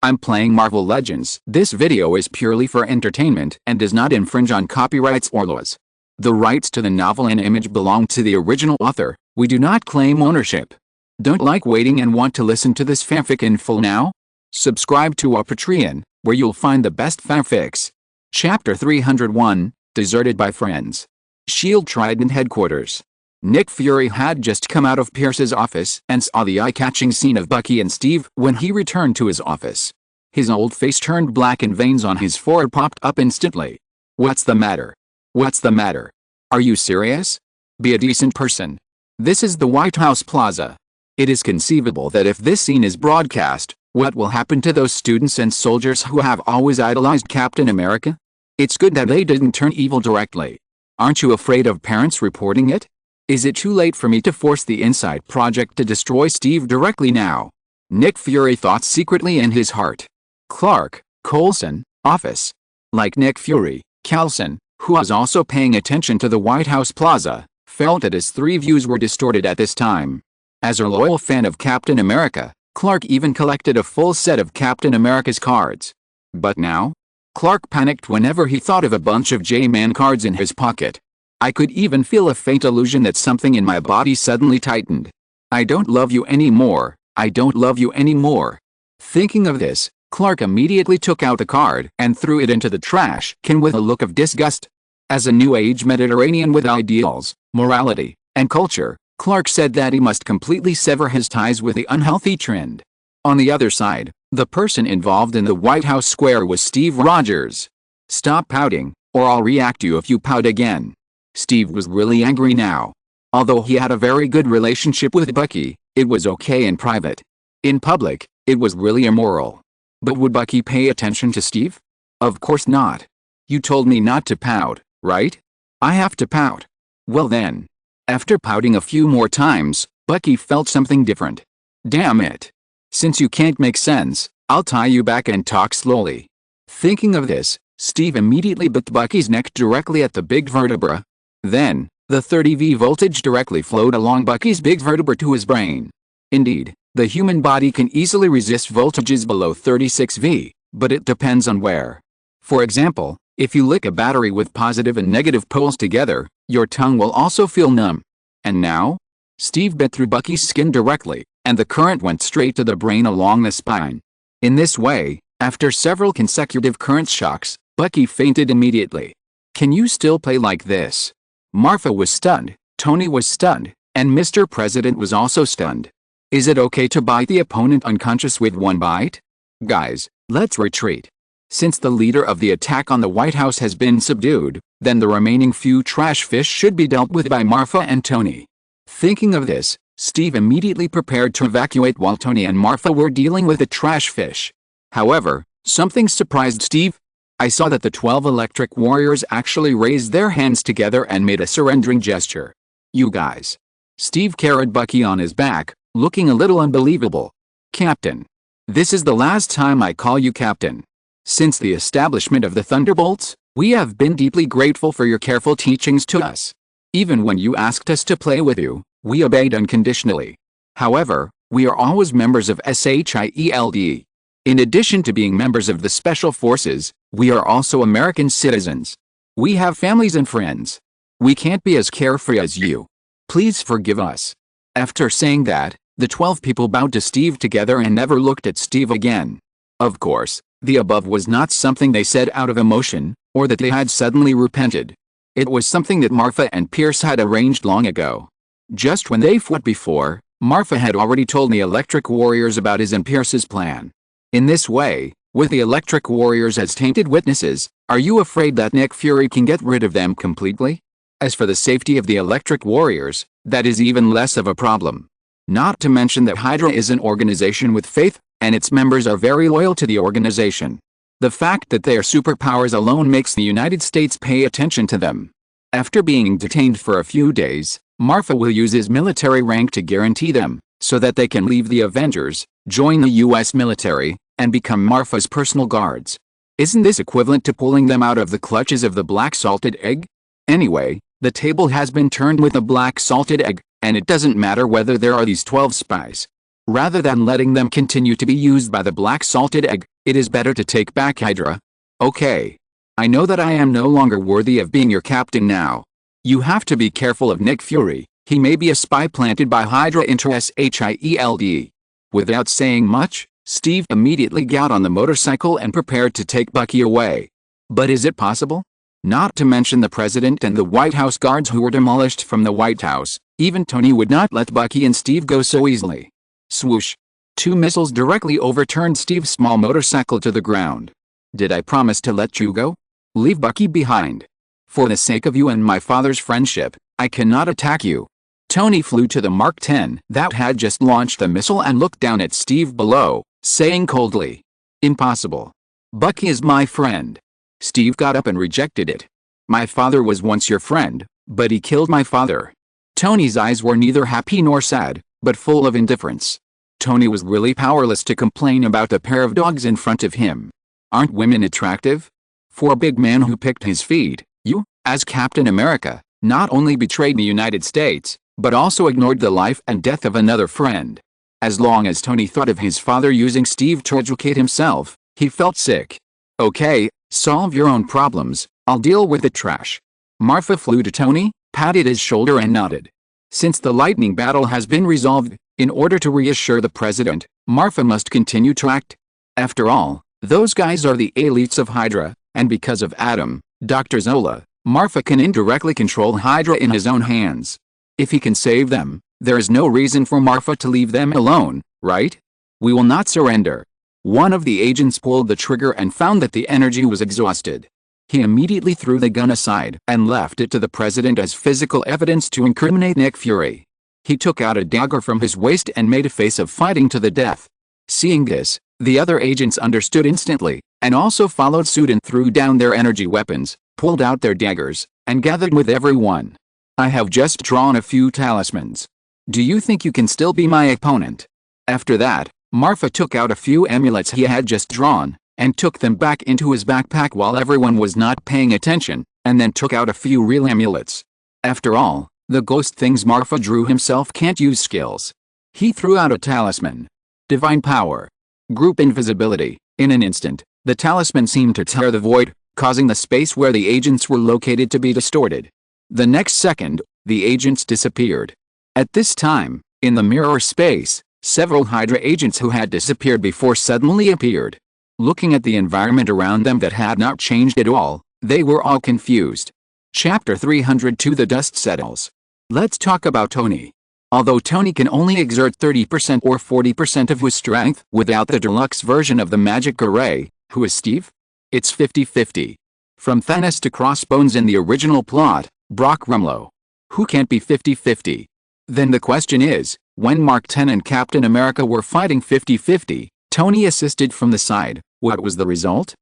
I'm playing Marvel Legends. This video is purely for entertainment and does not infringe on copyrights or laws. The rights to the novel and image belong to the original author. We do not claim ownership. Don't like waiting and want to listen to this fanfic in full now? Subscribe to our Patreon, where you'll find the best fanfics. Chapter 301, Deserted by Friends. S.H.I.E.L.D. Trident Headquarters. Nick Fury had just come out of Pierce's office and saw the eye-catching scene of Bucky and Steve when he returned to his office. His old face turned black and veins on his forehead popped up instantly. What's the matter? What's the matter? Are you serious? Be a decent person. This is the White House Plaza. It is conceivable that if this scene is broadcast, what will happen to those students and soldiers who have always idolized Captain America? It's good that they didn't turn evil directly. Aren't you afraid of parents reporting it? Is it too late for me to force the Inside Project to destroy Steve directly now? Nick Fury thought secretly in his heart. Clark, Coulson, office. Like Nick Fury, Coulson, who was also paying attention to the White House Plaza, felt that his three views were distorted at this time. As a loyal fan of Captain America, Clark even collected a full set of Captain America's cards. But now? Clark panicked whenever he thought of a bunch of J-Man cards in his pocket. I could even feel a faint illusion that something in my body suddenly tightened. I don't love you anymore. I don't love you anymore. Thinking of this, Clark immediately took out the card and threw it into the trash can with a look of disgust. As a New Age Mediterranean with ideals, morality, and culture, Clark said that he must completely sever his ties with the unhealthy trend. On the other side, the person involved in the White House square was Steve Rogers. Stop pouting, or I'll react to you if you pout again. Steve was really angry now. Although he had a very good relationship with Bucky, it was okay in private. In public, it was really immoral. But would Bucky pay attention to Steve? Of course not. You told me not to pout, right? I have to pout. Well then. After pouting a few more times, Bucky felt something different. Damn it. Since you can't make sense, I'll tie you back and talk slowly. Thinking of this, Steve immediately bit Bucky's neck directly at the big vertebra. Then, the 30V voltage directly flowed along Bucky's big vertebra to his brain. Indeed, the human body can easily resist voltages below 36V, but it depends on where. For example, if you lick a battery with positive and negative poles together, your tongue will also feel numb. And now? Steve bit through Bucky's skin directly, and the current went straight to the brain along the spine. In this way, after several consecutive current shocks, Bucky fainted immediately. Can you still play like this? Marfa was stunned, Tony was stunned, and Mr. President was also stunned. Is it okay to bite the opponent unconscious with one bite? Guys, let's retreat. Since the leader of the attack on the White House has been subdued, then the remaining few trash fish should be dealt with by Marfa and Tony. Thinking of this, Steve immediately prepared to evacuate while Tony and Marfa were dealing with the trash fish. However, something surprised Steve. I saw that the 12 electric warriors actually raised their hands together and made a surrendering gesture. You guys. Steve carried Bucky on his back, looking a little unbelievable. Captain. This is the last time I call you Captain. Since the establishment of the Thunderbolts, we have been deeply grateful for your careful teachings to us. Even when you asked us to play with you, we obeyed unconditionally. However, we are always members of SHIELD. In addition to being members of the Special Forces, we are also American citizens. We have families and friends. We can't be as carefree as you. Please forgive us. After saying that, the 12 people bowed to Steve together and never looked at Steve again. Of course, the above was not something they said out of emotion, or that they had suddenly repented. It was something that Marfa and Pierce had arranged long ago. Just when they fought before, Marfa had already told the Electric Warriors about his and Pierce's plan. In this way, with the Electric Warriors as tainted witnesses, are you afraid that Nick Fury can get rid of them completely? As for the safety of the Electric Warriors, that is even less of a problem. Not to mention that Hydra is an organization with faith, and its members are very loyal to the organization. The fact that they are superpowers alone makes the United States pay attention to them. After being detained for a few days, Marfa will use his military rank to guarantee them, so that they can leave the Avengers, join the US military, and become Marfa's personal guards. Isn't this equivalent to pulling them out of the clutches of the black salted egg? Anyway, the table has been turned with a black salted egg, and it doesn't matter whether there are these 12 spies. Rather than letting them continue to be used by the black salted egg, it is better to take back Hydra. Okay. I know that I am no longer worthy of being your captain now. You have to be careful of Nick Fury. He may be a spy planted by Hydra SHIELD. Without saying much, Steve immediately got on the motorcycle and prepared to take Bucky away. But is it possible? Not to mention the president and the White House guards who were demolished from the White House, even Tony would not let Bucky and Steve go so easily. Swoosh. 2 missiles directly overturned Steve's small motorcycle to the ground. Did I promise to let you go? Leave Bucky behind. For the sake of you and my father's friendship, I cannot attack you. Tony flew to the Mark 10 that had just launched the missile and looked down at Steve below, saying coldly, "Impossible. Bucky is my friend." Steve got up and rejected it. "My father was once your friend, but he killed my father." Tony's eyes were neither happy nor sad, but full of indifference. Tony was really powerless to complain about the pair of dogs in front of him. Aren't women attractive? For a big man who picked his feet, you, as Captain America, not only betrayed the United States, but also ignored the life and death of another friend. As long as Tony thought of his father using Steve to educate himself, he felt sick. "Okay, solve your own problems, I'll deal with the trash." Marfa flew to Tony, patted his shoulder and nodded. Since the lightning battle has been resolved, in order to reassure the president, Marfa must continue to act. After all, those guys are the elites of Hydra, and because of Adam, Dr. Zola, Marfa can indirectly control Hydra in his own hands. If he can save them, there is no reason for Marfa to leave them alone, right? "We will not surrender." One of the agents pulled the trigger and found that the energy was exhausted. He immediately threw the gun aside and left it to the president as physical evidence to incriminate Nick Fury. He took out a dagger from his waist and made a face of fighting to the death. Seeing this, the other agents understood instantly, and also followed suit and threw down their energy weapons, pulled out their daggers, and gathered with everyone. "I have just drawn a few talismans. Do you think you can still be my opponent?" After that, Marfa took out a few amulets he had just drawn, and took them back into his backpack while everyone was not paying attention, and then took out a few real amulets. After all, the ghost things Marfa drew himself can't use skills. He threw out a talisman. Divine power. Group invisibility. In an instant, the talisman seemed to tear the void, causing the space where the agents were located to be distorted. The next second, the agents disappeared. At this time, in the mirror space, several Hydra agents who had disappeared before suddenly appeared. Looking at the environment around them that had not changed at all, they were all confused. Chapter 302 The Dust Settles. Let's talk about Tony. Although Tony can only exert 30% or 40% of his strength without the deluxe version of the magic array, who is Steve? It's 50-50. From Thanos to Crossbones in the original plot, Brock Rumlow. Who can't be 50-50? Then the question is, when Mark 10 and Captain America were fighting 50-50, Tony assisted from the side. What was the result?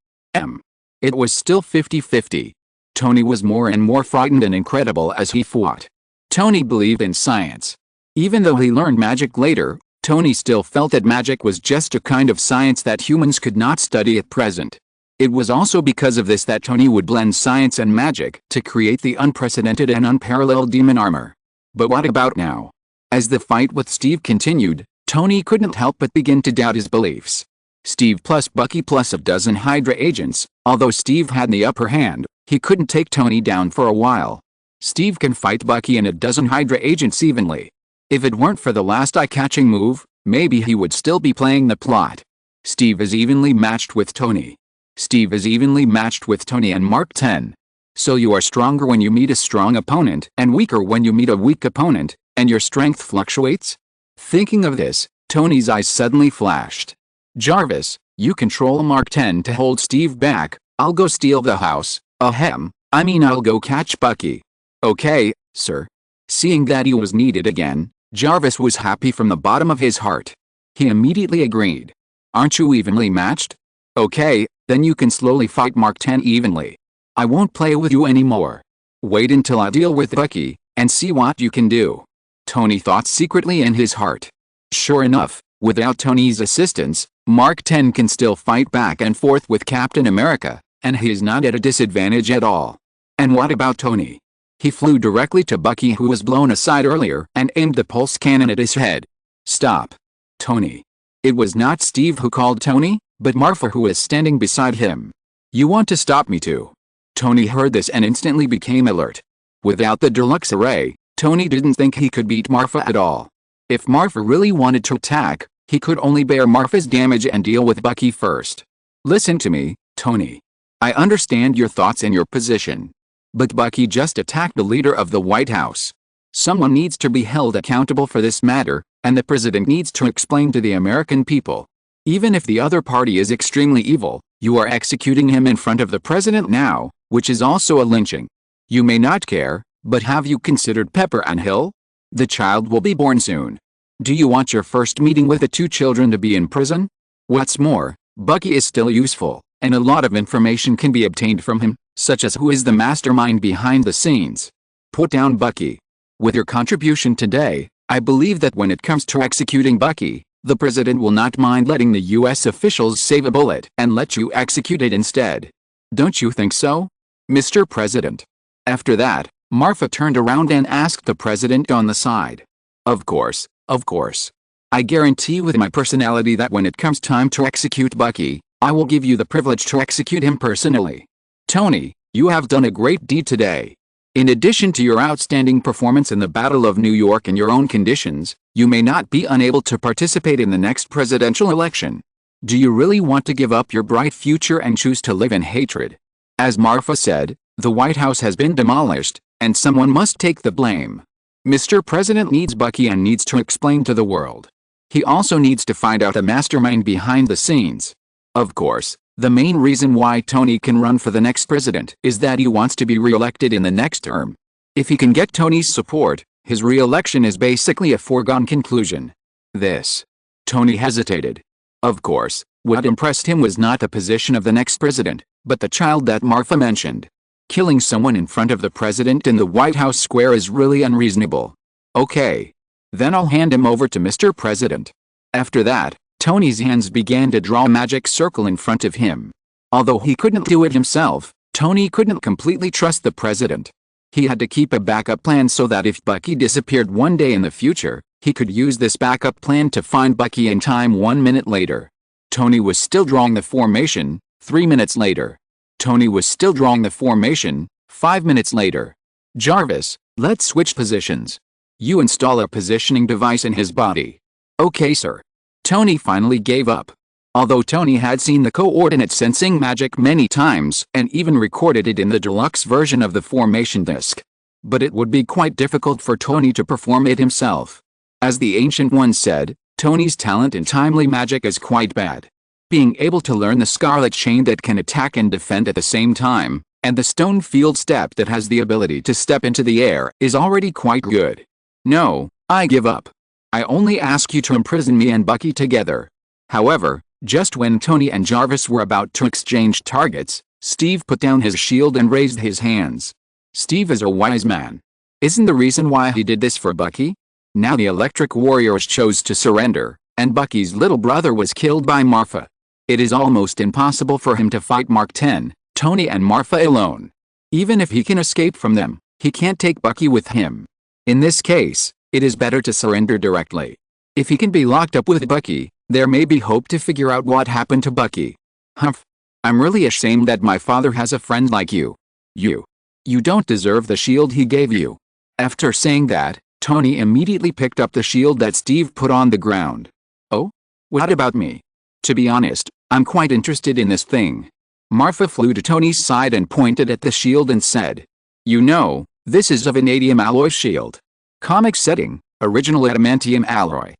It was still 50-50. Tony was more and more frightened and incredible as he fought. Tony believed in science. Even though he learned magic later, Tony still felt that magic was just a kind of science that humans could not study at present. It was also because of this that Tony would blend science and magic to create the unprecedented and unparalleled demon armor. But what about now? As the fight with Steve continued, Tony couldn't help but begin to doubt his beliefs. Steve plus Bucky plus a dozen Hydra agents, although Steve had the upper hand, he couldn't take Tony down for a while. Steve can fight Bucky and a dozen Hydra agents evenly. If it weren't for the last eye-catching move, maybe he would still be playing the plot. Steve is evenly matched with Tony. Steve is evenly matched with Tony and Mark 10. So you are stronger when you meet a strong opponent and weaker when you meet a weak opponent, and your strength fluctuates? Thinking of this, Tony's eyes suddenly flashed. "Jarvis, you control Mark 10 to hold Steve back. I'll go steal the house. I'll go catch Bucky." "Okay, sir." Seeing that he was needed again, Jarvis was happy from the bottom of his heart. He immediately agreed. "Aren't you evenly matched? Okay, then you can slowly fight Mark 10 evenly. I won't play with you anymore. Wait until I deal with Bucky, and see what you can do." Tony thought secretly in his heart. Sure enough, without Tony's assistance, Mark 10 can still fight back and forth with Captain America, and he is not at a disadvantage at all. And what about Tony? He flew directly to Bucky, who was blown aside earlier, and aimed the pulse cannon at his head. "Stop. Tony. It was not Steve who called Tony, but Marfa who was standing beside him. You want to stop me too? Tony heard this and instantly became alert. Without the deluxe array, Tony didn't think he could beat Marfa at all. If Marfa really wanted to attack, he could only bear Marfa's damage and deal with Bucky first. Listen to me, Tony. I understand your thoughts and your position. But Bucky just attacked the leader of the White House. Someone needs to be held accountable for this matter, and the president needs to explain to the American people. Even if the other party is extremely evil, you are executing him in front of the president now, which is also a lynching. You may not care, but have you considered Pepper and Hill? The child will be born soon. Do you want your first meeting with the two children to be in prison? What's more, Bucky is still useful, and a lot of information can be obtained from him, such as who is the mastermind behind the scenes. Put down Bucky. With your contribution today, I believe that when it comes to executing Bucky, the president will not mind letting the US officials save a bullet and let you execute it instead. Don't you think so, Mr. President? After that, Marfa turned around and asked the president on the side. Of course. I guarantee with my personality that when it comes time to execute Bucky, I will give you the privilege to execute him personally. Tony, you have done a great deed today. In addition to your outstanding performance in the Battle of New York in your own conditions, you may not be unable to participate in the next presidential election. Do you really want to give up your bright future and choose to live in hatred? As Marfa said, the White House has been demolished, and someone must take the blame. Mr. President needs Bucky and needs to explain to the world. He also needs to find out the mastermind behind the scenes. Of course, the main reason why Tony can run for the next president is that he wants to be re-elected in the next term. If he can get Tony's support, his re-election is basically a foregone conclusion. Tony hesitated. Of course, what impressed him was not the position of the next president, but the child that Marfa mentioned. Killing someone in front of the president in the White House square is really unreasonable. Okay. Then I'll hand him over to Mr. President. After that, Tony's hands began to draw a magic circle in front of him. Although he couldn't do it himself, Tony couldn't completely trust the president. He had to keep a backup plan so that if Bucky disappeared one day in the future, he could use this backup plan to find Bucky in time 1 minute later. Tony was still drawing the formation. 3 minutes later. Tony was still drawing the formation. 5 minutes later. Jarvis, let's switch positions. You install a positioning device in his body. Okay, sir. Tony finally gave up. Although Tony had seen the coordinate sensing magic many times and even recorded it in the deluxe version of the formation disc. But it would be quite difficult for Tony to perform it himself. As the Ancient One said, Tony's talent in timely magic is quite bad. Being able to learn the Scarlet Chain that can attack and defend at the same time, and the Stone Field Step that has the ability to step into the air is already quite good. No, I give up. I only ask you to imprison me and Bucky together. However, just when Tony and Jarvis were about to exchange targets, Steve put down his shield and raised his hands. Steve is a wise man. Isn't the reason why he did this for Bucky? Now the Electric Warriors chose to surrender, and Bucky's little brother was killed by Marfa. It is almost impossible for him to fight Mark 10, Tony and Marfa alone. Even if he can escape from them, he can't take Bucky with him. In this case, it is better to surrender directly. If he can be locked up with Bucky, there may be hope to figure out what happened to Bucky. Humph. I'm really ashamed that my father has a friend like you. You don't deserve the shield he gave you. After saying that, Tony immediately picked up the shield that Steve put on the ground. Oh? What about me? To be honest, I'm quite interested in this thing. Marfa flew to Tony's side and pointed at the shield and said, "You know, this is a vanadium alloy shield. Comic setting, original adamantium alloy.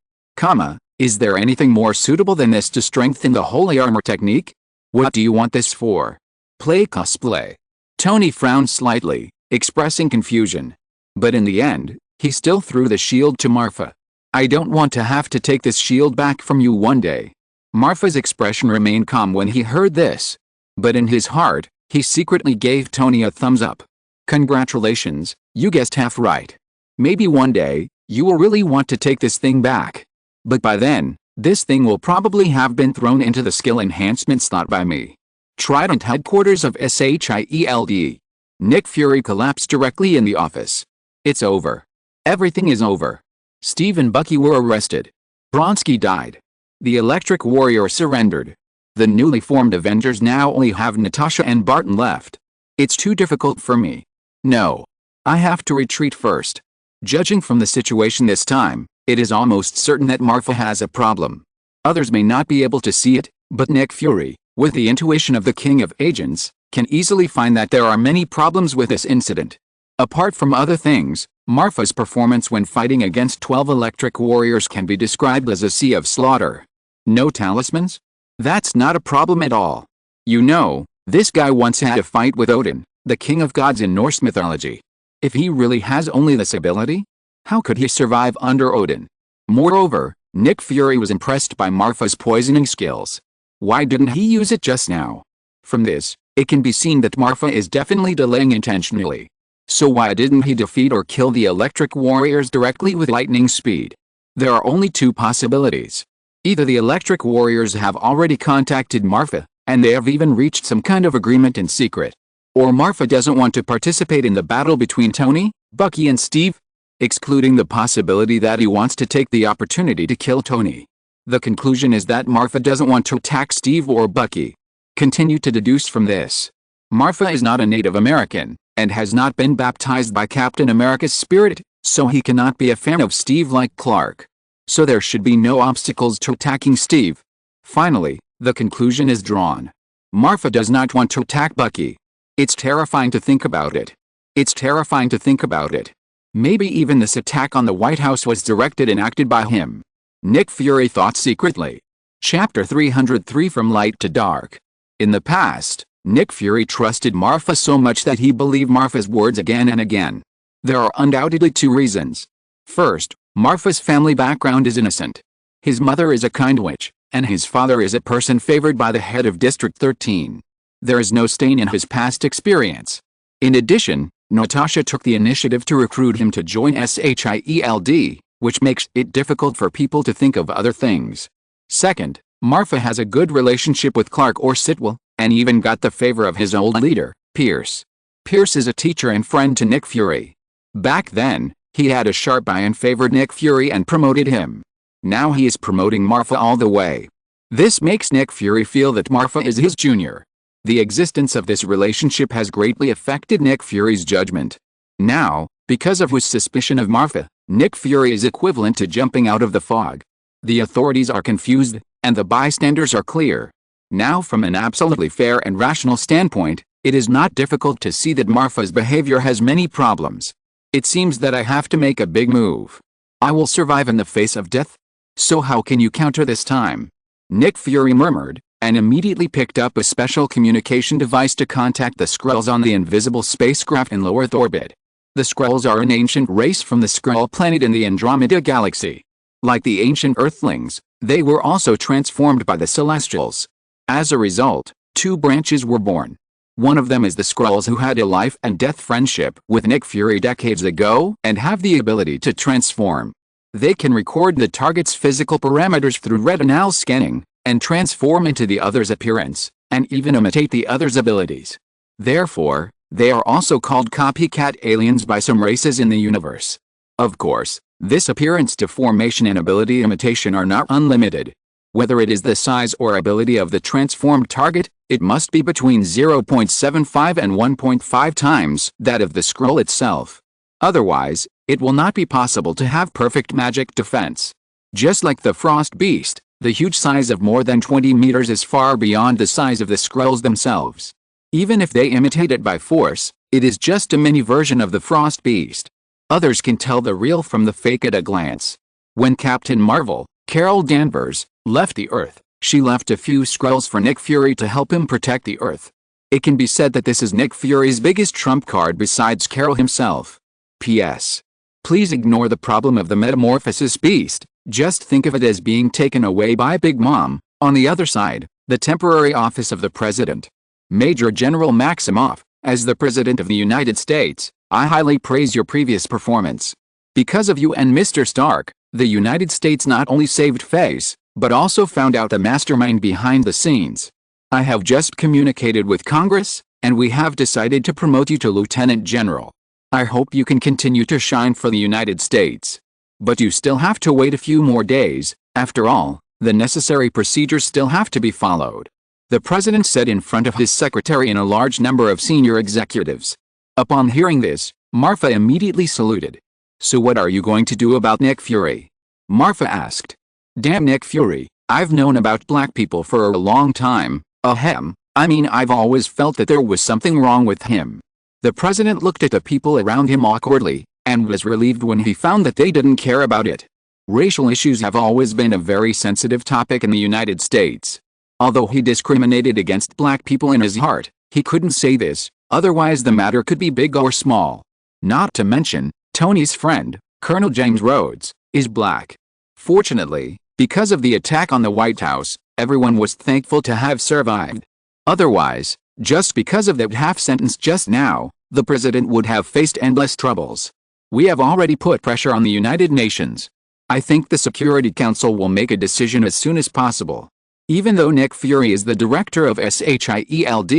Is there anything more suitable than this to strengthen the holy armor technique? What do you want this for? Play cosplay?" Tony frowned slightly, expressing confusion. But in the end, he still threw the shield to Marfa. "I don't want to have to take this shield back from you one day." Marfa's expression remained calm when he heard this. But in his heart, he secretly gave Tony a thumbs up. Congratulations, you guessed half right. Maybe one day, you will really want to take this thing back. But by then, this thing will probably have been thrown into the skill enhancement slot by me. Trident headquarters of SHIELD. Nick Fury collapsed directly in the office. It's over. Everything is over. Steve and Bucky were arrested. Bronski died. The Electric Warrior surrendered. The newly formed Avengers now only have Natasha and Barton left. It's too difficult for me. No. I have to retreat first. Judging from the situation this time, it is almost certain that Marfa has a problem. Others may not be able to see it, but Nick Fury, with the intuition of the King of Agents, can easily find that there are many problems with this incident. Apart from other things, Marfa's performance when fighting against 12 Electric Warriors can be described as a sea of slaughter. No talismans? That's not a problem at all. You know, this guy once had a fight with Odin, the king of gods in Norse mythology. If he really has only this ability, how could he survive under Odin? Moreover, Nick Fury was impressed by Marfa's poisoning skills. Why didn't he use it just now? From this, it can be seen that Marfa is definitely delaying intentionally. So why didn't he defeat or kill the Electric Warriors directly with lightning speed? There are only two possibilities. Either the Electric Warriors have already contacted Marfa, and they have even reached some kind of agreement in secret. Or Marfa doesn't want to participate in the battle between Tony, Bucky and Steve, excluding the possibility that he wants to take the opportunity to kill Tony. The conclusion is that Marfa doesn't want to attack Steve or Bucky. Continue to deduce from this. Marfa is not a Native American, and has not been baptized by Captain America's spirit, so he cannot be a fan of Steve like Clark. So there should be no obstacles to attacking Steve. Finally, the conclusion is drawn. Marfa does not want to attack Bucky. It's terrifying to think about it. It's terrifying to think about it. Maybe even this attack on the White House was directed and acted by him. Nick Fury thought secretly. Chapter 303 From Light to Dark. In the past, Nick Fury trusted Marfa so much that he believed Marfa's words again and again. There are undoubtedly two reasons. First, Marfa's family background is innocent. His mother is a kind witch, and his father is a person favored by the head of District 13. There is no stain in his past experience. In addition, Natasha took the initiative to recruit him to join SHIELD, which makes it difficult for people to think of other things. Second, Marfa has a good relationship with Clark or Sitwell, and even got the favor of his old leader, Pierce. Pierce is a teacher and friend to Nick Fury. Back then, he had a sharp eye and favored Nick Fury and promoted him. Now he is promoting Marfa all the way. This makes Nick Fury feel that Marfa is his junior. The existence of this relationship has greatly affected Nick Fury's judgment. Now, because of his suspicion of Marfa, Nick Fury is equivalent to jumping out of the fog. The authorities are confused, and the bystanders are clear. Now from an absolutely fair and rational standpoint, it is not difficult to see that Marfa's behavior has many problems. It seems that I have to make a big move. I will survive in the face of death? So how can you counter this time? Nick Fury murmured, and immediately picked up a special communication device to contact the Skrulls on the invisible spacecraft in low Earth orbit. The Skrulls are an ancient race from the Skrull planet in the Andromeda galaxy. Like the ancient Earthlings, they were also transformed by the Celestials. As a result, two branches were born. One of them is the Skrulls who had a life and death friendship with Nick Fury decades ago and have the ability to transform. They can record the target's physical parameters through retinal scanning, and transform into the other's appearance, and even imitate the other's abilities. Therefore, they are also called copycat aliens by some races in the universe. Of course, this appearance deformation and ability imitation are not unlimited. Whether it is the size or ability of the transformed target, it must be between 0.75 and 1.5 times that of the Skrull itself. Otherwise, it will not be possible to have perfect magic defense. Just like the Frost Beast, the huge size of more than 20 meters is far beyond the size of the Skrulls themselves. Even if they imitate it by force, it is just a mini version of the Frost Beast. Others can tell the real from the fake at a glance. When Captain Marvel, Carol Danvers, left the Earth, she left a few Skrulls for Nick Fury to help him protect the Earth. It can be said that this is Nick Fury's biggest trump card besides Carol himself. P.S. Please ignore the problem of the metamorphosis beast, just think of it as being taken away by Big Mom. On the other side, the temporary office of the President. Major General Maximoff, as the President of the United States, I highly praise your previous performance. Because of you and Mr. Stark, the United States not only saved face, but also found out the mastermind behind the scenes. I have just communicated with Congress, and we have decided to promote you to Lieutenant General. I hope you can continue to shine for the United States. But you still have to wait a few more days, After all, the necessary procedures still have to be followed. The president said in front of his secretary and a large number of senior executives. Upon hearing this, Marfa immediately saluted. "So what are you going to do about Nick Fury?" Marfa asked. "Damn Nick Fury, I've known about black people for a long time, I mean I've always felt that there was something wrong with him." The president looked at the people around him awkwardly, and was relieved when he found that they didn't care about it. Racial issues have always been a very sensitive topic in the United States. Although he discriminated against black people in his heart, he couldn't say this, otherwise the matter could be big or small. Not to mention, Tony's friend, Colonel James Rhodes, is black. Fortunately, because of the attack on the White House, everyone was thankful to have survived. Otherwise, just because of that half sentence just now, the president would have faced endless troubles. "We have already put pressure on the United Nations. I think the Security Council will make a decision as soon as possible. Even though Nick Fury is the director of SHIELD,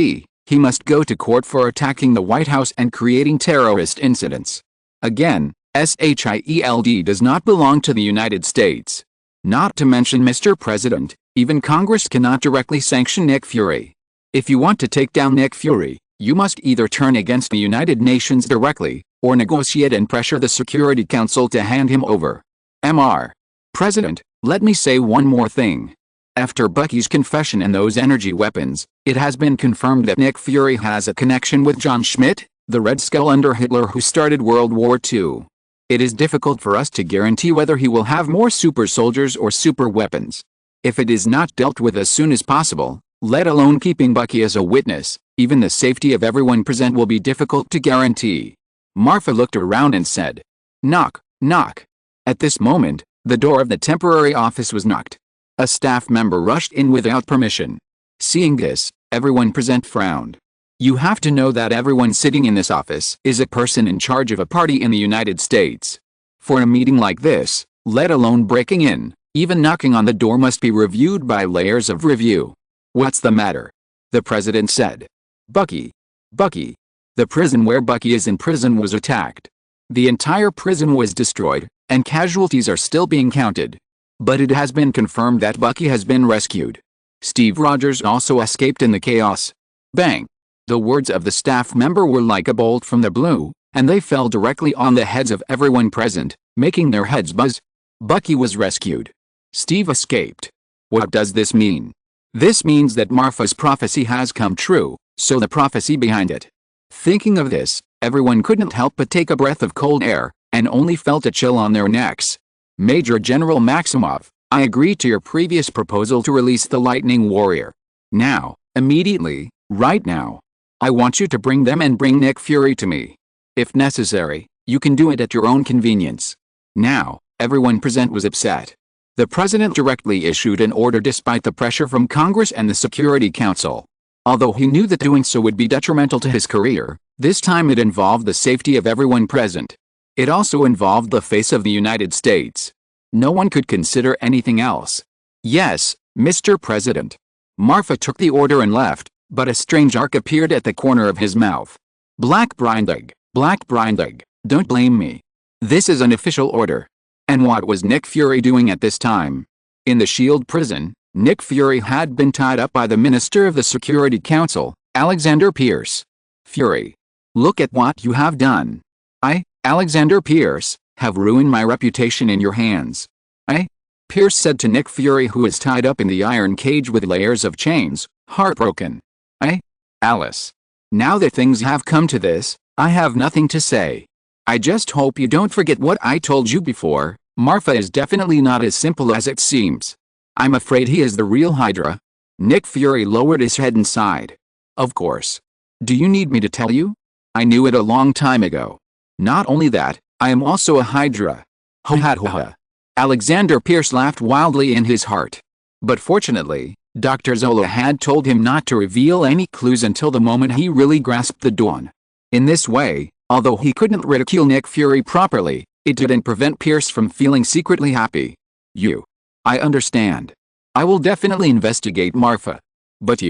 he must go to court for attacking the White House and creating terrorist incidents. Again, SHIELD does not belong to the United States. Not to mention, Mr. President, even Congress cannot directly sanction Nick Fury. If you want to take down Nick Fury, you must either turn against the United Nations directly, or negotiate and pressure the Security Council to hand him over. Mr. President, let me say one more thing. After Bucky's confession and those energy weapons, it has been confirmed that Nick Fury has a connection with John Schmidt, the Red Skull under Hitler who started World War II. It is difficult for us to guarantee whether he will have more super soldiers or super weapons. If it is not dealt with as soon as possible, let alone keeping Bucky as a witness, even the safety of everyone present will be difficult to guarantee." Marfa looked around and said, "Knock, knock." At this moment, the door of the temporary office was knocked. A staff member rushed in without permission. Seeing this, everyone present frowned. You have to know that everyone sitting in this office is a person in charge of a party in the United States. For a meeting like this, let alone breaking in, even knocking on the door must be reviewed by layers of review. "What's the matter?" the president said. Bucky. The prison where Bucky is in prison was attacked. The entire prison was destroyed, and casualties are still being counted. But it has been confirmed that Bucky has been rescued. Steve Rogers also escaped in the chaos. Bang! The words of the staff member were like a bolt from the blue, and they fell directly on the heads of everyone present, making their heads buzz. Bucky was rescued. Steve escaped. What does this mean? This means that Marfa's prophecy has come true, so the prophecy behind it. Thinking of this, everyone couldn't help but take a breath of cold air, and only felt a chill on their necks. "Major General Maximov, I agree to your previous proposal to release the Lightning Warrior. Now, immediately, right now. I want you to bring them and bring Nick Fury to me. If necessary, you can do it at your own convenience." Now, everyone present was upset. The president directly issued an order despite the pressure from Congress and the Security Council. Although he knew that doing so would be detrimental to his career, this time it involved the safety of everyone present. It also involved the face of the United States. No one could consider anything else. "Yes, Mr. President." Marfa took the order and left, but a strange arc appeared at the corner of his mouth. Black Brindeg, don't blame me. This is an official order." And what was Nick Fury doing at this time? In the SHIELD prison, Nick Fury had been tied up by the Minister of the Security Council, Alexander Pierce. "Fury, look at what you have done. I, Alexander Pierce, have ruined my reputation in your hands." Pierce said to Nick Fury, who is tied up in the iron cage with layers of chains, heartbroken. Alice. Now that things have come to this, I have nothing to say. I just hope you don't forget what I told you before. Marfa is definitely not as simple as it seems. I'm afraid he is the real Hydra." Nick Fury lowered his head and sighed. "Of course. Do you need me to tell you? I knew it a long time ago. Not only that, I am also a Hydra." Ho ha ho ha. Alexander Pierce laughed wildly in his heart. But fortunately, Dr. Zola had told him not to reveal any clues until the moment he really grasped the dawn. In this way, although he couldn't ridicule Nick Fury properly, it didn't prevent Pierce from feeling secretly happy. I understand. I will definitely investigate Marfa. But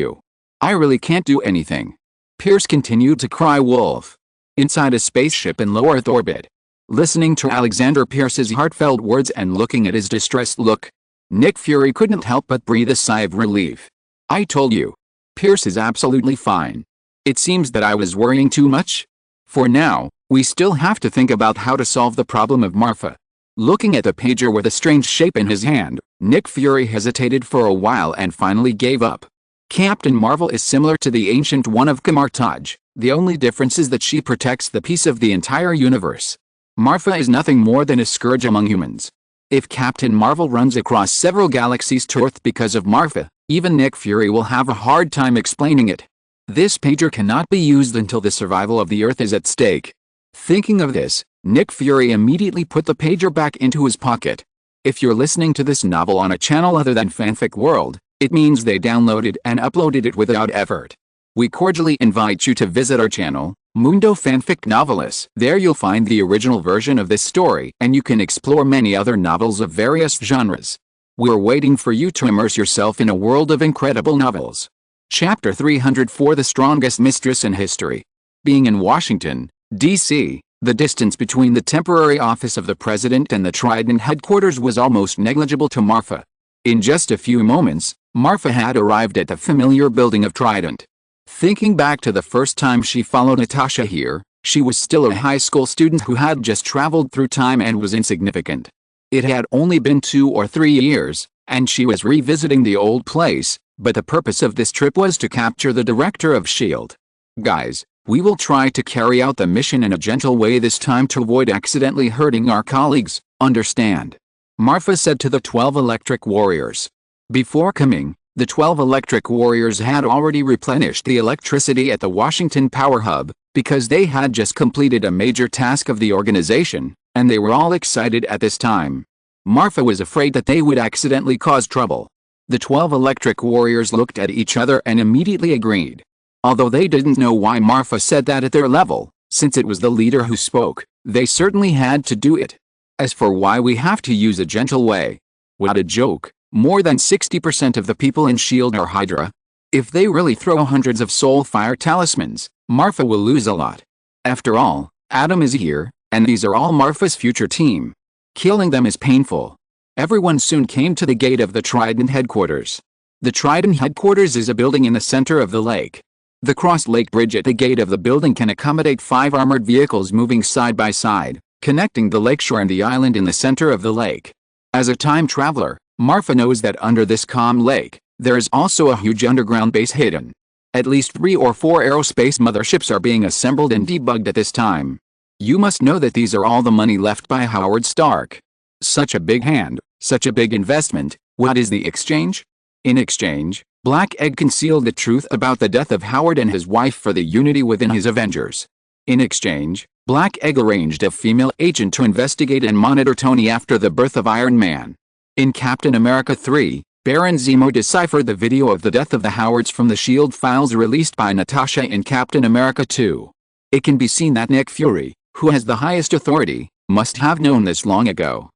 I really can't do anything." Pierce continued to cry wolf. Inside a spaceship in low Earth orbit. Listening to Alexander Pierce's heartfelt words and looking at his distressed look, Nick Fury couldn't help but breathe a sigh of relief. I told you. Pierce is absolutely fine. It seems that I was worrying too much. For now, we still have to think about how to solve the problem of Marfa. Looking at the pager with a strange shape in his hand, Nick Fury hesitated for a while and finally gave up. Captain Marvel is similar to the Ancient One of Kamartaj. The only difference is that she protects the peace of the entire universe. Marfa is nothing more than a scourge among humans. If Captain Marvel runs across several galaxies to Earth because of Marfa, even Nick Fury will have a hard time explaining it. This pager cannot be used until the survival of the Earth is at stake. Thinking of this, Nick Fury immediately put the pager back into his pocket. If you're listening to this novel on a channel other than Fanfic World, it means they downloaded and uploaded it without effort. We cordially invite you to visit our channel, Mundo Fanfic Novelis. There you'll find the original version of this story and you can explore many other novels of various genres. We're waiting for you to immerse yourself in a world of incredible novels. Chapter 304 The Strongest Mistress in History. Being in Washington, D.C., the distance between the temporary office of the president and the Trident headquarters was almost negligible to Marfa. In just a few moments, Marfa had arrived at the familiar building of Trident. Thinking back to the first time she followed Natasha here, she was still a high school student who had just traveled through time and was insignificant. It had only been 2 or 3 years, and she was revisiting the old place, but the purpose of this trip was to capture the director of S.H.I.E.L.D. Guys, we will try to carry out the mission in a gentle way this time to avoid accidentally hurting our colleagues, understand? Marfa said to the 12 electric warriors. Before coming, the 12 electric warriors had already replenished the electricity at the Washington Power Hub, because they had just completed a major task of the organization, and they were all excited at this time. Marfa was afraid that they would accidentally cause trouble. The 12 electric warriors looked at each other and immediately agreed. Although they didn't know why Marfa said that at their level, since it was the leader who spoke, they certainly had to do it. As for why we have to use a gentle way. What a joke. More than 60% of the people in S.H.I.E.L.D. are Hydra. If they really throw hundreds of soul fire talismans, Marfa will lose a lot. After all, Adam is here, and these are all Marfa's future team. Killing them is painful. Everyone soon came to the gate of the Trident headquarters. The Trident headquarters is a building in the center of the lake. The cross-lake bridge at the gate of the building can accommodate 5 armored vehicles moving side by side, connecting the lakeshore and the island in the center of the lake. As a time traveler, Marfa knows that under this calm lake, there is also a huge underground base hidden. At least 3 or 4 aerospace motherships are being assembled and debugged at this time. You must know that these are all the money left by Howard Stark. Such a big hand, such a big investment. What is the exchange? In exchange, Black Egg concealed the truth about the death of Howard and his wife for the unity within his Avengers. In exchange, Black Egg arranged a female agent to investigate and monitor Tony after the birth of Iron Man. In Captain America 3, Baron Zemo deciphered the video of the death of the Howards from the S.H.I.E.L.D. files released by Natasha in Captain America 2. It can be seen that Nick Fury, who has the highest authority, must have known this long ago.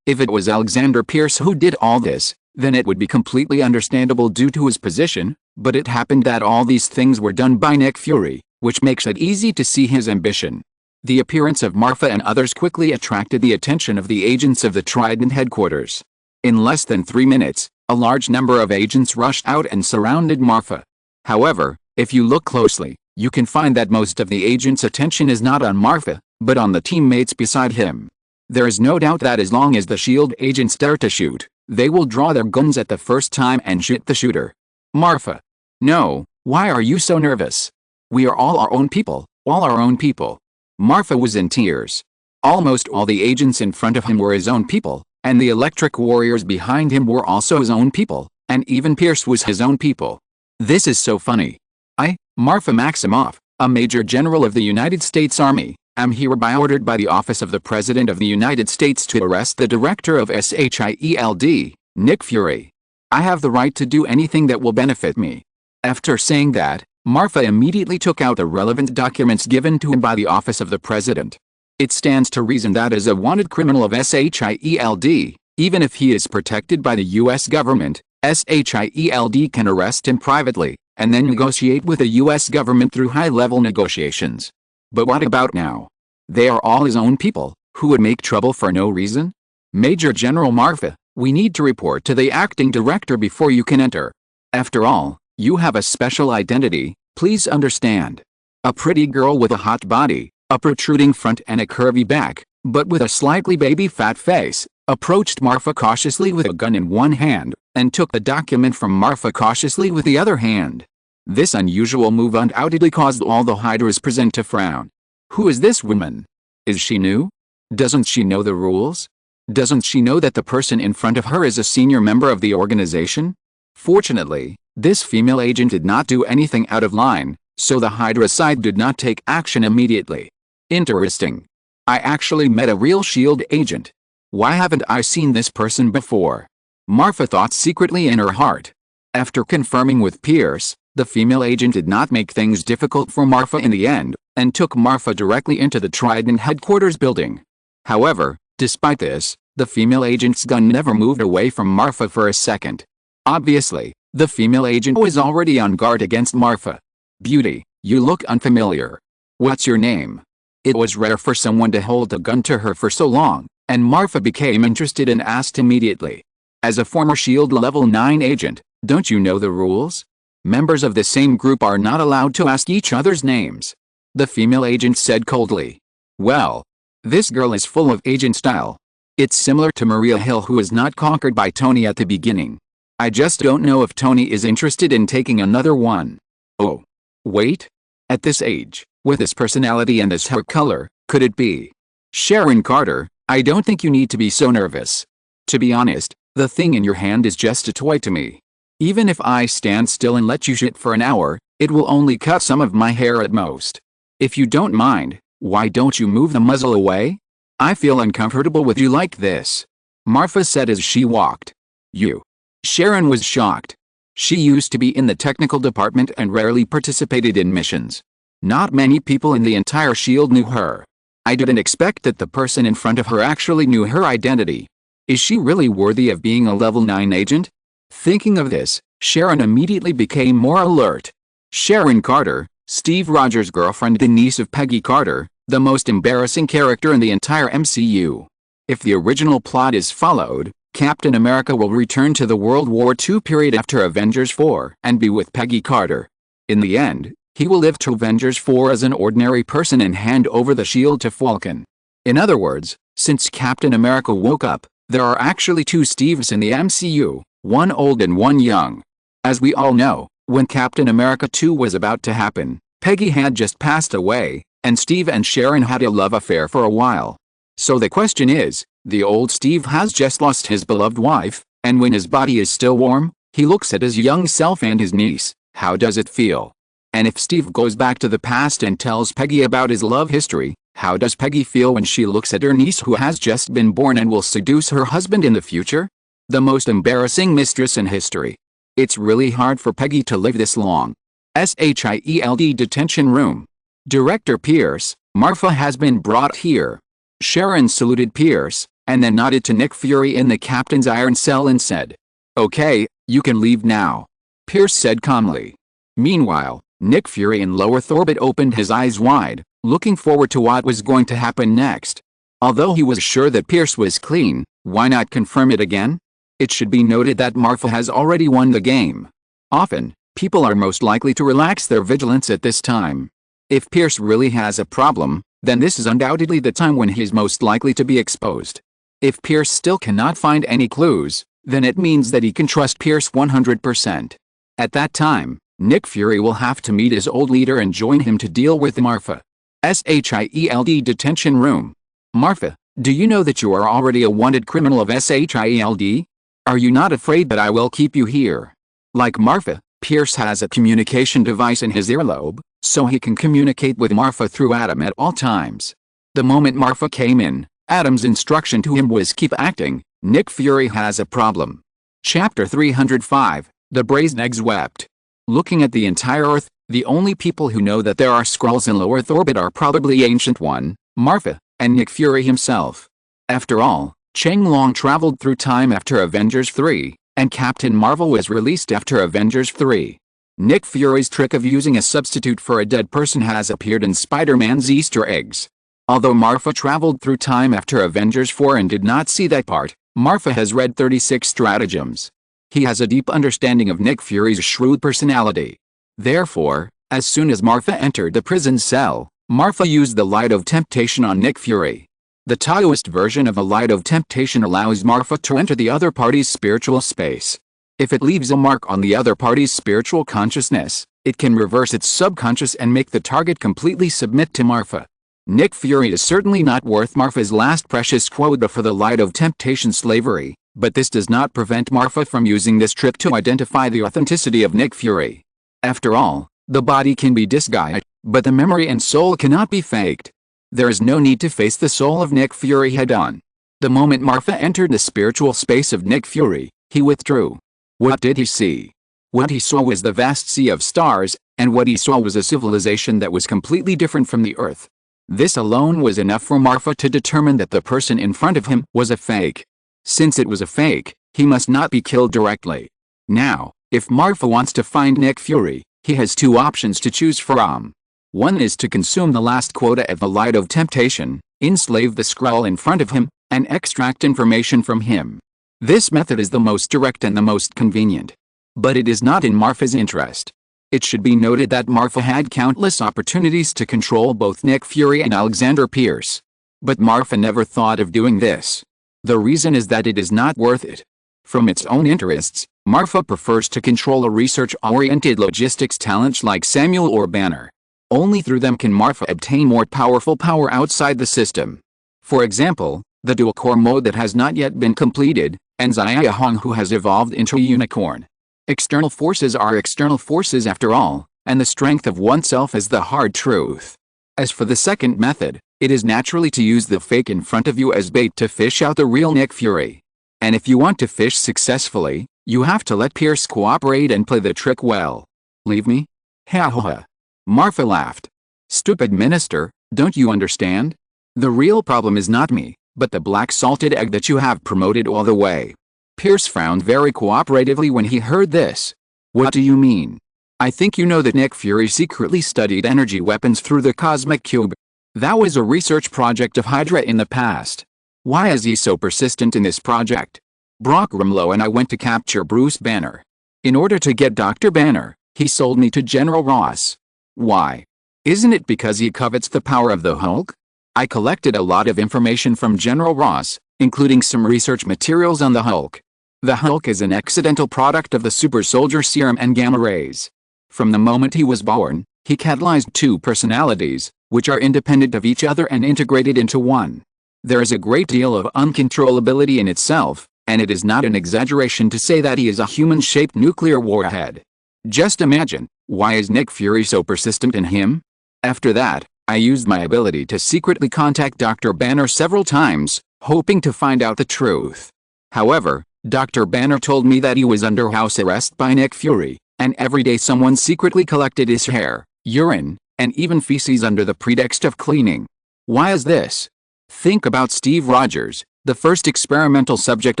If it was Alexander Pierce who did all this, then it would be completely understandable due to his position, but it happened that all these things were done by Nick Fury, which makes it easy to see his ambition. The appearance of Marfa and others quickly attracted the attention of the agents of the Trident headquarters. In less than 3 minutes, a large number of agents rushed out and surrounded Marfa. However, if you look closely, you can find that most of the agents' attention is not on Marfa, but on the teammates beside him. There is no doubt that as long as the S.H.I.E.L.D. agents dare to shoot, they will draw their guns at the first time and shoot the shooter. Marfa. No, why are you so nervous? We are all our own people, all our own people. Marfa was in tears. Almost all the agents in front of him were his own people, and the electric warriors behind him were also his own people, and even Pierce was his own people. This is so funny. I, Marfa Maximoff, a Major General of the United States Army, am hereby ordered by the Office of the President of the United States to arrest the Director of S.H.I.E.L.D., Nick Fury. I have the right to do anything that will benefit me. After saying that, Marfa immediately took out the relevant documents given to him by the Office of the President. It stands to reason that as a wanted criminal of S.H.I.E.L.D., even if he is protected by the U.S. government, S.H.I.E.L.D. can arrest him privately, and then negotiate with the U.S. government through high-level negotiations. But what about now? They are all his own people, who would make trouble for no reason? Major General Marfa, We need to report to the acting director before you can enter. After all, you have a special identity, please understand. A pretty girl with a hot body, a protruding front and a curvy back, but with a slightly baby-fat face, approached Marfa cautiously with a gun in one hand, and took the document from Marfa cautiously with the other hand. This unusual move undoubtedly caused all the Hydras present to frown. Who is this woman? Is she new? Doesn't she know the rules? Doesn't she know that the person in front of her is a senior member of the organization? Fortunately, this female agent did not do anything out of line, so the Hydra side did not take action immediately. Interesting. I actually met a real SHIELD agent. Why haven't I seen this person before? Marfa thought secretly in her heart. After confirming with Pierce, the female agent did not make things difficult for Marfa in the end, and took Marfa directly into the Trident headquarters building. However, despite this, the female agent's gun never moved away from Marfa for a second. Obviously, the female agent was already on guard against Marfa. Beauty, you look unfamiliar. What's your name? It was rare for someone to hold a gun to her for so long, and Marfa became interested and asked immediately. As a former SHIELD Level 9 agent, don't you know the rules? Members of the same group are not allowed to ask each other's names. The female agent said coldly. Well, this girl is full of agent style. It's similar to Maria Hill, who was not conquered by Tony at the beginning. I just don't know if Tony is interested in taking another one. Oh. Wait. At this age, with this personality and this hair color, could it be? Sharon Carter, I don't think you need to be so nervous. To be honest, the thing in your hand is just a toy to me. Even if I stand still and let you shoot for an hour, it will only cut some of my hair at most. If you don't mind, why don't you move the muzzle away? I feel uncomfortable with you like this. Marfa said as she walked. You. Sharon was shocked. She used to be in the technical department and rarely participated in missions. Not many people in the entire SHIELD knew her. I didn't expect that the person in front of her actually knew her identity. Is she really worthy of being a level 9 agent? Thinking of this, Sharon immediately became more alert. Sharon Carter, Steve Rogers' girlfriend, the niece of Peggy Carter, the most embarrassing character in the entire MCU. If the original plot is followed, Captain America will return to the World War II period after Avengers 4 and be with Peggy Carter. In the end, he will live to Avengers 4 as an ordinary person and hand over the shield to Falcon. In other words, since Captain America woke up, there are actually two Steves in the MCU, one old and one young. As we all know, when Captain America 2 was about to happen, Peggy had just passed away, and Steve and Sharon had a love affair for a while. So the question is, the old Steve has just lost his beloved wife, and when his body is still warm, he looks at his young self and his niece. How does it feel? And if Steve goes back to the past and tells Peggy about his love history, how does Peggy feel when she looks at her niece who has just been born and will seduce her husband in the future? The most embarrassing mistress in history. It's really hard for Peggy to live this long. SHIELD detention room. Director Pierce, Marfa has been brought here. Sharon saluted Pierce, and then nodded to Nick Fury in the captain's iron cell and said, "Okay, you can leave now," Pierce said calmly. Meanwhile, Nick Fury in lower orbit opened his eyes wide, looking forward to what was going to happen next. Although he was sure that Pierce was clean, why not confirm it again? It should be noted that Marfa has already won the game. Often, people are most likely to relax their vigilance at this time. If Pierce really has a problem, then this is undoubtedly the time when he's most likely to be exposed. If Pierce still cannot find any clues, then it means that he can trust Pierce 100%. At that time, Nick Fury will have to meet his old leader and join him to deal with Marfa. SHIELD detention room. Marfa, do you know that you are already a wanted criminal of SHIELD? Are you not afraid that I will keep you here? Like Marfa, Pierce has a communication device in his earlobe, so he can communicate with Marfa through Adam at all times. The moment Marfa came in, Adam's instruction to him was keep acting. Nick Fury has a problem. Chapter 305, The Brazen Eggs Wept. Looking at the entire Earth, the only people who know that there are Skrulls in low Earth orbit are probably Ancient One, Marfa, and Nick Fury himself. After all, Cheng Long traveled through time after Avengers 3, and Captain Marvel was released after Avengers 3. Nick Fury's trick of using a substitute for a dead person has appeared in Spider-Man's Easter eggs. Although Marfa traveled through time after Avengers 4 and did not see that part, Marfa has read 36 stratagems. He has a deep understanding of Nick Fury's shrewd personality. Therefore, as soon as Marfa entered the prison cell, Marfa used the Light of Temptation on Nick Fury. The Taoist version of the Light of Temptation allows Marfa to enter the other party's spiritual space. If it leaves a mark on the other party's spiritual consciousness, it can reverse its subconscious and make the target completely submit to Marfa. Nick Fury is certainly not worth Marfa's last precious quota for the Light of Temptation slavery, but this does not prevent Marfa from using this trick to identify the authenticity of Nick Fury. After all, the body can be disguised, but the memory and soul cannot be faked. There is no need to face the soul of Nick Fury head-on. The moment Marfa entered the spiritual space of Nick Fury, he withdrew. What did he see? What he saw was the vast sea of stars, and what he saw was a civilization that was completely different from the Earth. This alone was enough for Marfa to determine that the person in front of him was a fake. Since it was a fake, he must not be killed directly. Now, if Marfa wants to find Nick Fury, he has two options to choose from. One is to consume the last quota of the Light of Temptation, enslave the Skrull in front of him, and extract information from him. This method is the most direct and the most convenient. But it is not in Marfa's interest. It should be noted that Marfa had countless opportunities to control both Nick Fury and Alexander Pierce. But Marfa never thought of doing this. The reason is that it is not worth it. From its own interests, Marfa prefers to control a research-oriented logistics talent like Samuel or Banner. Only through them can Marfa obtain more powerful power outside the system. For example, the dual-core mode that has not yet been completed, and Xia Hong who has evolved into a unicorn. External forces are external forces after all, and the strength of oneself is the hard truth. As for the second method, it is naturally to use the fake in front of you as bait to fish out the real Nick Fury. And if you want to fish successfully, you have to let Pierce cooperate and play the trick well. Leave me? Ha ha ha. Marfa laughed. Stupid minister, don't you understand? The real problem is not me, but the black salted egg that you have promoted all the way. Pierce frowned very cooperatively when he heard this. What do you mean? I think you know that Nick Fury secretly studied energy weapons through the Cosmic Cube. That was a research project of Hydra in the past. Why is he so persistent in this project? Brock Rumlow and I went to capture Bruce Banner. In order to get Dr. Banner, he sold me to General Ross. Why? Isn't it because he covets the power of the Hulk? I collected a lot of information from General Ross, including some research materials on the Hulk. The Hulk is an accidental product of the super soldier serum and gamma rays. From the moment he was born, he catalyzed two personalities, which are independent of each other and integrated into one. There is a great deal of uncontrollability in itself, and it is not an exaggeration to say that he is a human-shaped nuclear warhead. Just imagine, why is Nick Fury so persistent in him? After that, I used my ability to secretly contact Dr. Banner several times, hoping to find out the truth. However, Dr. Banner told me that he was under house arrest by Nick Fury, and every day someone secretly collected his hair, urine, and even feces under the pretext of cleaning. Why is this? Think about Steve Rogers, the first experimental subject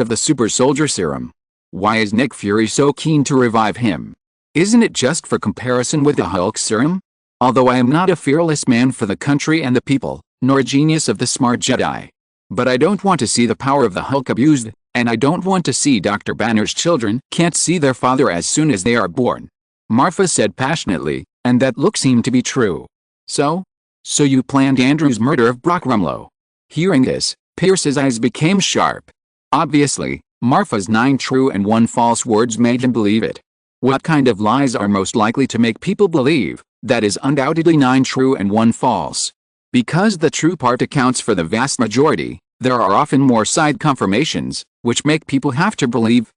of the super soldier serum. Why is Nick Fury so keen to revive him? Isn't it just for comparison with the Hulk serum? Although I am not a fearless man for the country and the people, nor a genius of the smart Jedi. But I don't want to see the power of the Hulk abused, and I don't want to see Dr. Banner's children can't see their father as soon as they are born. Marfa said passionately, and that look seemed to be true. So you planned Andrew's murder of Brock Rumlow. Hearing this, Pierce's eyes became sharp. Obviously, Marfa's 9 true and 1 false words made him believe it. What kind of lies are most likely to make people believe? That is undoubtedly 9 true and 1 false. Because the true part accounts for the vast majority, there are often more side confirmations, which make people have to believe.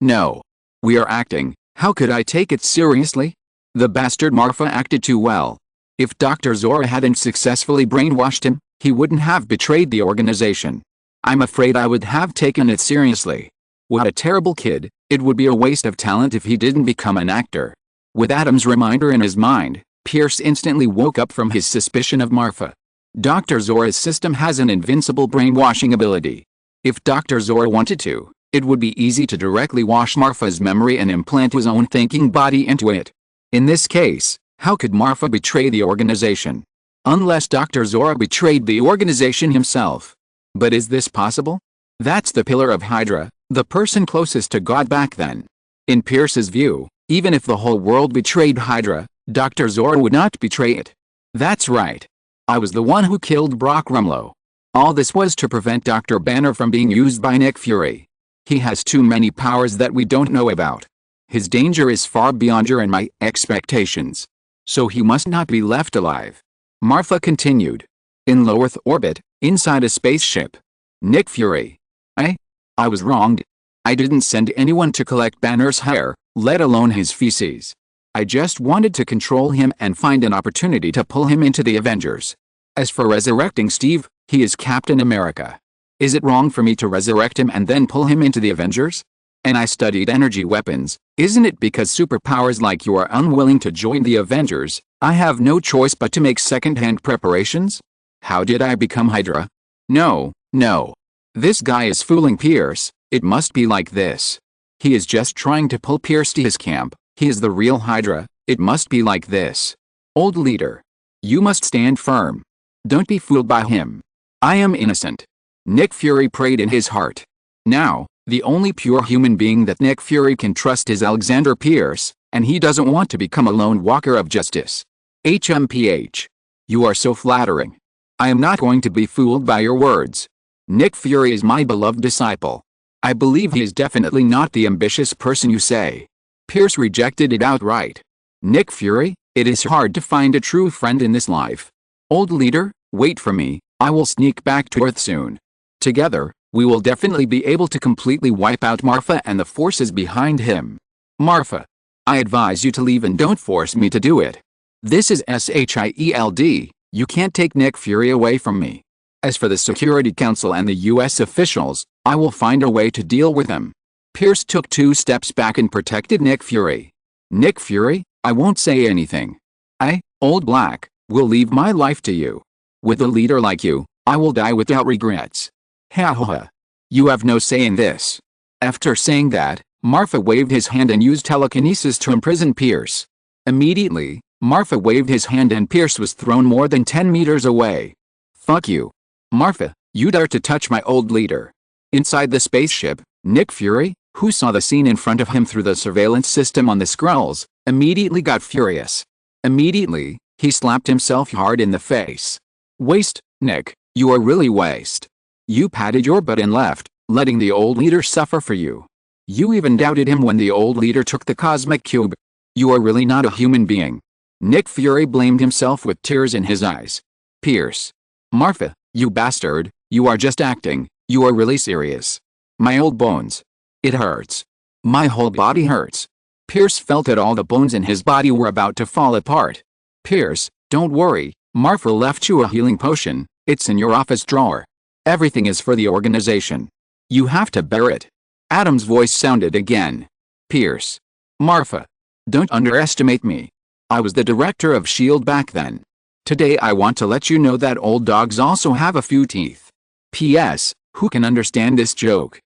No. We are acting, how could I take it seriously? The bastard Marfa acted too well. If Dr. Zora hadn't successfully brainwashed him, he wouldn't have betrayed the organization. I'm afraid I would have taken it seriously. What a terrible kid, it would be a waste of talent if he didn't become an actor. With Adam's reminder in his mind, Pierce instantly woke up from his suspicion of Marfa. Dr. Zora's system has an invincible brainwashing ability. If Dr. Zora wanted to, it would be easy to directly wash Marfa's memory and implant his own thinking body into it. In this case, how could Marfa betray the organization? Unless Dr. Zora betrayed the organization himself. But is this possible? That's the pillar of Hydra, the person closest to God back then. In Pierce's view, even if the whole world betrayed Hydra, Dr. Zora would not betray it. That's right. I was the one who killed Brock Rumlow. All this was to prevent Dr. Banner from being used by Nick Fury. He has too many powers that we don't know about. His danger is far beyond your and my expectations. So he must not be left alive. Marfa continued. In low Earth orbit, inside a spaceship. Nick Fury. I was wronged. I didn't send anyone to collect Banner's hair, let alone his feces. I just wanted to control him and find an opportunity to pull him into the Avengers. As for resurrecting Steve, he is Captain America. Is it wrong for me to resurrect him and then pull him into the Avengers? And I studied energy weapons. Isn't it because superpowers like you are unwilling to join the Avengers, I have no choice but to make second-hand preparations? How did I become Hydra? No. This guy is fooling Pierce. It must be like this. He is just trying to pull Pierce to his camp. He is the real Hydra. It must be like this. Old leader. You must stand firm. Don't be fooled by him. I am innocent. Nick Fury prayed in his heart. Now, the only pure human being that Nick Fury can trust is Alexander Pierce, and he doesn't want to become a lone walker of justice. HMPH. You are so flattering. I am not going to be fooled by your words. Nick Fury is my beloved disciple. I believe he is definitely not the ambitious person you say. Pierce rejected it outright. Nick Fury, it is hard to find a true friend in this life. Old leader, wait for me, I will sneak back to Earth soon. Together, we will definitely be able to completely wipe out Marfa and the forces behind him. Marfa. I advise you to leave and don't force me to do it. This is SHIELD, you can't take Nick Fury away from me. As for the Security Council and the US officials, I will find a way to deal with them. Pierce took 2 steps back and protected Nick Fury. Nick Fury, I won't say anything. Old Black, will leave my life to you. With a leader like you, I will die without regrets. Ha. You have no say in this. After saying that, Marfa waved his hand and used telekinesis to imprison Pierce. Immediately, Marfa waved his hand and Pierce was thrown more than 10 meters away. Fuck you. Marfa, you dare to touch my old leader. Inside the spaceship, Nick Fury, who saw the scene in front of him through the surveillance system on the Skrulls, immediately got furious. Immediately, he slapped himself hard in the face. Waste, Nick, you are really waste. You patted your butt and left, letting the old leader suffer for you. You even doubted him when the old leader took the cosmic cube. You are really not a human being. Nick Fury blamed himself with tears in his eyes. Pierce. Marfa, you bastard, you are just acting, you are really serious. My old bones. It hurts. My whole body hurts. Pierce felt that all the bones in his body were about to fall apart. Pierce, don't worry, Marfa left you a healing potion, it's in your office drawer. Everything is for the organization. You have to bear it. Adam's voice sounded again. Pierce. Marfa. Don't underestimate me. I was the director of S.H.I.E.L.D. back then. Today I want to let you know that old dogs also have a few teeth. P.S. Who can understand this joke?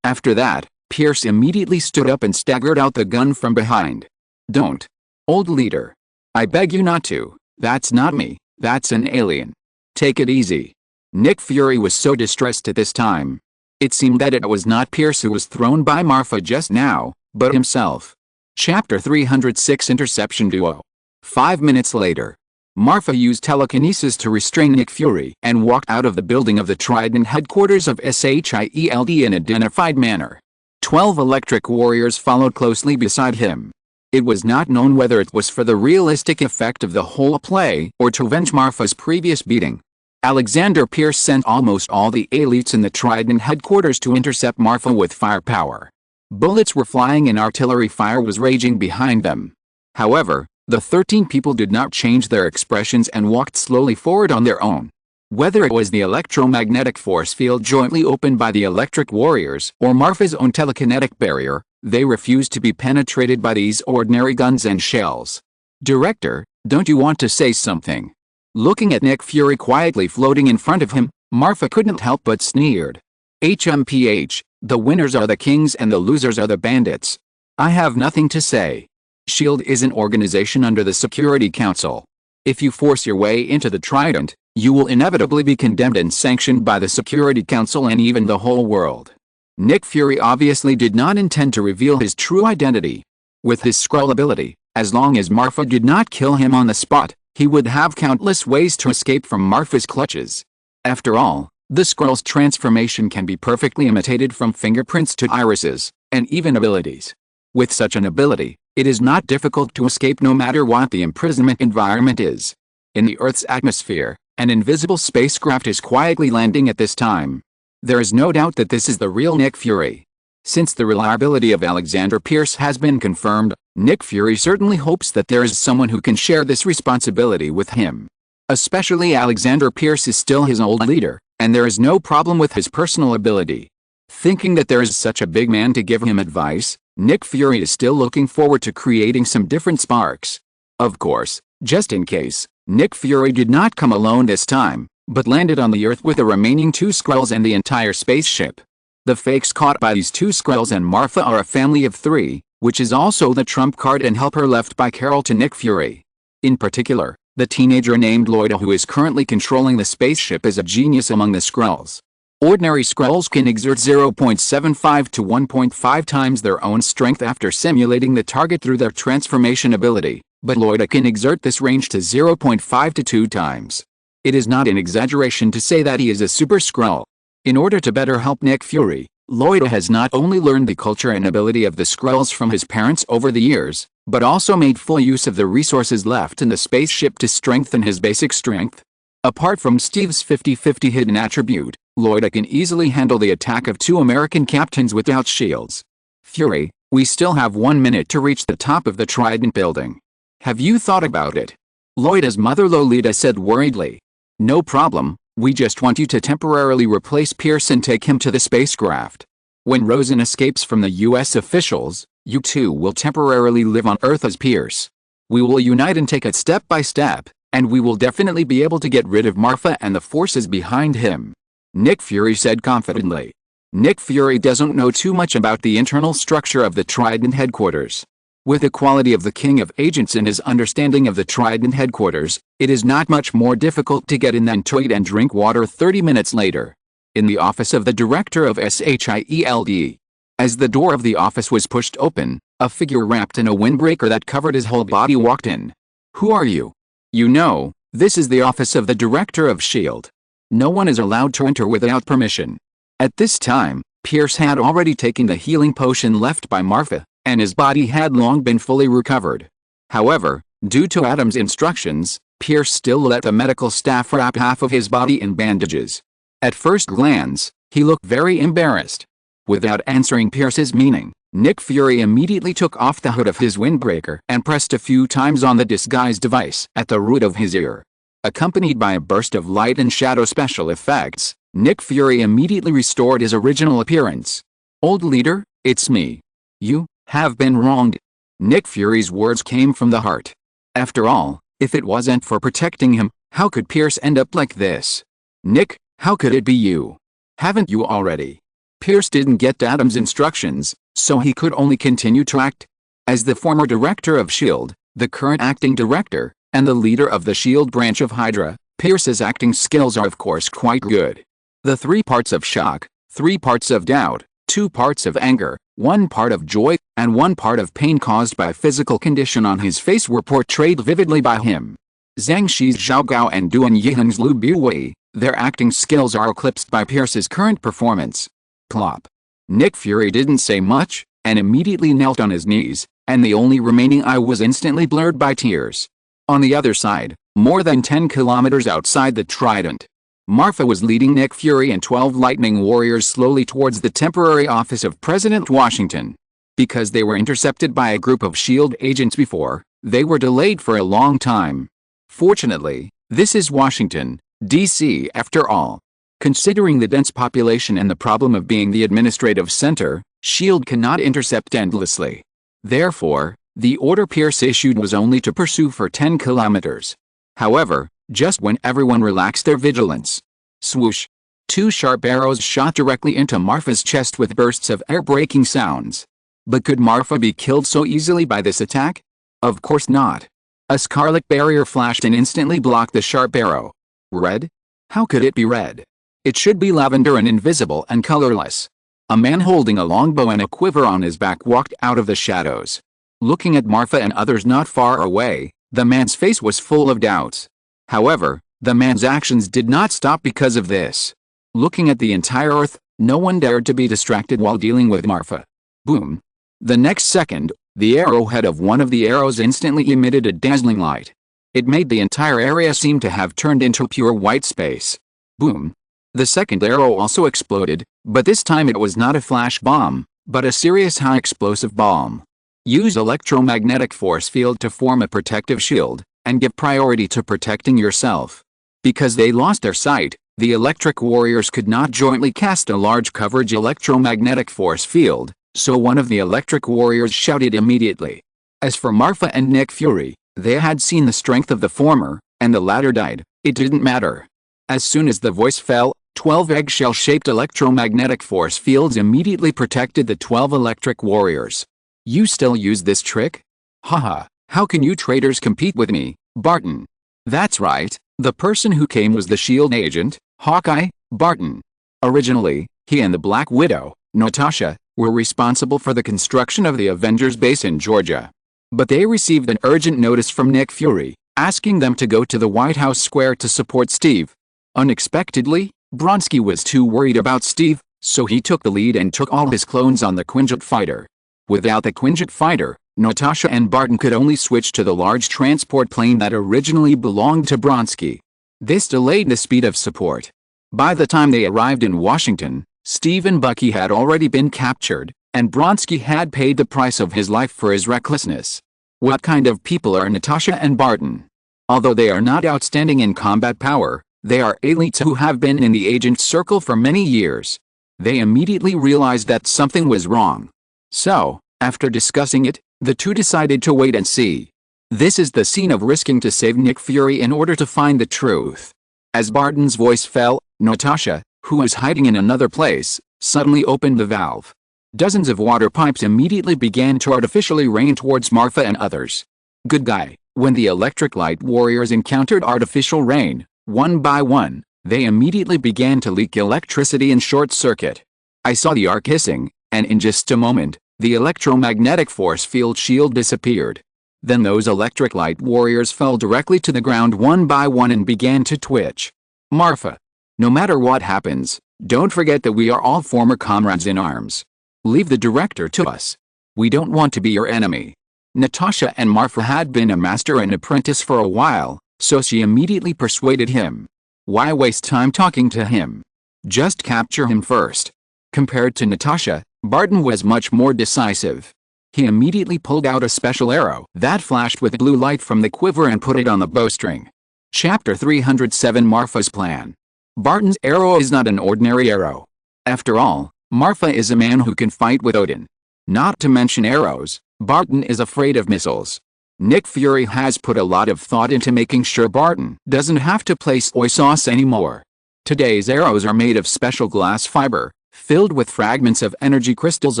After that, Pierce immediately stood up and staggered out the gun from behind. Don't. Old leader. I beg you not to, that's not me, that's an alien. Take it easy. Nick Fury was so distressed at this time. It seemed that it was not Pierce who was thrown by Marfa just now, but himself. Chapter 306 Interception Duo. 5 minutes later. Marfa used telekinesis to restrain Nick Fury and walked out of the building of the Trident headquarters of SHIELD in a dignified manner. 12 electric warriors followed closely beside him. It was not known whether it was for the realistic effect of the whole play or to avenge Marfa's previous beating. Alexander Pierce sent almost all the elites in the Trident headquarters to intercept Marfa with firepower. Bullets were flying and artillery fire was raging behind them. However, the 13 people did not change their expressions and walked slowly forward on their own. Whether it was the electromagnetic force field jointly opened by the electric warriors or Marfa's own telekinetic barrier, they refused to be penetrated by these ordinary guns and shells. Director, don't you want to say something? Looking at Nick Fury quietly floating in front of him, Marfa couldn't help but sneered. HMPH, the winners are the kings and the losers are the bandits. I have nothing to say. S.H.I.E.L.D. is an organization under the Security Council. If you force your way into the Trident, you will inevitably be condemned and sanctioned by the Security Council and even the whole world. Nick Fury obviously did not intend to reveal his true identity. With his Skrull ability, as long as Marfa did not kill him on the spot, he would have countless ways to escape from Marfa's clutches. After all, the Skrull's transformation can be perfectly imitated from fingerprints to irises, and even abilities. With such an ability, it is not difficult to escape no matter what the imprisonment environment is. In the Earth's atmosphere, an invisible spacecraft is quietly landing at this time. There is no doubt that this is the real Nick Fury. Since the reliability of Alexander Pierce has been confirmed, Nick Fury certainly hopes that there is someone who can share this responsibility with him. Especially Alexander Pierce is still his old leader, and there is no problem with his personal ability. Thinking that there is such a big man to give him advice, Nick Fury is still looking forward to creating some different sparks. Of course, just in case, Nick Fury did not come alone this time, but landed on the Earth with the remaining 2 Skrulls and the entire spaceship. The fakes caught by these 2 Skrulls and Marfa are a family of 3, which is also the trump card and helper left by Carol to Nick Fury. In particular, the teenager named Lloyd who is currently controlling the spaceship is a genius among the Skrulls. Ordinary Skrulls can exert 0.75 to 1.5 times their own strength after simulating the target through their transformation ability, but Lloyd can exert this range to 0.5 to 2 times. It is not an exaggeration to say that he is a super Skrull. In order to better help Nick Fury, Lloyd has not only learned the culture and ability of the Skrulls from his parents over the years, but also made full use of the resources left in the spaceship to strengthen his basic strength. Apart from Steve's 50-50 hidden attribute, Lloyd can easily handle the attack of 2 American captains without shields. Fury, we still have 1 minute to reach the top of the Trident building. Have you thought about it? Lloyd's mother Lolita said worriedly. No problem, we just want you to temporarily replace Pierce and take him to the spacecraft. When Rosen escapes from the US officials, you two will temporarily live on Earth as Pierce. We will unite and take it step by step, and we will definitely be able to get rid of Marfa and the forces behind him. Nick Fury said confidently. Nick Fury doesn't know too much about the internal structure of the Trident headquarters. With the quality of the King of Agents and his understanding of the Trident headquarters, it is not much more difficult to get in than to eat and drink water 30 minutes later. In the office of the director of SHIELD. As the door of the office was pushed open, a figure wrapped in a windbreaker that covered his whole body walked in. Who are you? You know, this is the office of the director of S.H.I.E.L.D. No one is allowed to enter without permission. At this time, Pierce had already taken the healing potion left by Marfa, and his body had long been fully recovered. However, due to Adam's instructions, Pierce still let the medical staff wrap half of his body in bandages. At first glance, he looked very embarrassed. Without answering Pierce's meaning, Nick Fury immediately took off the hood of his windbreaker and pressed a few times on the disguise device at the root of his ear. Accompanied by a burst of light and shadow special effects, Nick Fury immediately restored his original appearance. Old leader, it's me. You have been wronged. Nick Fury's words came from the heart. After all, if it wasn't for protecting him, how could Pierce end up like this? Nick, how could it be you? Haven't you already? Pierce didn't get Adam's instructions, so he could only continue to act. As the former director of S.H.I.E.L.D., the current acting director, and the leader of the S.H.I.E.L.D. branch of Hydra, Pierce's acting skills are of course quite good. The 3 parts of shock, 3 parts of doubt, 2 parts of anger, 1 part of joy, and 1 part of pain caused by a physical condition on his face were portrayed vividly by him. Zhang Shi's Zhao Gao and Duan Yiheng's Lu Buwei, their acting skills are eclipsed by Pierce's current performance. Plop. Nick Fury didn't say much, and immediately knelt on his knees, and the only remaining eye was instantly blurred by tears. On the other side, more than 10 kilometers outside the Trident, Marfa was leading Nick Fury and 12 Lightning Warriors slowly towards the temporary office of President Washington. Because they were intercepted by a group of S.H.I.E.L.D. agents before, they were delayed for a long time. Fortunately, this is Washington, D.C. after all. Considering the dense population and the problem of being the administrative center, S.H.I.E.L.D. cannot intercept endlessly. Therefore, the order Pierce issued was only to pursue for 10 kilometers. However, just when everyone relaxed their vigilance, swoosh! 2 sharp arrows shot directly into Marfa's chest with bursts of air-breaking sounds. But could Marfa be killed so easily by this attack? Of course not. A scarlet barrier flashed and instantly blocked the sharp arrow. Red? How could it be red? It should be lavender and invisible and colorless. A man holding a longbow and a quiver on his back walked out of the shadows. Looking at Marfa and others not far away, the man's face was full of doubts. However, the man's actions did not stop because of this. Looking at the entire earth, no one dared to be distracted while dealing with Marfa. Boom. The next second, the arrowhead of one of the arrows instantly emitted a dazzling light. It made the entire area seem to have turned into pure white space. Boom. The second arrow also exploded, but this time it was not a flash bomb, but a serious high-explosive bomb. Use electromagnetic force field to form a protective shield, and give priority to protecting yourself. Because they lost their sight, the electric warriors could not jointly cast a large coverage electromagnetic force field, so one of the electric warriors shouted immediately. As for Marfa and Nick Fury, they had seen the strength of the former, and the latter died. It didn't matter. As soon as the voice fell, 12 eggshell-shaped electromagnetic force fields immediately protected the 12 electric warriors. You still use this trick? Haha, how can you traitors compete with me, Barton? That's right, the person who came was the SHIELD agent, Hawkeye, Barton. Originally, he and the Black Widow, Natasha, were responsible for the construction of the Avengers base in Georgia. But they received an urgent notice from Nick Fury, asking them to go to the White House Square to support Steve. Unexpectedly, Bronski was too worried about Steve, so he took the lead and took all his clones on the Quinjet fighter. Without the Quinjet fighter, Natasha and Barton could only switch to the large transport plane that originally belonged to Bronski. This delayed the speed of support. By the time they arrived in Washington, Steve and Bucky had already been captured, and Bronski had paid the price of his life for his recklessness. What kind of people are Natasha and Barton? Although they are not outstanding in combat power, they are elites who have been in the agent circle for many years. They immediately realized that something was wrong. So, after discussing it, the two decided to wait and see. This is the scene of risking to save Nick Fury in order to find the truth. As Barton's voice fell, Natasha, who was hiding in another place, suddenly opened the valve. Dozens of water pipes immediately began to artificially rain towards Marfa and others. Good guy. When the electric light warriors encountered artificial rain, one by one, they immediately began to leak electricity and short circuit. I saw the arc hissing, and in just a moment, the electromagnetic force field shield disappeared. Then those electric light warriors fell directly to the ground one by one and began to twitch. Marfa. No matter what happens, don't forget that we are all former comrades in arms. Leave the director to us. We don't want to be your enemy. Natasha and Marfa had been a master and apprentice for a while, so she immediately persuaded him. Why waste time talking to him? Just capture him first. Compared to Natasha, Barton was much more decisive. He immediately pulled out a special arrow that flashed with blue light from the quiver and put it on the bowstring. Chapter 307 Marfa's Plan. Barton's arrow is not an ordinary arrow. After all, Marfa is a man who can fight with Odin. Not to mention arrows, Barton is afraid of missiles. Nick Fury has put a lot of thought into making sure Barton doesn't have to play soy sauce anymore. Today's arrows are made of special glass fiber, filled with fragments of energy crystals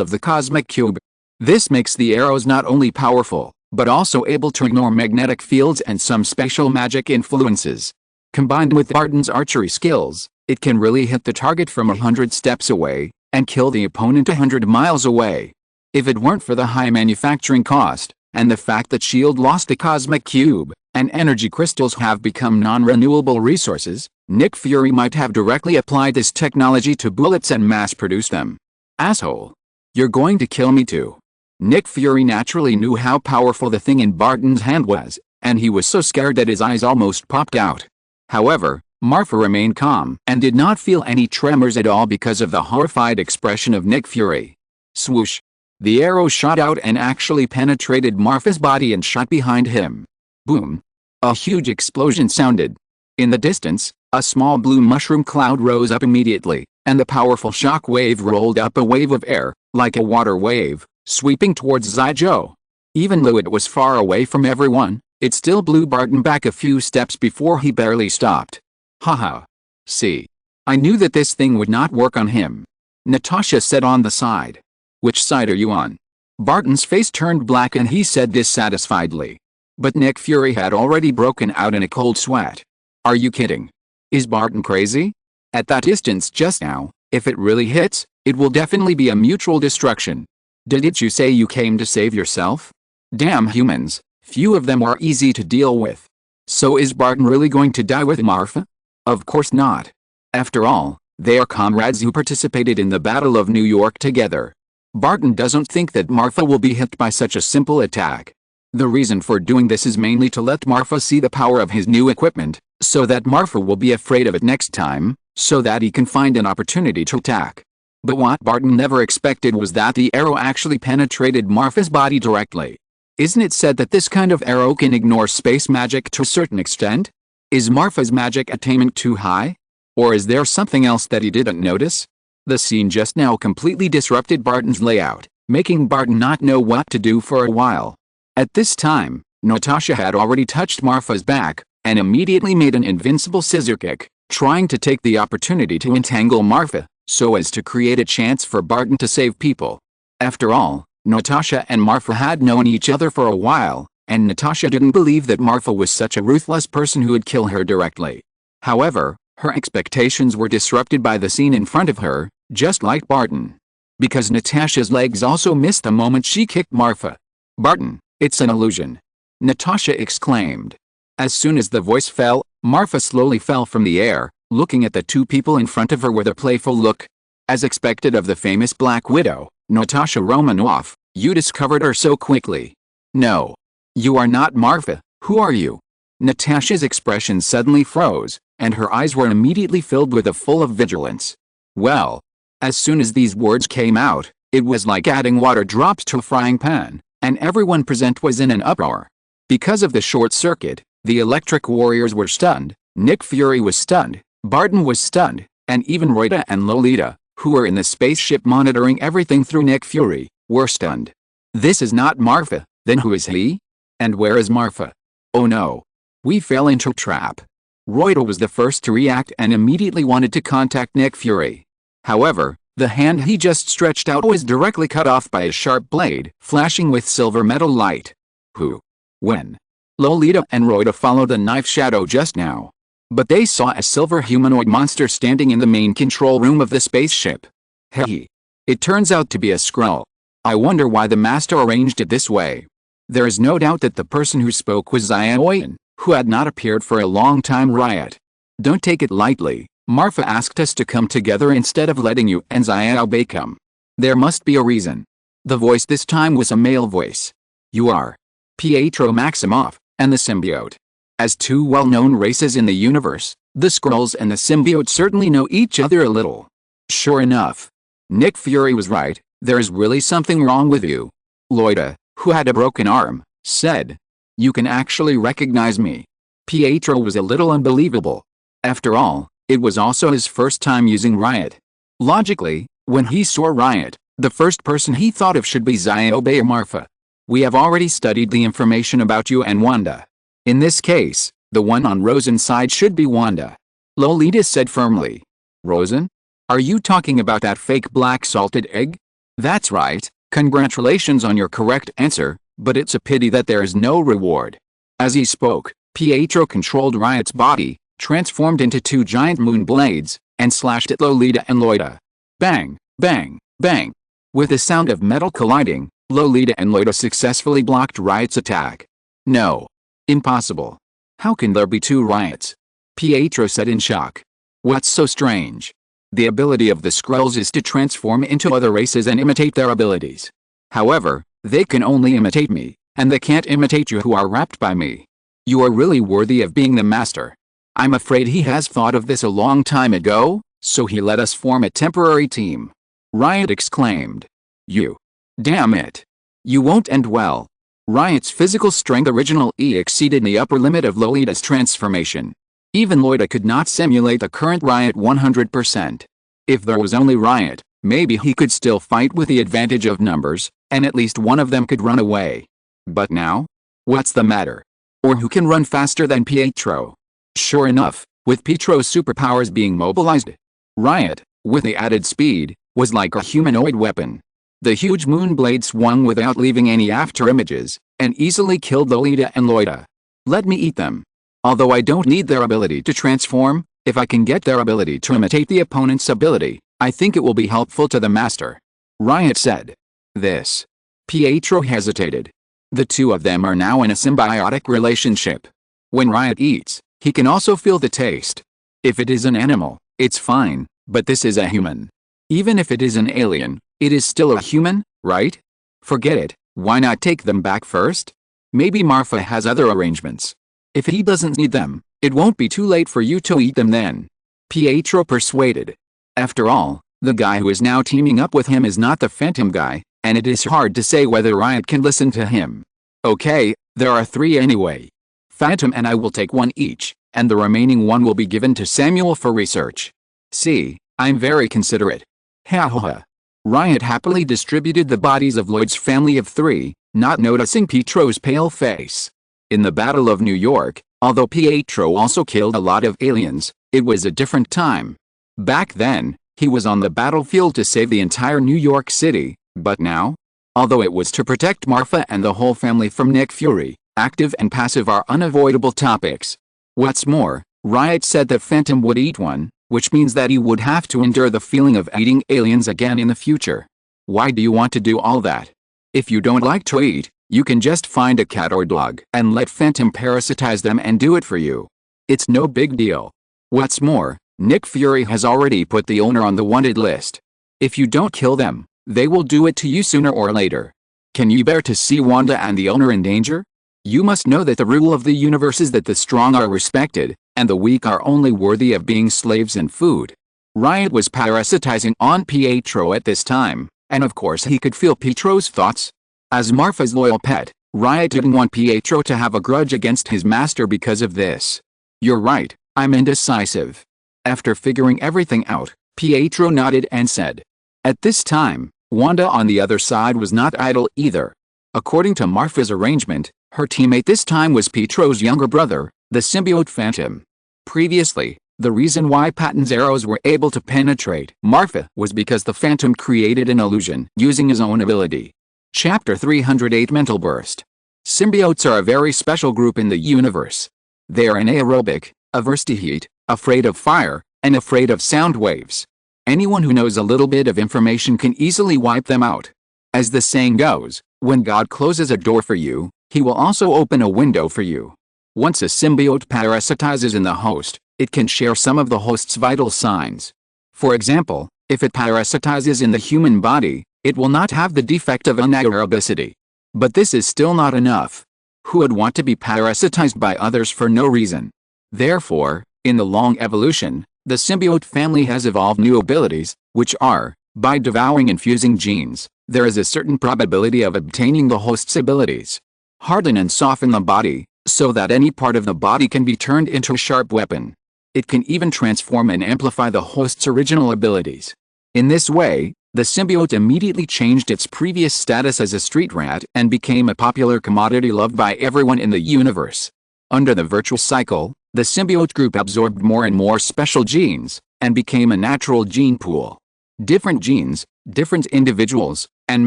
of the cosmic cube. This makes the arrows not only powerful, but also able to ignore magnetic fields and some special magic influences. Combined with Barton's archery skills, it can really hit the target from 100 steps away, and kill the opponent 100 miles away. If it weren't for the high manufacturing cost, and the fact that S.H.I.E.L.D. lost the cosmic cube, and energy crystals have become non-renewable resources, Nick Fury might have directly applied this technology to bullets and mass-produced them. Asshole. You're going to kill me too. Nick Fury naturally knew how powerful the thing in Barton's hand was, and he was so scared that his eyes almost popped out. However, Marfa remained calm and did not feel any tremors at all because of the horrified expression of Nick Fury. Swoosh. The arrow shot out and actually penetrated Marfa's body and shot behind him. Boom. A huge explosion sounded. In the distance, a small blue mushroom cloud rose up immediately, and the powerful shock wave rolled up a wave of air, like a water wave, sweeping towards Zaijo. Even though it was far away from everyone, it still blew Barton back a few steps before he barely stopped. Haha. See. I knew that this thing would not work on him. Natasha said on the side. Which side are you on? Barton's face turned black and he said dissatisfiedly. But Nick Fury had already broken out in a cold sweat. Are you kidding? Is Barton crazy? At that distance just now, if it really hits, it will definitely be a mutual destruction. Didn't you say you came to save yourself? Damn humans, few of them are easy to deal with. So is Barton really going to die with Marfa? Of course not. After all, they are comrades who participated in the Battle of New York together. Barton doesn't think that Marfa will be hit by such a simple attack. The reason for doing this is mainly to let Marfa see the power of his new equipment, so that Marfa will be afraid of it next time, so that he can find an opportunity to attack. But what Barton never expected was that the arrow actually penetrated Marfa's body directly. Isn't it said that this kind of arrow can ignore space magic to a certain extent? Is Marfa's magic attainment too high? Or is there something else that he didn't notice? The scene just now completely disrupted Barton's layout, making Barton not know what to do for a while. At this time, Natasha had already touched Marfa's back, and immediately made an invincible scissor kick, trying to take the opportunity to entangle Marfa, so as to create a chance for Barton to save people. After all, Natasha and Marfa had known each other for a while, and Natasha didn't believe that Marfa was such a ruthless person who would kill her directly. However, her expectations were disrupted by the scene in front of her, just like Barton. Because Natasha's legs also missed the moment she kicked Marfa. "Barton, it's an illusion!" Natasha exclaimed. As soon as the voice fell, Marfa slowly fell from the air, looking at the two people in front of her with a playful look. As expected of the famous Black Widow, Natasha Romanoff, you discovered her so quickly. No. You are not Marfa, who are you? Natasha's expression suddenly froze, and her eyes were immediately filled with a full of vigilance. Well, as soon as these words came out, it was like adding water drops to a frying pan, and everyone present was in an uproar. Because of the short circuit, the Electric Warriors were stunned, Nick Fury was stunned, Barton was stunned, and even Rhoda and Lolita, who were in the spaceship monitoring everything through Nick Fury, were stunned. This is not Marfa, then who is he? And where is Marfa? Oh no. We fell into a trap. Rhoda was the first to react and immediately wanted to contact Nick Fury. However, the hand he just stretched out was directly cut off by a sharp blade, flashing with silver metal light. Who? When? Lolita and Rhoda followed the knife shadow just now. But they saw a silver humanoid monster standing in the main control room of the spaceship. Hey. It turns out to be a Skrull. I wonder why the master arranged it this way. There is no doubt that the person who spoke was Xiaoyan, who had not appeared for a long time. Riot. Don't take it lightly. Marfa asked us to come together instead of letting you and Xiaobei come. There must be a reason. The voice this time was a male voice. You are Pietro Maximoff and the symbiote. As two well-known races in the universe, the Skrulls and the symbiote certainly know each other a little. Sure enough. Nick Fury was right, there is really something wrong with you. Lolita, who had a broken arm, said. You can actually recognize me. Pietro was a little unbelievable. After all, it was also his first time using Riot. Logically, when he saw Riot, the first person he thought of should be Xiaobei or Marfa. We have already studied the information about you and Wanda. In this case, the one on Rosen's side should be Wanda. Lolita said firmly. Rosen? Are you talking about that fake black salted egg? That's right, congratulations on your correct answer, but it's a pity that there is no reward. As he spoke, Pietro controlled Riot's body, transformed into two giant moon blades, and slashed at Lolita and Lolita. Bang, bang, bang. With the sound of metal colliding, Lolita and Lolita successfully blocked Riot's attack. No. Impossible. How can there be two Riots? Pietro said in shock. What's so strange? The ability of the Skrulls is to transform into other races and imitate their abilities. However, they can only imitate me, and they can't imitate you who are wrapped by me. You are really worthy of being the master. I'm afraid he has thought of this a long time ago, so he let us form a temporary team. Riot exclaimed. You. Damn it. You won't end well. Riot's physical strength original exceeded the upper limit of Lolita's transformation. Even Lolita could not simulate the current Riot 100%. If there was only Riot, maybe he could still fight with the advantage of numbers, and at least one of them could run away. But now? What's the matter? Or who can run faster than Pietro? Sure enough, with Pietro's superpowers being mobilized, Riot, with the added speed, was like a humanoid weapon. The huge moon blade swung without leaving any after images, and easily killed Lolita and Loida. Let me eat them. Although I don't need their ability to transform, if I can get their ability to imitate the opponent's ability, I think it will be helpful to the master. Riot said. This. Pietro hesitated. The two of them are now in a symbiotic relationship. When Riot eats, he can also feel the taste. If it is an animal, it's fine, but this is a human. Even if it is an alien, it is still a human, right? Forget it, why not take them back first? Maybe Marfa has other arrangements. If he doesn't need them, it won't be too late for you to eat them then. Pietro persuaded. After all, the guy who is now teaming up with him is not the Phantom guy, and it is hard to say whether Riot can listen to him. Okay, there are 3 anyway. Phantom and I will take 1 each, and the remaining 1 will be given to Samuel for research. See, I'm very considerate. Ha ha ha. Riot happily distributed the bodies of Lloyd's family of 3, not noticing Pietro's pale face. In the Battle of New York, although Pietro also killed a lot of aliens, it was a different time. Back then, he was on the battlefield to save the entire New York City, but now? Although it was to protect Marfa and the whole family from Nick Fury, active and passive are unavoidable topics. What's more, Riot said that Phantom would eat 1, which means that he would have to endure the feeling of eating aliens again in the future. Why do you want to do all that? If you don't like to eat, you can just find a cat or dog and let Phantom parasitize them and do it for you. It's no big deal. What's more, Nick Fury has already put the owner on the wanted list. If you don't kill them, they will do it to you sooner or later. Can you bear to see Wanda and the owner in danger? You must know that the rule of the universe is that the strong are respected, and the weak are only worthy of being slaves and food. Riot was parasitizing on Pietro at this time, and of course he could feel Pietro's thoughts. As Marfa's loyal pet, Riot didn't want Pietro to have a grudge against his master because of this. You're right, I'm indecisive. After figuring everything out, Pietro nodded and said. At this time, Wanda on the other side was not idle either. According to Marfa's arrangement, her teammate this time was Pietro's younger brother, the symbiote Phantom. Previously, the reason why Patton's arrows were able to penetrate Marfa was because the Phantom created an illusion using his own ability. Chapter 308 Mental Burst. Symbiotes are a very special group in the universe. They are anaerobic, averse to heat, afraid of fire, and afraid of sound waves. Anyone who knows a little bit of information can easily wipe them out. As the saying goes, when God closes a door for you, he will also open a window for you. Once a symbiote parasitizes in the host, it can share some of the host's vital signs. For example, if it parasitizes in the human body, it will not have the defect of anaerobicity. But this is still not enough. Who would want to be parasitized by others for no reason? Therefore, in the long evolution, the symbiote family has evolved new abilities, which are, by devouring and fusing genes, there is a certain probability of obtaining the host's abilities. Harden and soften the body, so that any part of the body can be turned into a sharp weapon. It can even transform and amplify the host's original abilities. In this way, the symbiote immediately changed its previous status as a street rat and became a popular commodity loved by everyone in the universe. Under the virtuous cycle, the symbiote group absorbed more and more special genes, and became a natural gene pool. Different genes, different individuals, and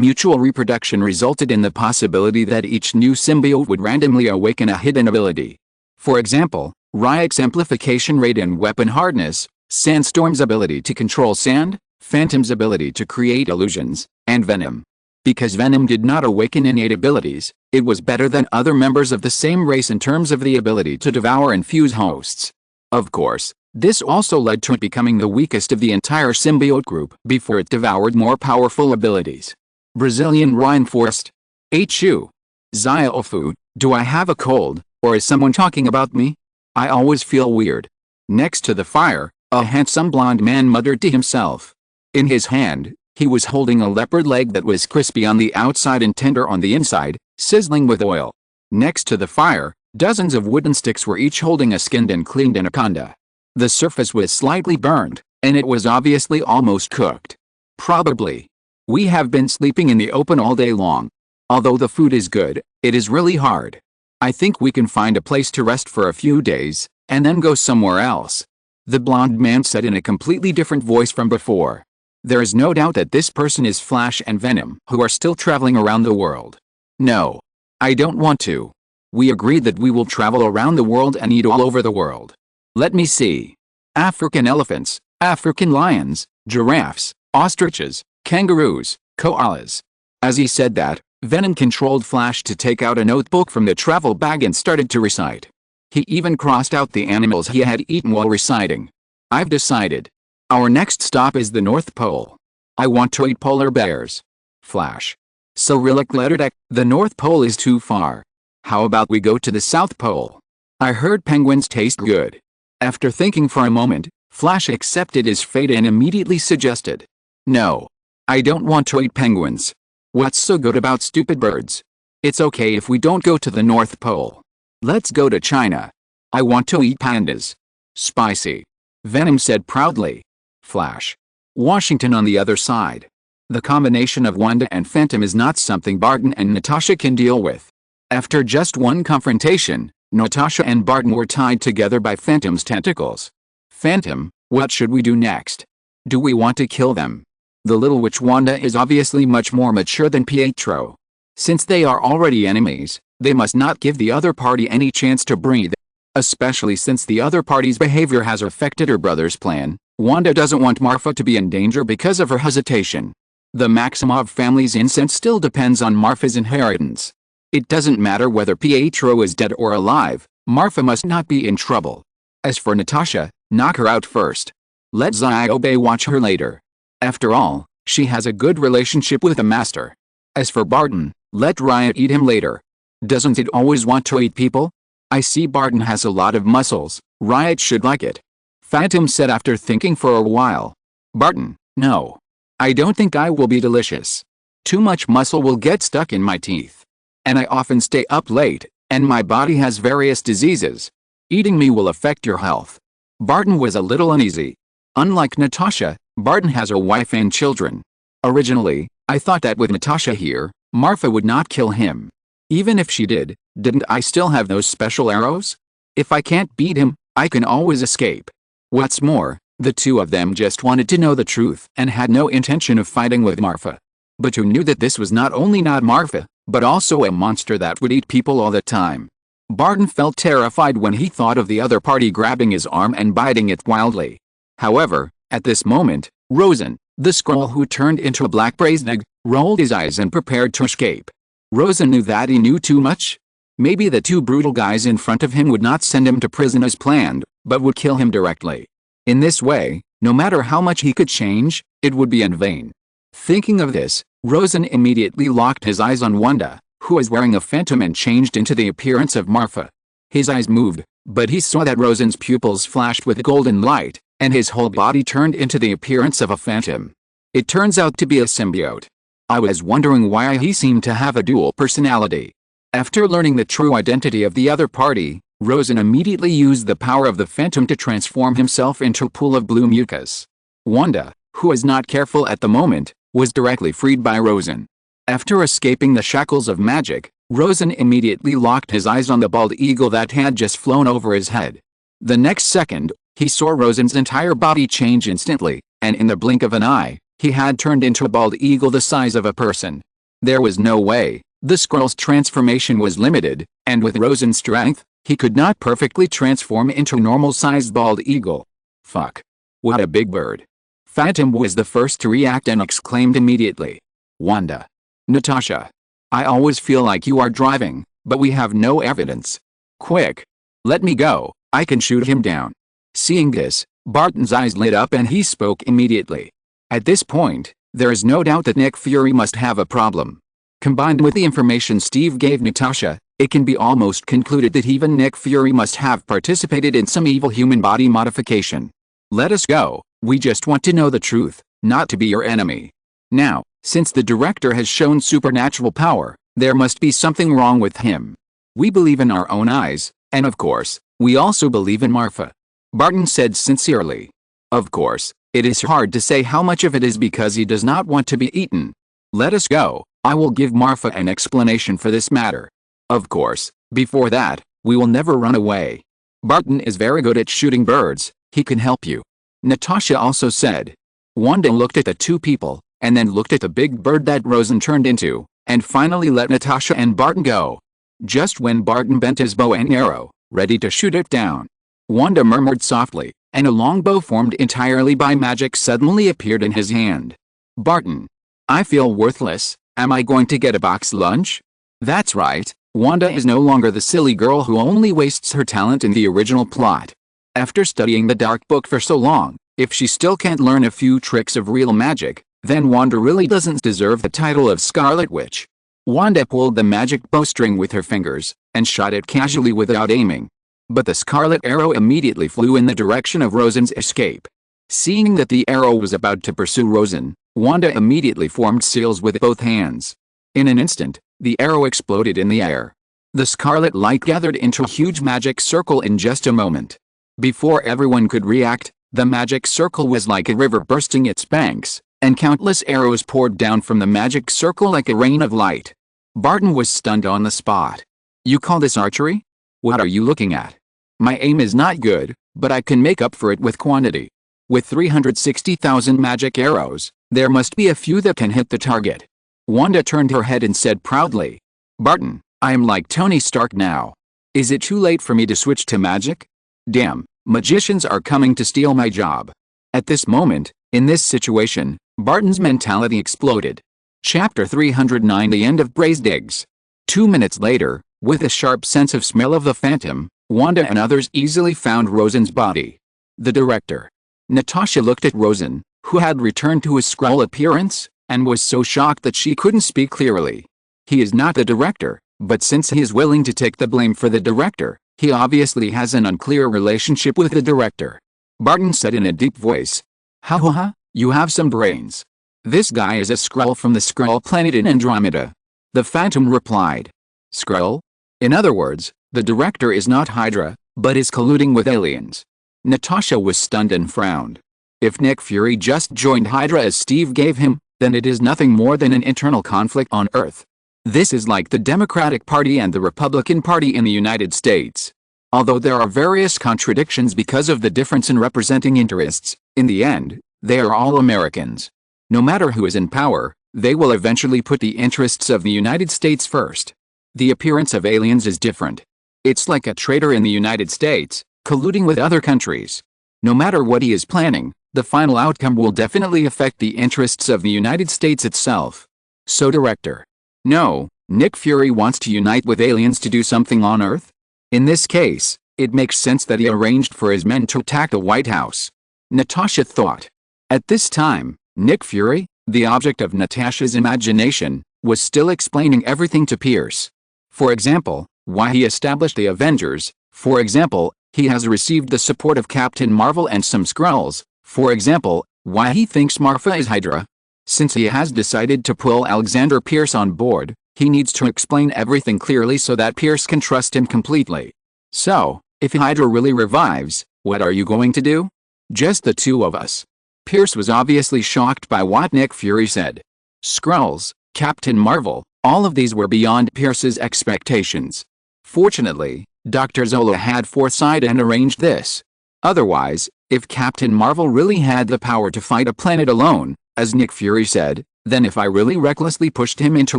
mutual reproduction resulted in the possibility that each new symbiote would randomly awaken a hidden ability. For example, Riot's amplification rate and weapon hardness, Sandstorm's ability to control sand, Phantom's ability to create illusions, and Venom. Because Venom did not awaken innate abilities, it was better than other members of the same race in terms of the ability to devour and fuse hosts. Of course, this also led to it becoming the weakest of the entire symbiote group before it devoured more powerful abilities. Brazilian Reinforced. HU. Ziofu, do I have a cold, or is someone talking about me? I always feel weird. Next to the fire, a handsome blonde man muttered to himself. In his hand, he was holding a leopard leg that was crispy on the outside and tender on the inside, sizzling with oil. Next to the fire, dozens of wooden sticks were each holding a skinned and cleaned anaconda. The surface was slightly burned, and it was obviously almost cooked. Probably. We have been sleeping in the open all day long. Although the food is good, it is really hard. I think we can find a place to rest for a few days, and then go somewhere else. The blonde man said in a completely different voice from before. There is no doubt that this person is Flash and Venom, who are still traveling around the world. No. I don't want to. We agreed that we will travel around the world and eat all over the world. Let me see. African elephants, African lions, giraffes, ostriches, kangaroos, koalas. As he said that, Venom controlled Flash to take out a notebook from the travel bag and started to recite. He even crossed out the animals he had eaten while reciting. I've decided. Our next stop is the North Pole. I want to eat polar bears. Flash. Cyrillic letter deck, the North Pole is too far. How about we go to the South Pole? I heard penguins taste good. After thinking for a moment, Flash accepted his fate and immediately suggested. No. I don't want to eat penguins. What's so good about stupid birds? It's okay if we don't go to the North Pole. Let's go to China. I want to eat pandas. Spicy. Venom said proudly. Flash. Washington on the other side. The combination of Wanda and Phantom is not something Barton and Natasha can deal with. After just one confrontation, Natasha and Barton were tied together by Phantom's tentacles. Phantom, what should we do next? Do we want to kill them? The little witch Wanda is obviously much more mature than Pietro. Since they are already enemies, they must not give the other party any chance to breathe. Especially since the other party's behavior has affected her brother's plan, Wanda doesn't want Marfa to be in danger because of her hesitation. The Maximov family's incense still depends on Marfa's inheritance. It doesn't matter whether Pietro is dead or alive, Marfa must not be in trouble. As for Natasha, knock her out first. Let Ziobe watch her later. After all, she has a good relationship with the Master. As for Barton, let Riot eat him later. Doesn't it always want to eat people? I see Barton has a lot of muscles, Riot should like it. Phantom said after thinking for a while. Barton, no. I don't think I will be delicious. Too much muscle will get stuck in my teeth. And I often stay up late, and my body has various diseases. Eating me will affect your health. Barton was a little uneasy. Unlike Natasha, Barton has a wife and children. Originally, I thought that with Natasha here, Marfa would not kill him. Even if she did, didn't I still have those special arrows? If I can't beat him, I can always escape. What's more, the two of them just wanted to know the truth and had no intention of fighting with Marfa. But who knew that this was not only not Marfa, but also a monster that would eat people all the time. Barton felt terrified when he thought of the other party grabbing his arm and biting it wildly. However, at this moment, Rosen, the Skrull who turned into a black Braznag, rolled his eyes and prepared to escape. Rosen knew that he knew too much. Maybe the two brutal guys in front of him would not send him to prison as planned, but would kill him directly. In this way, no matter how much he could change, it would be in vain. Thinking of this, Rosen immediately locked his eyes on Wanda, who was wearing a phantom and changed into the appearance of Marfa. His eyes moved, but he saw that Rosen's pupils flashed with golden light, and his whole body turned into the appearance of a phantom. It turns out to be a symbiote. I was wondering why he seemed to have a dual personality. After learning the true identity of the other party, Rosen immediately used the power of the phantom to transform himself into a pool of blue mucus. Wanda, who was not careful at the moment, was directly freed by Rosen. After escaping the shackles of magic, Rosen immediately locked his eyes on the bald eagle that had just flown over his head. The next second, he saw Rosen's entire body change instantly, and in the blink of an eye, he had turned into a bald eagle the size of a person. There was no way, the Skrull's transformation was limited, and with Rosen's strength, he could not perfectly transform into a normal-sized bald eagle. Fuck. What a big bird. Phantom was the first to react and exclaimed immediately. Wanda. Natasha. I always feel like you are driving, but we have no evidence. Quick. Let me go, I can shoot him down. Seeing this, Barton's eyes lit up and he spoke immediately. At this point, there is no doubt that Nick Fury must have a problem. Combined with the information Steve gave Natasha, it can be almost concluded that even Nick Fury must have participated in some evil human body modification. Let us go, we just want to know the truth, not to be your enemy. Now, since the director has shown supernatural power, there must be something wrong with him. We believe in our own eyes, and of course, we also believe in Marfa. Barton said sincerely. Of course, it is hard to say how much of it is because he does not want to be eaten. Let us go, I will give Marfa an explanation for this matter. Of course, before that, we will never run away. Barton is very good at shooting birds, he can help you. Natasha also said. Wanda looked at the two people, and then looked at the big bird that Rosen turned into, and finally let Natasha and Barton go. just when Barton bent his bow and arrow, ready to shoot it down. Wanda murmured softly, and a longbow formed entirely by magic suddenly appeared in his hand. Barton. I feel worthless. Am I going to get a box lunch? That's right, Wanda is no longer the silly girl who only wastes her talent in the original plot. After studying the Dark Book for so long, if she still can't learn a few tricks of real magic, then Wanda really doesn't deserve the title of Scarlet Witch. Wanda pulled the magic bowstring with her fingers, and shot it casually without aiming. But the scarlet arrow immediately flew in the direction of Rosen's escape. Seeing that the arrow was about to pursue Rosen, Wanda immediately formed seals with both hands. In an instant, the arrow exploded in the air. The scarlet light gathered into a huge magic circle in just a moment. Before everyone could react, the magic circle was like a river bursting its banks, and countless arrows poured down from the magic circle like a rain of light. Barton was stunned on the spot. You call this archery? What are you looking at? My aim is not good, but I can make up for it with quantity. With 360,000 magic arrows, there must be a few that can hit the target. Wanda turned her head and said proudly, Barton, I am like Tony Stark now. Is it too late for me to switch to magic? Damn, magicians are coming to steal my job. At this moment, in this situation, Barton's mentality exploded. Chapter 309 The End of Braised Eggs. 2 minutes later, with a sharp sense of smell of the phantom, Wanda and others easily found Rosen's body. The director. Natasha looked at Rosen, who had returned to his Skrull appearance, and was so shocked that she couldn't speak clearly. He is not the director, but since he is willing to take the blame for the director, he obviously has an unclear relationship with the director. Barton said in a deep voice, Ha ha ha, you have some brains. This guy is a Skrull from the Skrull planet in Andromeda. The Phantom replied. Skrull? In other words, the director is not Hydra, but is colluding with aliens. Natasha was stunned and frowned. If Nick Fury just joined Hydra as Steve gave him, then it is nothing more than an internal conflict on Earth. This is like the Democratic Party and the Republican Party in the United States. Although there are various contradictions because of the difference in representing interests, in the end, they are all Americans. No matter who is in power, they will eventually put the interests of the United States first. The appearance of aliens is different. It's like a traitor in the United States, colluding with other countries. No matter what he is planning, the final outcome will definitely affect the interests of the United States itself. So director. No, Nick Fury wants to unite with aliens to do something on Earth? In this case, it makes sense that he arranged for his men to attack the White House. Natasha thought. At this time, Nick Fury, the object of Natasha's imagination, was still explaining everything to Pierce. For example, why he established the Avengers. For example, he has received the support of Captain Marvel and some Skrulls. For example, why he thinks Marfa is Hydra. Since he has decided to pull Alexander Pierce on board, he needs to explain everything clearly so that Pierce can trust him completely. So, if Hydra really revives, what are you going to do? Just the two of us. Pierce was obviously shocked by what Nick Fury said. Skrulls, Captain Marvel, all of these were beyond Pierce's expectations. Fortunately, Dr. Zola had foresight and arranged this. Otherwise, if Captain Marvel really had the power to fight a planet alone, as Nick Fury said, then if I really recklessly pushed him into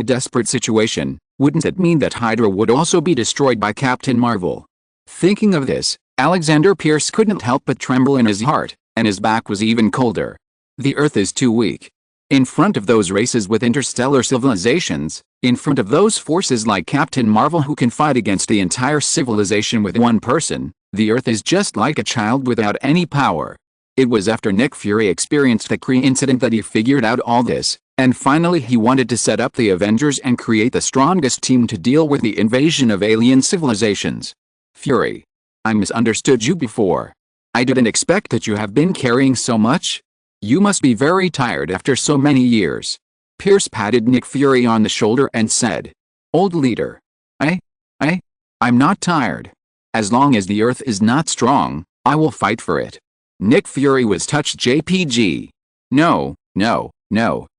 a desperate situation, wouldn't it mean that Hydra would also be destroyed by Captain Marvel? Thinking of this, Alexander Pierce couldn't help but tremble in his heart, and his back was even colder. The Earth is too weak. In front of those races with interstellar civilizations, in front of those forces like Captain Marvel who can fight against the entire civilization with one person, the Earth is just like a child without any power. It was after Nick Fury experienced the Kree incident that he figured out all this, and finally he wanted to set up the Avengers and create the strongest team to deal with the invasion of alien civilizations. Fury. I misunderstood you before. I didn't expect that you have been carrying so much. You must be very tired after so many years. Pierce patted Nick Fury on the shoulder and said, Old leader. I'm not tired. As long as the Earth is not strong, I will fight for it. Nick Fury was touched. JPG. No,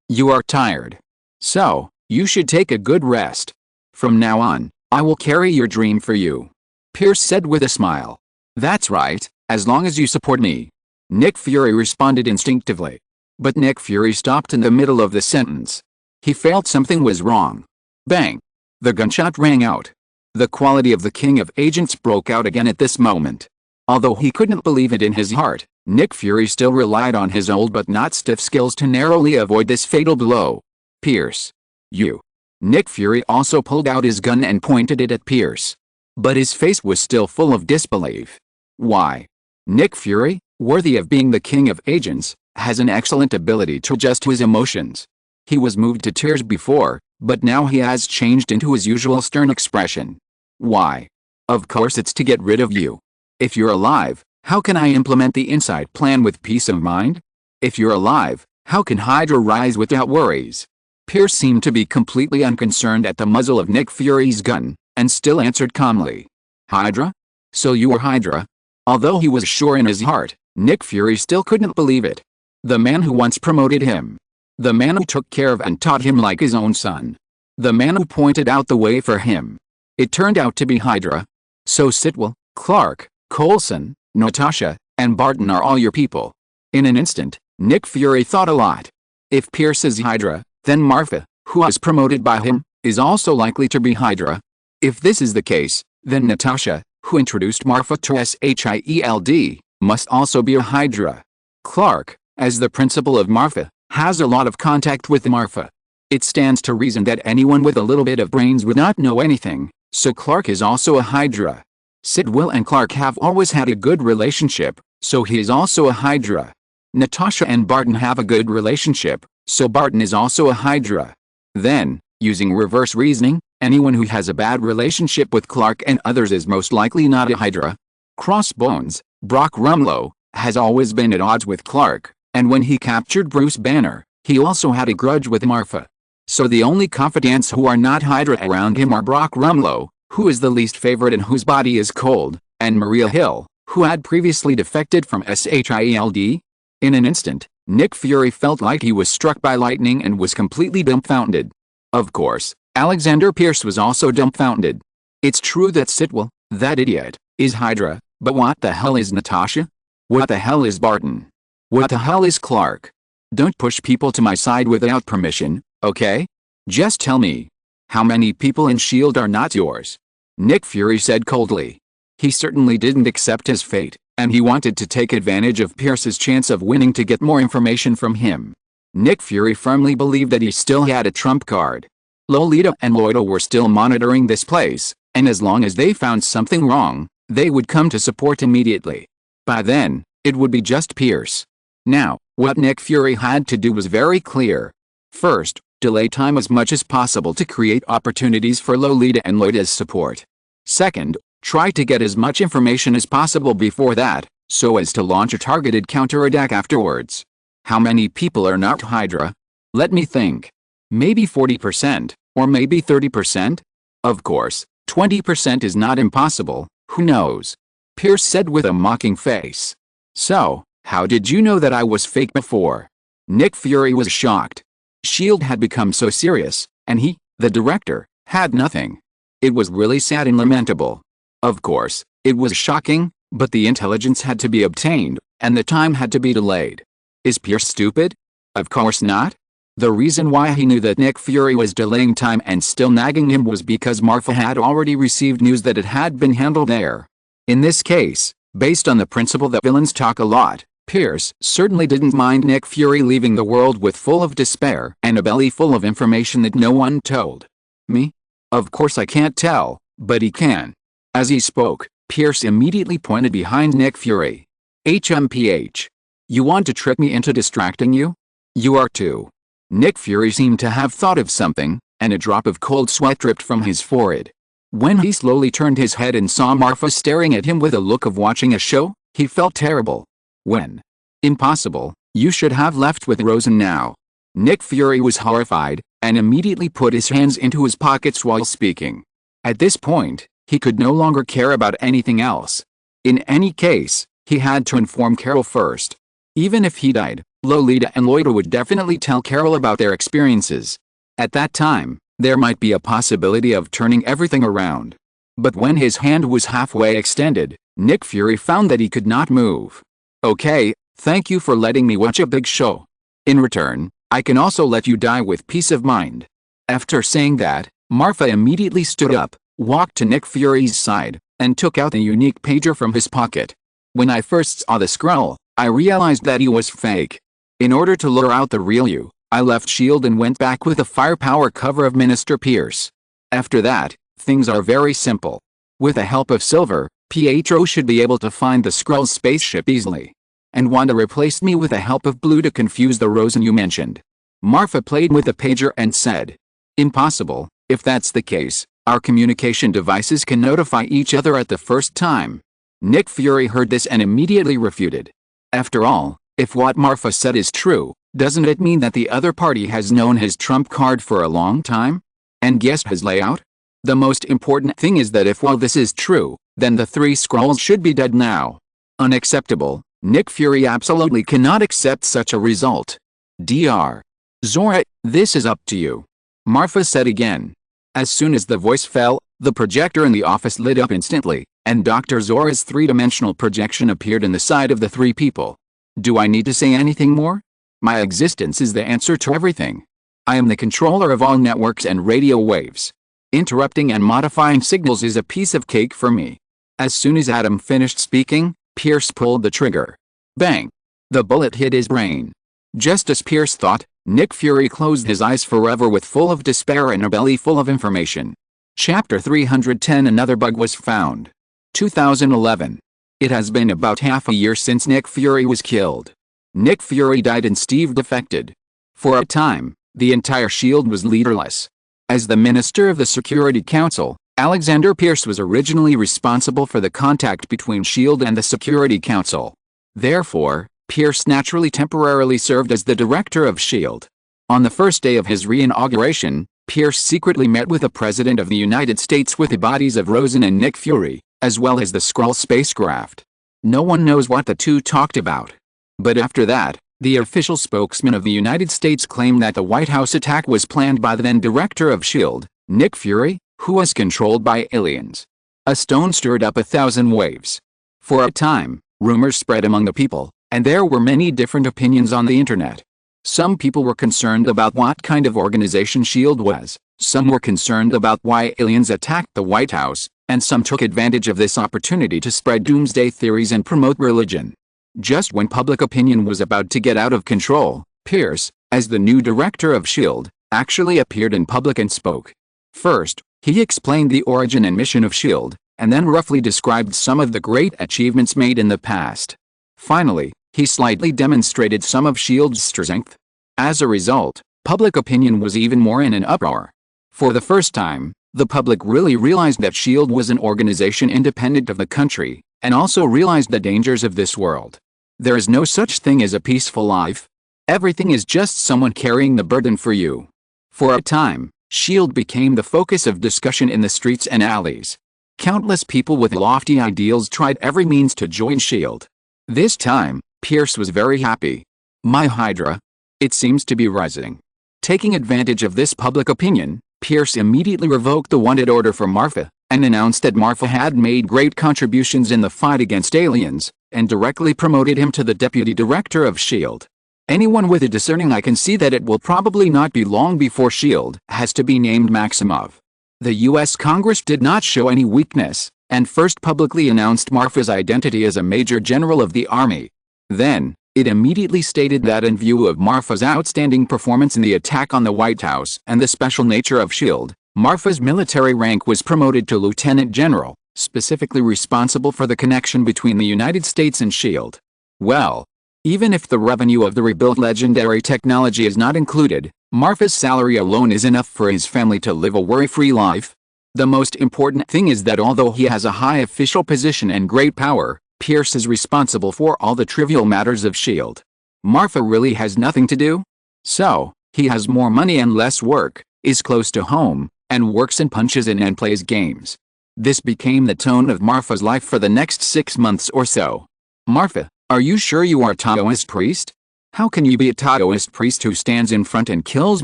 you are tired. So, you should take a good rest. From now on, I will carry your dream for you. Pierce said with a smile. That's right, as long as you support me. Nick Fury responded instinctively. But Nick Fury stopped in the middle of the sentence. He felt something was wrong. Bang! The gunshot rang out. The quality of the King of Agents broke out again at this moment. Although he couldn't believe it in his heart, Nick Fury still relied on his old but not stiff skills to narrowly avoid this fatal blow. Pierce. You. Nick Fury also pulled out his gun and pointed it at Pierce. But his face was still full of disbelief. Why? Nick Fury, worthy of being the King of Agents, has an excellent ability to adjust his emotions. He was moved to tears before, but now he has changed into his usual stern expression. Why? Of course it's to get rid of you. If you're alive, how can I implement the inside plan with peace of mind? If you're alive, how can Hydra rise without worries? Pierce seemed to be completely unconcerned at the muzzle of Nick Fury's gun, and still answered calmly. Hydra? So you are Hydra? Although he was sure in his heart, Nick Fury still couldn't believe it. The man who once promoted him. The man who took care of and taught him like his own son. The man who pointed out the way for him. It turned out to be Hydra. So Sitwell, Clark, Coulson, Natasha, and Barton are all your people. In an instant, Nick Fury thought a lot. If Pierce is Hydra, then Marfa, who was promoted by him, is also likely to be Hydra. If this is the case, then Natasha, who introduced Marfa to SHIELD, must also be a Hydra. Clark, as the principal of Marfa, has a lot of contact with Marfa. It stands to reason that anyone with a little bit of brains would not know anything, so Clark is also a Hydra. Sitwell and Clark have always had a good relationship, so he is also a Hydra. Natasha and Barton have a good relationship, so Barton is also a Hydra. Then, using reverse reasoning, anyone who has a bad relationship with Clark and others is most likely not a Hydra. Crossbones, Brock Rumlow, has always been at odds with Clark, and when he captured Bruce Banner, he also had a grudge with Marfa. So the only confidants who are not Hydra around him are Brock Rumlow, who is the least favorite and whose body is cold, and Maria Hill, who had previously defected from SHIELD. In an instant, Nick Fury felt like he was struck by lightning and was completely dumbfounded. Of course, Alexander Pierce was also dumbfounded. It's true that Sitwell, that idiot, is Hydra, but what the hell is Natasha? What the hell is Barton? What the hell is Clark? Don't push people to my side without permission, okay? Just tell me. How many people in S.H.I.E.L.D. are not yours? Nick Fury said coldly. He certainly didn't accept his fate, and he wanted to take advantage of Pierce's chance of winning to get more information from him. Nick Fury firmly believed that he still had a trump card. Lolita and Loida were still monitoring this place, and as long as they found something wrong, they would come to support immediately. By then, it would be just Pierce. Now, what Nick Fury had to do was very clear. First, delay time as much as possible to create opportunities for Lolita and Loida's support. Second, try to get as much information as possible before that, so as to launch a targeted counterattack afterwards. How many people are not Hydra? Let me think. Maybe 40%, or maybe 30%? Of course, 20% is not impossible, who knows? Pierce said with a mocking face. So, how did you know that I was fake before? Nick Fury was shocked. S.H.I.E.L.D. had become so serious, and he, the director, had nothing. It was really sad and lamentable. Of course, it was shocking, but the intelligence had to be obtained, and the time had to be delayed. Is Pierce stupid? Of course not. The reason why he knew that Nick Fury was delaying time and still nagging him was because Marfa had already received news that it had been handled there. In this case, based on the principle that villains talk a lot, Pierce certainly didn't mind Nick Fury leaving the world with full of despair and a belly full of information that no one told. Me? Of course I can't tell, but he can. As he spoke, Pierce immediately pointed behind Nick Fury. HMPH. You want to trick me into distracting you? You are too. Nick Fury seemed to have thought of something, and a drop of cold sweat dripped from his forehead. When he slowly turned his head and saw Marfa staring at him with a look of watching a show, he felt terrible. When? Impossible, you should have left with Rosen now. Nick Fury was horrified, and immediately put his hands into his pockets while speaking. At this point, he could no longer care about anything else. In any case, he had to inform Carol first. Even if he died, Lolita and Loida would definitely tell Carol about their experiences. At that time, there might be a possibility of turning everything around. But when his hand was halfway extended, Nick Fury found that he could not move. Okay, thank you for letting me watch a big show. In return, I can also let you die with peace of mind. After saying that, Marfa immediately stood up, walked to Nick Fury's side, and took out the unique pager from his pocket. When I first saw the scroll, I realized that he was fake. In order to lure out the real you, I left S.H.I.E.L.D. and went back with the firepower cover of Minister Pierce. After that, things are very simple. With the help of Silver, Pietro should be able to find the Skrull's spaceship easily. And Wanda replaced me with the help of Blue to confuse the Rosen you mentioned. Marfa played with the pager and said, "Impossible. If that's the case, our communication devices can notify each other at the first time." Nick Fury heard this and immediately refuted. After all, if what Marfa said is true, doesn't it mean that the other party has known his trump card for a long time? And guessed his layout? The most important thing is that if all this is true, then the 3 Skrulls should be dead now. Unacceptable. Nick Fury absolutely cannot accept such a result. Dr. Zora, this is up to you. Marfa said again. As soon as the voice fell, the projector in the office lit up instantly, and Dr. Zora's 3-dimensional projection appeared in the side of the 3 people. Do I need to say anything more? My existence is the answer to everything. I am the controller of all networks and radio waves. Interrupting and modifying signals is a piece of cake for me. As soon as Adam finished speaking, Pierce pulled the trigger. Bang! The bullet hit his brain. Just as Pierce thought, Nick Fury closed his eyes forever with full of despair and a belly full of information. Chapter 310 Another bug was found. 2011. It has been about half a year since Nick Fury was killed. Nick Fury died and Steve defected. For a time, the entire S.H.I.E.L.D. was leaderless. As the Minister of the Security Council, Alexander Pierce was originally responsible for the contact between S.H.I.E.L.D. and the Security Council. Therefore, Pierce naturally temporarily served as the director of S.H.I.E.L.D. On the first day of his re-inauguration, Pierce secretly met with the President of the United States with the bodies of Rosen and Nick Fury, as well as the Skrull spacecraft. No one knows what the two talked about. But after that, the official spokesman of the United States claimed that the White House attack was planned by the then director of S.H.I.E.L.D., Nick Fury, who was controlled by aliens. A stone stirred up 1,000 waves. For a time, rumors spread among the people, and there were many different opinions on the internet. Some people were concerned about what kind of organization S.H.I.E.L.D. was, some were concerned about why aliens attacked the White House, and some took advantage of this opportunity to spread doomsday theories and promote religion. Just when public opinion was about to get out of control, Pierce, as the new director of S.H.I.E.L.D., actually appeared in public and spoke. First, he explained the origin and mission of S.H.I.E.L.D., and then roughly described some of the great achievements made in the past. Finally, he slightly demonstrated some of S.H.I.E.L.D.'s strength. As a result, public opinion was even more in an uproar. For the first time, the public really realized that S.H.I.E.L.D. was an organization independent of the country, and also realized the dangers of this world. There is no such thing as a peaceful life. Everything is just someone carrying the burden for you. For a time, S.H.I.E.L.D. became the focus of discussion in the streets and alleys. Countless people with lofty ideals tried every means to join S.H.I.E.L.D. This time, Pierce was very happy. My Hydra. It seems to be rising. Taking advantage of this public opinion, Pierce immediately revoked the wanted order for Marfa, and announced that Marfa had made great contributions in the fight against aliens, and directly promoted him to the deputy director of S.H.I.E.L.D. Anyone with a discerning eye can see that it will probably not be long before S.H.I.E.L.D. has to be named Maximov. The U.S. Congress did not show any weakness, and first publicly announced Marfa's identity as a Major General of the Army. Then, it immediately stated that in view of Marfa's outstanding performance in the attack on the White House and the special nature of S.H.I.E.L.D., Marfa's military rank was promoted to Lieutenant General, specifically responsible for the connection between the United States and S.H.I.E.L.D. Well, even if the revenue of the rebuilt legendary technology is not included, Marfa's salary alone is enough for his family to live a worry-free life. The most important thing is that although he has a high official position and great power, Pierce is responsible for all the trivial matters of S.H.I.E.L.D. Marfa really has nothing to do. So, he has more money and less work, is close to home, and works and punches in and plays games. This became the tone of Marfa's life for the next 6 months or so. Marfa, are you sure you are a Taoist priest? How can you be a Taoist priest who stands in front and kills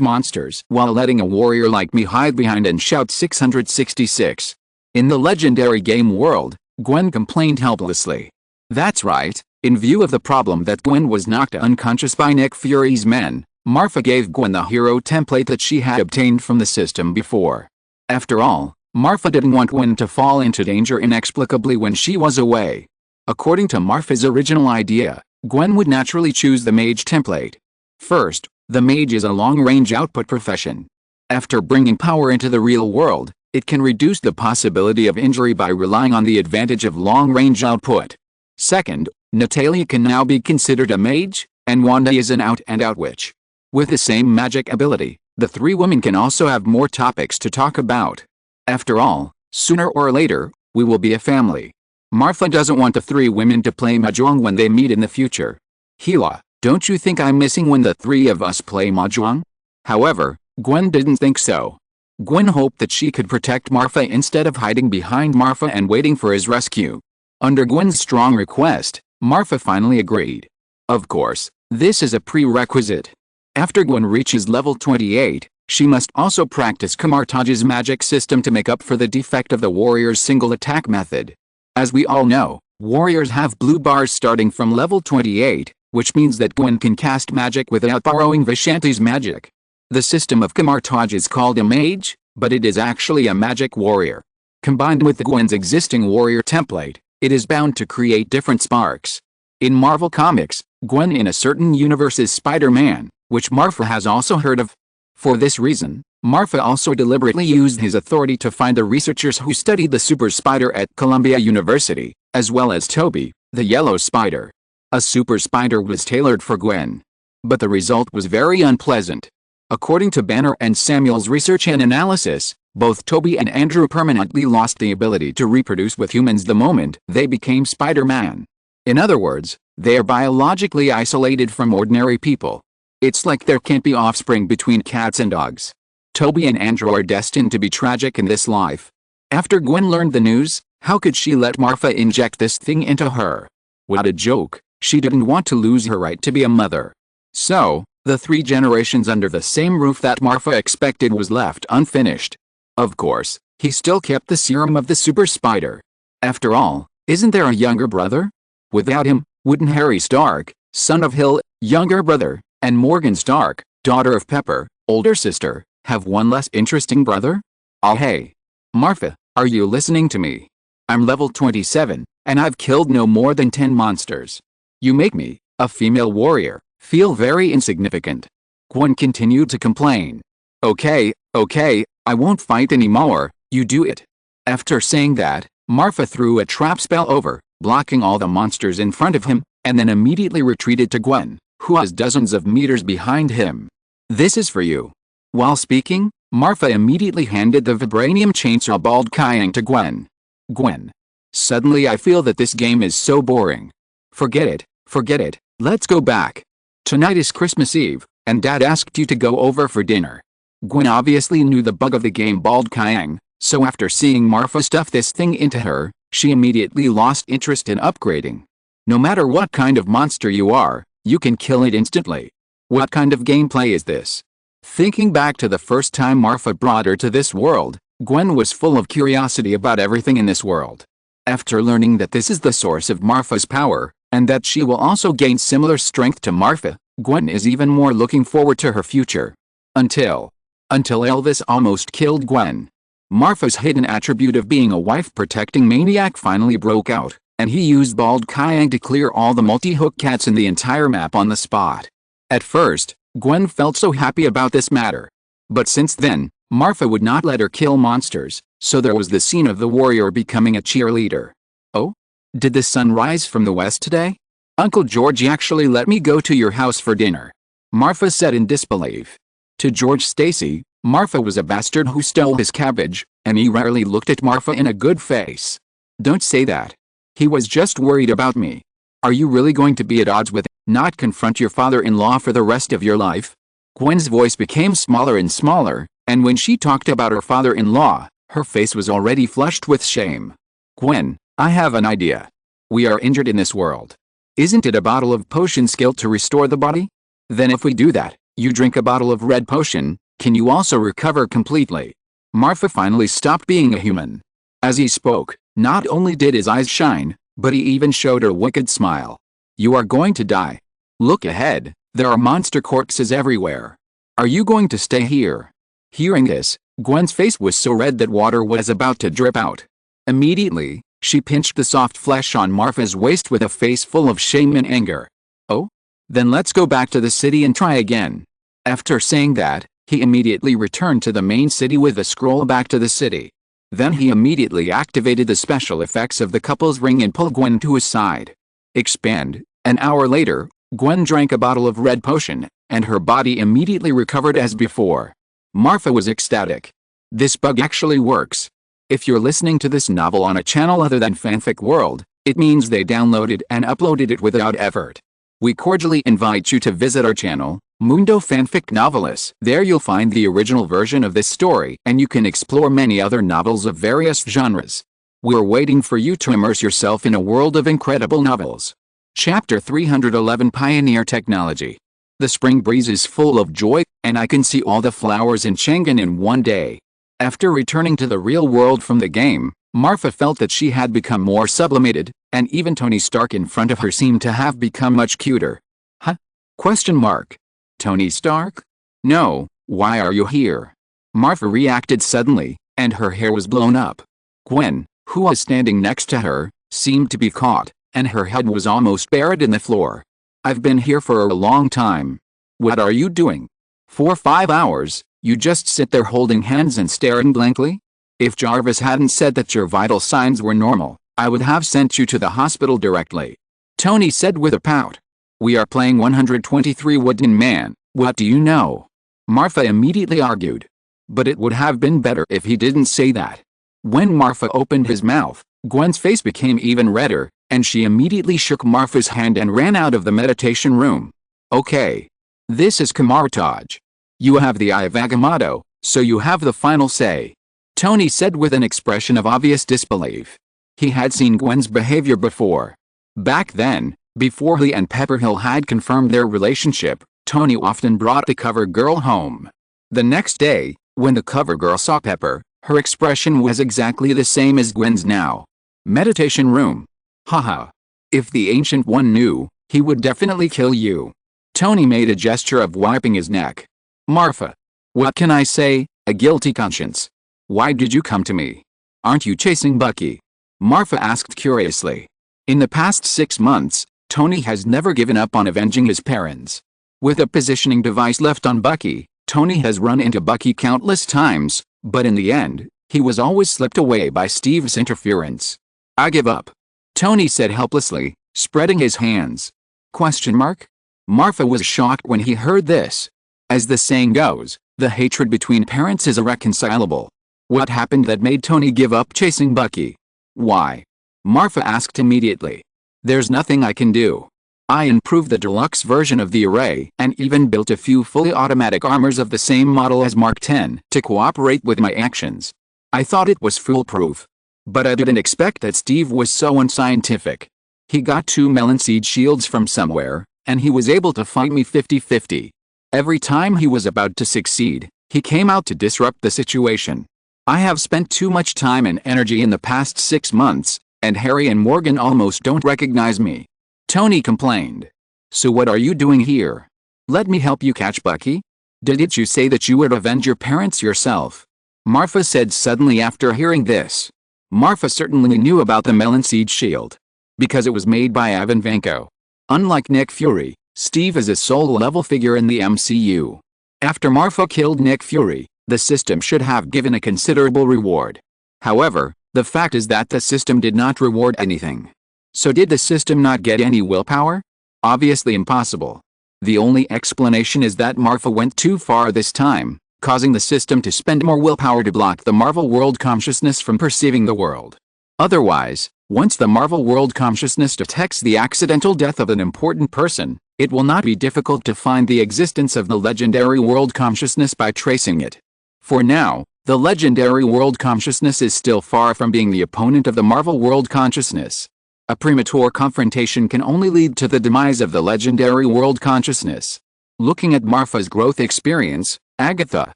monsters while letting a warrior like me hide behind and shout 666? In the legendary game world, Gwen complained helplessly. That's right, in view of the problem that Gwen was knocked unconscious by Nick Fury's men, Marfa gave Gwen the hero template that she had obtained from the system before. After all, Marfa didn't want Gwen to fall into danger inexplicably when she was away. According to Marfa's original idea, Gwen would naturally choose the mage template. First, the mage is a long-range output profession. After bringing power into the real world, it can reduce the possibility of injury by relying on the advantage of long-range output. Second, Natalia can now be considered a mage, and Wanda is an out-and-out witch. With the same magic ability, the three women can also have more topics to talk about. After all, sooner or later, we will be a family. Marfa doesn't want the three women to play mahjong when they meet in the future. Hela, don't you think I'm missing when the three of us play mahjong? However, Gwen didn't think so. Gwen hoped that she could protect Marfa instead of hiding behind Marfa and waiting for his rescue. Under Gwen's strong request, Marfa finally agreed. Of course, this is a prerequisite. After Gwen reaches level 28, she must also practice Kamartaj's magic system to make up for the defect of the warrior's single attack method. As we all know, warriors have blue bars starting from level 28, which means that Gwen can cast magic without borrowing Vishanti's magic. The system of Kamartaj is called a mage, but it is actually a magic warrior. Combined with Gwen's existing warrior template, it is bound to create different sparks. In Marvel Comics, Gwen in a certain universe is Spider-Man, which Marfa has also heard of. For this reason, Marfa also deliberately used his authority to find the researchers who studied the super spider at Columbia University, as well as Toby, the yellow spider. A super spider was tailored for Gwen. But the result was very unpleasant. According to Banner and Samuel's research and analysis, both Toby and Andrew permanently lost the ability to reproduce with humans the moment they became Spider-Man. In other words, they are biologically isolated from ordinary people. It's like there can't be offspring between cats and dogs. Toby and Andrew are destined to be tragic in this life. After Gwen learned the news, how could she let Marfa inject this thing into her? What a joke, she didn't want to lose her right to be a mother. So, the 3 generations under the same roof that Marfa expected was left unfinished. Of course, he still kept the serum of the super spider. After all, isn't there a younger brother? Without him, wouldn't Harry Stark, son of Hill, younger brother, and Morgan Stark, daughter of Pepper, older sister, have one less interesting brother? Oh hey. Marfa, are you listening to me? I'm level 27, and I've killed no more than 10 monsters. You make me, a female warrior, feel very insignificant. Gwen continued to complain. Okay, I won't fight anymore, you do it. After saying that, Marfa threw a trap spell over, blocking all the monsters in front of him, and then immediately retreated to Gwen, who was dozens of meters behind him. This is for you. While speaking, Marfa immediately handed the vibranium chainsaw bald Kyang to Gwen. Gwen. Suddenly I feel that this game is so boring. Forget it, let's go back. Tonight is Christmas Eve, and Dad asked you to go over for dinner. Gwen obviously knew the bug of the game bald Kyang, so after seeing Marfa stuff this thing into her, she immediately lost interest in upgrading. No matter what kind of monster you are, you can kill it instantly. What kind of gameplay is this? Thinking back to the first time Marfa brought her to this world, Gwen was full of curiosity about everything in this world. After learning that this is the source of Marfa's power, and that she will also gain similar strength to Marfa, Gwen is even more looking forward to her future. Until Elvis almost killed Gwen. Marfa's hidden attribute of being a wife-protecting maniac finally broke out, and he used bald Kyang to clear all the multi-hook cats in the entire map on the spot. At first, Gwen felt so happy about this matter. But since then, Marfa would not let her kill monsters, so there was the scene of the warrior becoming a cheerleader. Oh? Did the sun rise from the west today? Uncle George actually let me go to your house for dinner. Marfa said in disbelief. To George Stacy, Marfa was a bastard who stole his cabbage, and he rarely looked at Marfa in a good face. Don't say that. He was just worried about me. Are you really going to be at odds with, not confront your father-in-law for the rest of your life? Gwen's voice became smaller and smaller, and when she talked about her father-in-law, her face was already flushed with shame. Gwen, I have an idea. We are injured in this world. Isn't it a bottle of potion skill to restore the body? Then if we do that, you drink a bottle of red potion, can you also recover completely? Marfa finally stopped being a human. As he spoke, not only did his eyes shine, but he even showed a wicked smile. You are going to die. Look ahead, there are monster corpses everywhere. Are you going to stay here? Hearing this, Gwen's face was so red that water was about to drip out. Immediately, she pinched the soft flesh on Marfa's waist with a face full of shame and anger. Oh? Then let's go back to the city and try again. After saying that, he immediately returned to the main city with a scroll back to the city. Then he immediately activated the special effects of the couple's ring and pulled Gwen to his side. Expand. An hour later, Gwen drank a bottle of red potion, and her body immediately recovered as before. Marfa was ecstatic. This bug actually works. If you're listening to this novel on a channel other than Fanfic World, it means they downloaded and uploaded it without effort. We cordially invite you to visit our channel, Mundo Fanfic Novelis. There you'll find the original version of this story, and you can explore many other novels of various genres. We're waiting for you to immerse yourself in a world of incredible novels. Chapter 311 Pioneer Technology. The spring breeze is full of joy, and I can see all the flowers in Chang'an in one day. After returning to the real world from the game, Marfa felt that she had become more sublimated, and even Tony Stark in front of her seemed to have become much cuter. Huh? Question mark. Tony Stark? No, why are you here? Marfa reacted suddenly, and her hair was blown up. Gwen, who was standing next to her, seemed to be caught, and her head was almost buried in the floor. I've been here for a long time. What are you doing? For 5 hours, you just sit there holding hands and staring blankly? If Jarvis hadn't said that your vital signs were normal, I would have sent you to the hospital directly. Tony said with a pout. We are playing 123 Wooden Man, what do you know? Marfa immediately argued. But it would have been better if he didn't say that. When Marfa opened his mouth, Gwen's face became even redder, and she immediately shook Marfa's hand and ran out of the meditation room. Okay. This is Kamartaj. You have the Eye of Agamotto, so you have the final say. Tony said with an expression of obvious disbelief. He had seen Gwen's behavior before. Back then, before he and Pepperhill had confirmed their relationship, Tony often brought the cover girl home. The next day, when the cover girl saw Pepper, her expression was exactly the same as Gwen's now. Meditation room. Haha. If the Ancient One knew, he would definitely kill you. Tony made a gesture of wiping his neck. Marfa. What can I say? A guilty conscience. Why did you come to me? Aren't you chasing Bucky? Marfa asked curiously. In the past 6 months, Tony has never given up on avenging his parents. With a positioning device left on Bucky, Tony has run into Bucky countless times, but in the end, he was always slipped away by Steve's interference. I give up. Tony said helplessly, spreading his hands. Question mark? Marfa was shocked when he heard this. As the saying goes, the hatred between parents is irreconcilable. What happened that made Tony give up chasing Bucky? Why? Marfa asked immediately. There's nothing I can do. I improved the deluxe version of the array and even built a few fully automatic armors of the same model as Mark 10 to cooperate with my actions. I thought it was foolproof. But I didn't expect that Steve was so unscientific. He got 2 melon seed shields from somewhere, and he was able to fight me 50-50. Every time he was about to succeed, he came out to disrupt the situation. I have spent too much time and energy in the past 6 months, and Harry and Morgan almost don't recognize me. Tony complained. So what are you doing here? Let me help you catch Bucky? Didn't you say that you would avenge your parents yourself? Marfa said suddenly after hearing this. Marfa certainly knew about the melon seed shield. Because it was made by Ivan Vanko. Unlike Nick Fury, Steve is a soul-level figure in the MCU. After Marfa killed Nick Fury, the system should have given a considerable reward. However, the fact is that the system did not reward anything. So did the system not get any willpower? Obviously impossible. The only explanation is that Marfa went too far this time, causing the system to spend more willpower to block the Marvel World consciousness from perceiving the world. Otherwise, once the Marvel World consciousness detects the accidental death of an important person, it will not be difficult to find the existence of the legendary world consciousness by tracing it. For now, the legendary world consciousness is still far from being the opponent of the Marvel World consciousness. A premature confrontation can only lead to the demise of the legendary world consciousness. Looking at Marfa's growth experience, Agatha,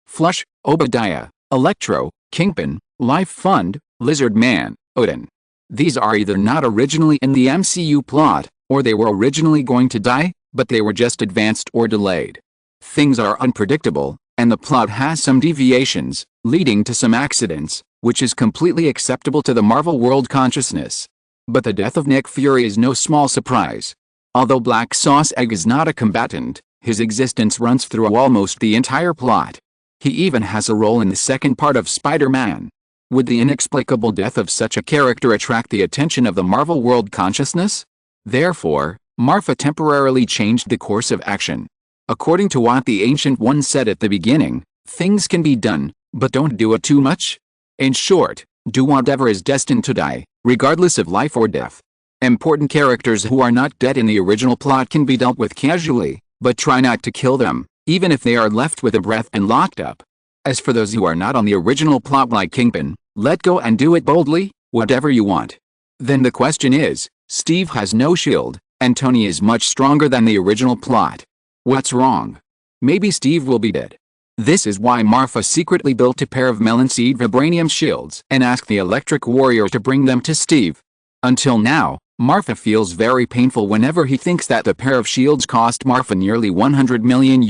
Flush, Obadiah, Electro, Kingpin, Life Fund, Lizard Man, Odin. These are either not originally in the MCU plot, or they were originally going to die, but they were just advanced or delayed. Things are unpredictable, and the plot has some deviations, leading to some accidents, which is completely acceptable to the Marvel world consciousness. But the death of Nick Fury is no small surprise. Although Black Sauce Egg is not a combatant, his existence runs through almost the entire plot. He even has a role in the second part of Spider-Man. Would the inexplicable death of such a character attract the attention of the Marvel world consciousness? Therefore, Marfa temporarily changed the course of action. According to what the Ancient One said at the beginning, things can be done, but don't do it too much. In short, do whatever is destined to die, regardless of life or death. Important characters who are not dead in the original plot can be dealt with casually, but try not to kill them, even if they are left with a breath and locked up. As for those who are not on the original plot like Kingpin, let go and do it boldly, whatever you want. Then the question is, Steve has no shield, and Tony is much stronger than the original plot. What's wrong? Maybe Steve will be dead. This is why Marfa secretly built a pair of melon seed vibranium shields and asked the Electric Warrior to bring them to Steve. Until now, Marfa feels very painful whenever he thinks that the pair of shields cost Marfa nearly $100 million.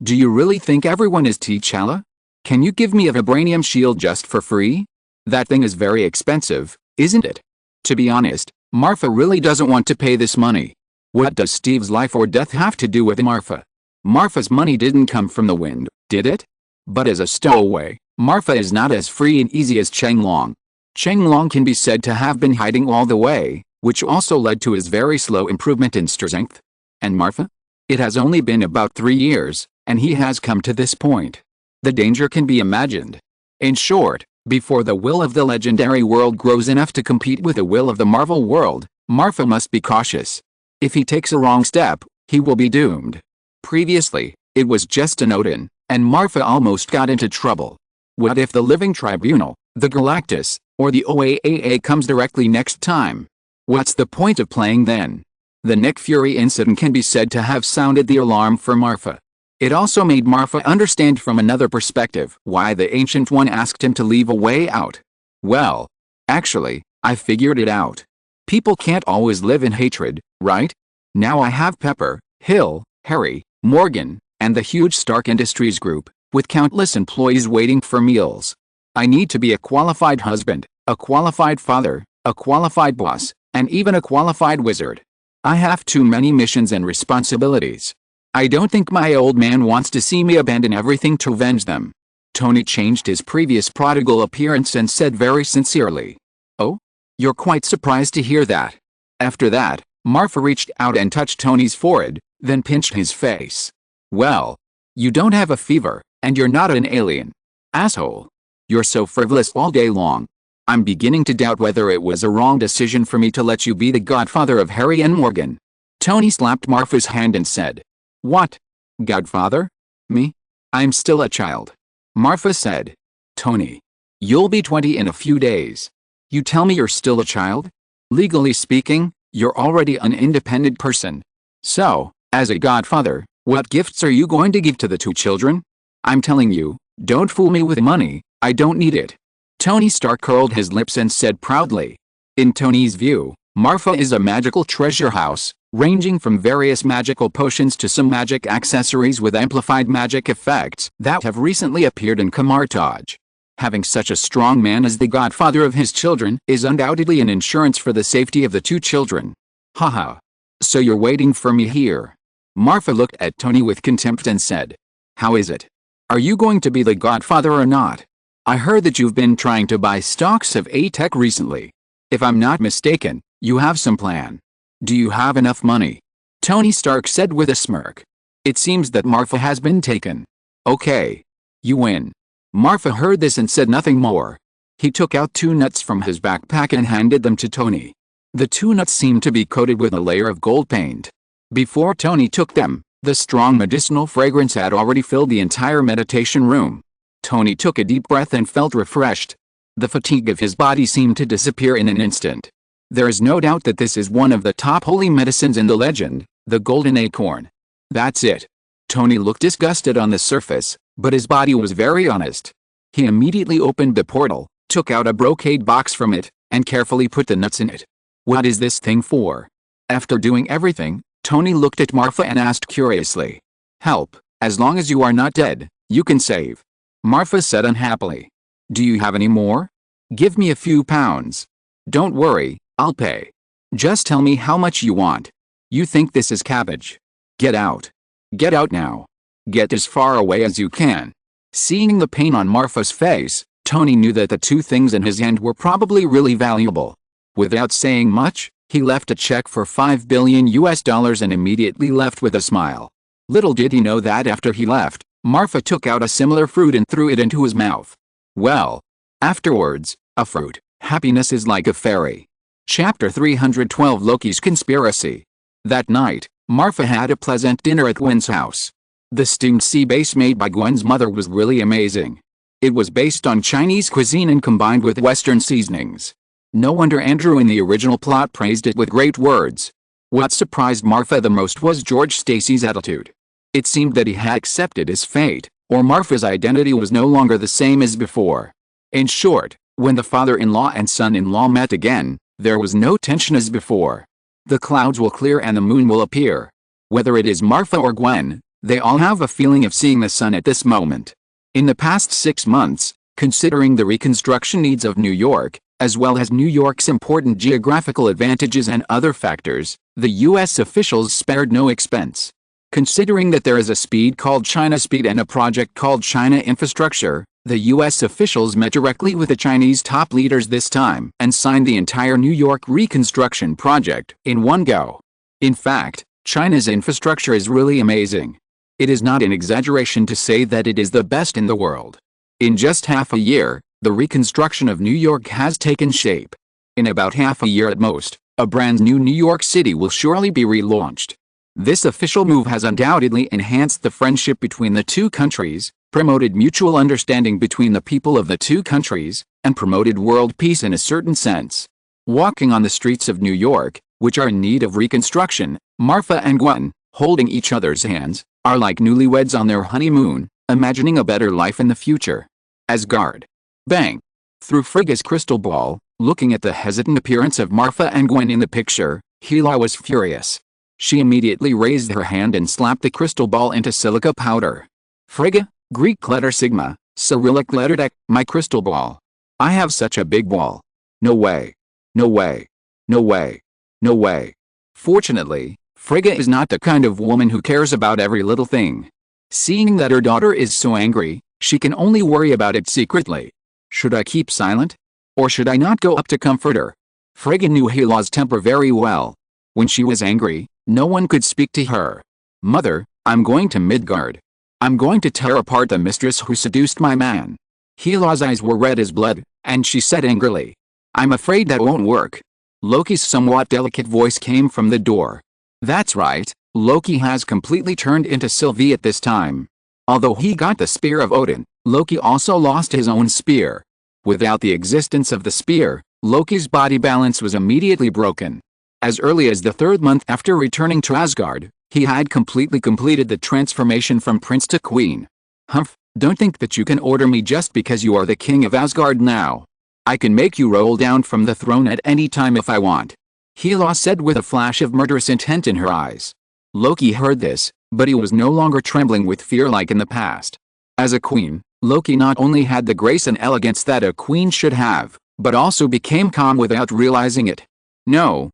Do you really think everyone is T'Challa? Can you give me a vibranium shield just for free? That thing is very expensive, isn't it? To be honest, Marfa really doesn't want to pay this money. What does Steve's life or death have to do with Marfa? Marfa's money didn't come from the wind, did it? But as a stowaway, Marfa is not as free and easy as Chenglong. Chenglong can be said to have been hiding all the way, which also led to his very slow improvement in strength. And Marfa? It has only been about 3 years, and he has come to this point. The danger can be imagined. In short, before the will of the legendary world grows enough to compete with the will of the Marvel world, Marfa must be cautious. If he takes a wrong step, he will be doomed. Previously, it was just an Odin, and Marfa almost got into trouble. What if the Living Tribunal, the Galactus, or the OAAA comes directly next time? What's the point of playing then? The Nick Fury incident can be said to have sounded the alarm for Marfa. It also made Marfa understand from another perspective why the Ancient One asked him to leave a way out. Well, actually, I figured it out. People can't always live in hatred, right? Now I have Pepper, Hill, Harry, Morgan, and the huge Stark Industries group, with countless employees waiting for meals. I need to be a qualified husband, a qualified father, a qualified boss, and even a qualified wizard. I have too many missions and responsibilities. I don't think my old man wants to see me abandon everything to avenge them. Tony changed his previous prodigal appearance and said very sincerely, "Oh? You're quite surprised to hear that." After that, Marfa reached out and touched Tony's forehead, then pinched his face. "Well, you don't have a fever, and you're not an alien. Asshole. You're so frivolous all day long. I'm beginning to doubt whether it was a wrong decision for me to let you be the godfather of Harry and Morgan." Tony slapped Marfa's hand and said, "What? Godfather? Me? I'm still a child." Marfa said, "Tony, you'll be 20 in a few days. You tell me you're still a child? Legally speaking, you're already an independent person. So, as a godfather, what gifts are you going to give to the two children? I'm telling you, don't fool me with money, I don't need it." Tony Stark curled his lips and said proudly. In Tony's view, Marfa is a magical treasure house, ranging from various magical potions to some magic accessories with amplified magic effects that have recently appeared in Kamartaj. Having such a strong man as the godfather of his children is undoubtedly an insurance for the safety of the two children. Haha. So you're waiting for me here? Marfa looked at Tony with contempt and said, "How is it? Are you going to be the godfather or not? I heard that you've been trying to buy stocks of A-Tech recently. If I'm not mistaken, you have some plan. Do you have enough money?" Tony Stark said with a smirk. It seems that Marfa has been taken. Okay. You win. Marfa heard this and said nothing more. He took out 2 nuts from his backpack and handed them to Tony. The 2 nuts seemed to be coated with a layer of gold paint. Before Tony took them, the strong medicinal fragrance had already filled the entire meditation room. Tony took a deep breath and felt refreshed. The fatigue of his body seemed to disappear in an instant. There is no doubt that this is one of the top holy medicines in the legend, the golden acorn. That's it. Tony looked disgusted on the surface, but his body was very honest. He immediately opened the portal, took out a brocade box from it, and carefully put the nuts in it. What is this thing for? After doing everything, Tony looked at Marfa and asked curiously. Help, as long as you are not dead, you can save. Marfa said unhappily. Do you have any more? Give me a few pounds. Don't worry, I'll pay. Just tell me how much you want. You think this is cabbage? Get out. Get out now. Get as far away as you can. Seeing the pain on Marfa's face, Tony knew that the two things in his hand were probably really valuable. Without saying much, he left a check for $5 billion and immediately left with a smile. Little did he know that after he left, Marfa took out a similar fruit and threw it into his mouth. Well, afterwards, a fruit, happiness is like a fairy. Chapter 312 Loki's Conspiracy. That night, Marfa had a pleasant dinner at Gwen's house. The steamed sea base made by Gwen's mother was really amazing. It was based on Chinese cuisine and combined with Western seasonings. No wonder Andrew in the original plot praised it with great words. What surprised Marfa the most was George Stacy's attitude. It seemed that he had accepted his fate, or Marfa's identity was no longer the same as before. In short, when the father-in-law and son-in-law met again, there was no tension as before. The clouds will clear and the moon will appear. Whether it is Marfa or Gwen, they all have a feeling of seeing the sun at this moment. In the past 6 months, considering the reconstruction needs of New York, as well as New York's important geographical advantages and other factors, the U.S. officials spared no expense. Considering that there is a speed called China Speed and a project called China Infrastructure, the U.S. officials met directly with the Chinese top leaders this time and signed the entire New York reconstruction project in one go. In fact, China's infrastructure is really amazing. It is not an exaggeration to say that it is the best in the world. In just half a year, the reconstruction of New York has taken shape. In about half a year at most, a brand new New York City will surely be relaunched. This official move has undoubtedly enhanced the friendship between the two countries, promoted mutual understanding between the people of the two countries, and promoted world peace in a certain sense. Walking on the streets of New York, which are in need of reconstruction, Marfa and Gwen, holding each other's hands, are like newlyweds on their honeymoon, imagining a better life in the future. Asgard. Bang! Through Frigga's crystal ball, looking at the hesitant appearance of Marfa and Gwen in the picture, Hela was furious. She immediately raised her hand and slapped the crystal ball into silica powder. Frigga, Greek letter sigma, Cyrillic letter dec, my crystal ball. I have such a big ball. No way. No way. No way. No way. Fortunately, Frigga is not the kind of woman who cares about every little thing. Seeing that her daughter is so angry, she can only worry about it secretly. Should I keep silent? Or should I not go up to comfort her? Frigga knew Hela's temper very well. When she was angry, no one could speak to her. Mother, I'm going to Midgard. I'm going to tear apart the mistress who seduced my man. Hela's eyes were red as blood, and she said angrily, I'm afraid that won't work. Loki's somewhat delicate voice came from the door. That's right, Loki has completely turned into Sylvie at this time. Although he got the spear of Odin, Loki also lost his own spear. Without the existence of the spear, Loki's body balance was immediately broken. As early as the 3rd month after returning to Asgard, he had completely completed the transformation from prince to queen. Humph, don't think that you can order me just because you are the king of Asgard now. I can make you roll down from the throne at any time if I want. Hela said with a flash of murderous intent in her eyes. Loki heard this, but he was no longer trembling with fear like in the past. As a queen, Loki not only had the grace and elegance that a queen should have, but also became calm without realizing it. No,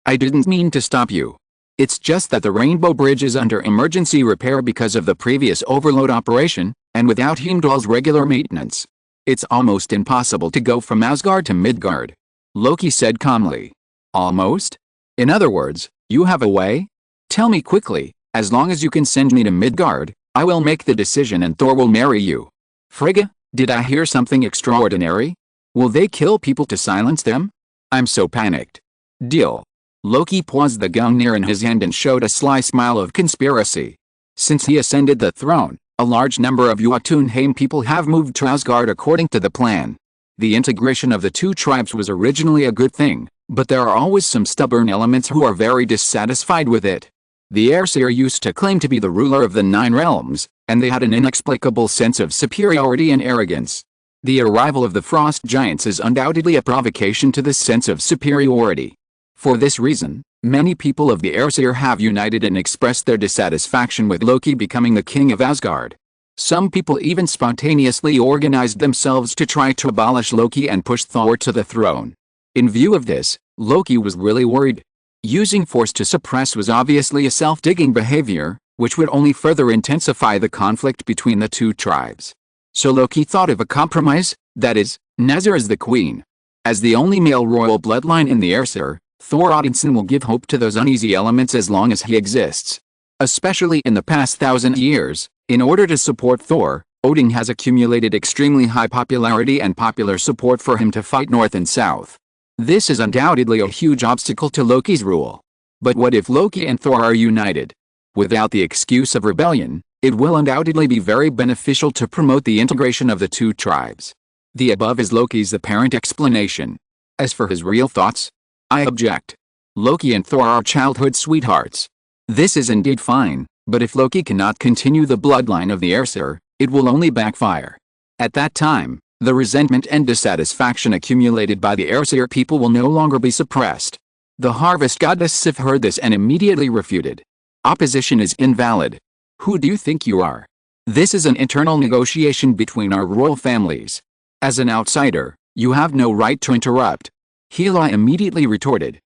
I didn't mean to stop you. It's just that the Rainbow Bridge is under emergency repair because of the previous overload operation, and without Heimdall's regular maintenance, it's almost impossible to go from Asgard to Midgard. Loki said calmly. Almost? In other words, you have a way? Tell me quickly, as long as you can send me to Midgard, I will make the decision and Thor will marry you. Frigga, did I hear something extraordinary? Will they kill people to silence them? I'm so panicked. Deal. Loki paused the Gungnir in his hand and showed a sly smile of conspiracy. Since he ascended the throne, a large number of Jotunheim people have moved to Asgard according to the plan. The integration of the two tribes was originally a good thing, but there are always some stubborn elements who are very dissatisfied with it. The Aesir used to claim to be the ruler of the 9 realms, and they had an inexplicable sense of superiority and arrogance. The arrival of the frost giants is undoubtedly a provocation to this sense of superiority. For this reason, many people of the Aesir have united and expressed their dissatisfaction with Loki becoming the king of Asgard. Some people even spontaneously organized themselves to try to abolish Loki and push Thor to the throne. In view of this, Loki was really worried. Using force to suppress was obviously a self-digging behavior, which would only further intensify the conflict between the two tribes. So Loki thought of a compromise, that is, Nazir as the queen. As the only male royal bloodline in the Aesir, Thor Odinson will give hope to those uneasy elements as long as he exists. Especially in the past 1,000 years, in order to support Thor, Odin has accumulated extremely high popularity and popular support for him to fight north and south. This is undoubtedly a huge obstacle to Loki's rule. But what if Loki and Thor are united? Without the excuse of rebellion, it will undoubtedly be very beneficial to promote the integration of the two tribes. The above is Loki's apparent explanation. As for his real thoughts, I object. Loki and Thor are childhood sweethearts. This is indeed fine, but if Loki cannot continue the bloodline of the Aesir, it will only backfire. At that time, the resentment and dissatisfaction accumulated by the Aesir people will no longer be suppressed. The harvest goddess Sif heard this and immediately refuted. Opposition is invalid. Who do you think you are? This is an internal negotiation between our royal families. As an outsider, you have no right to interrupt. Hela immediately retorted.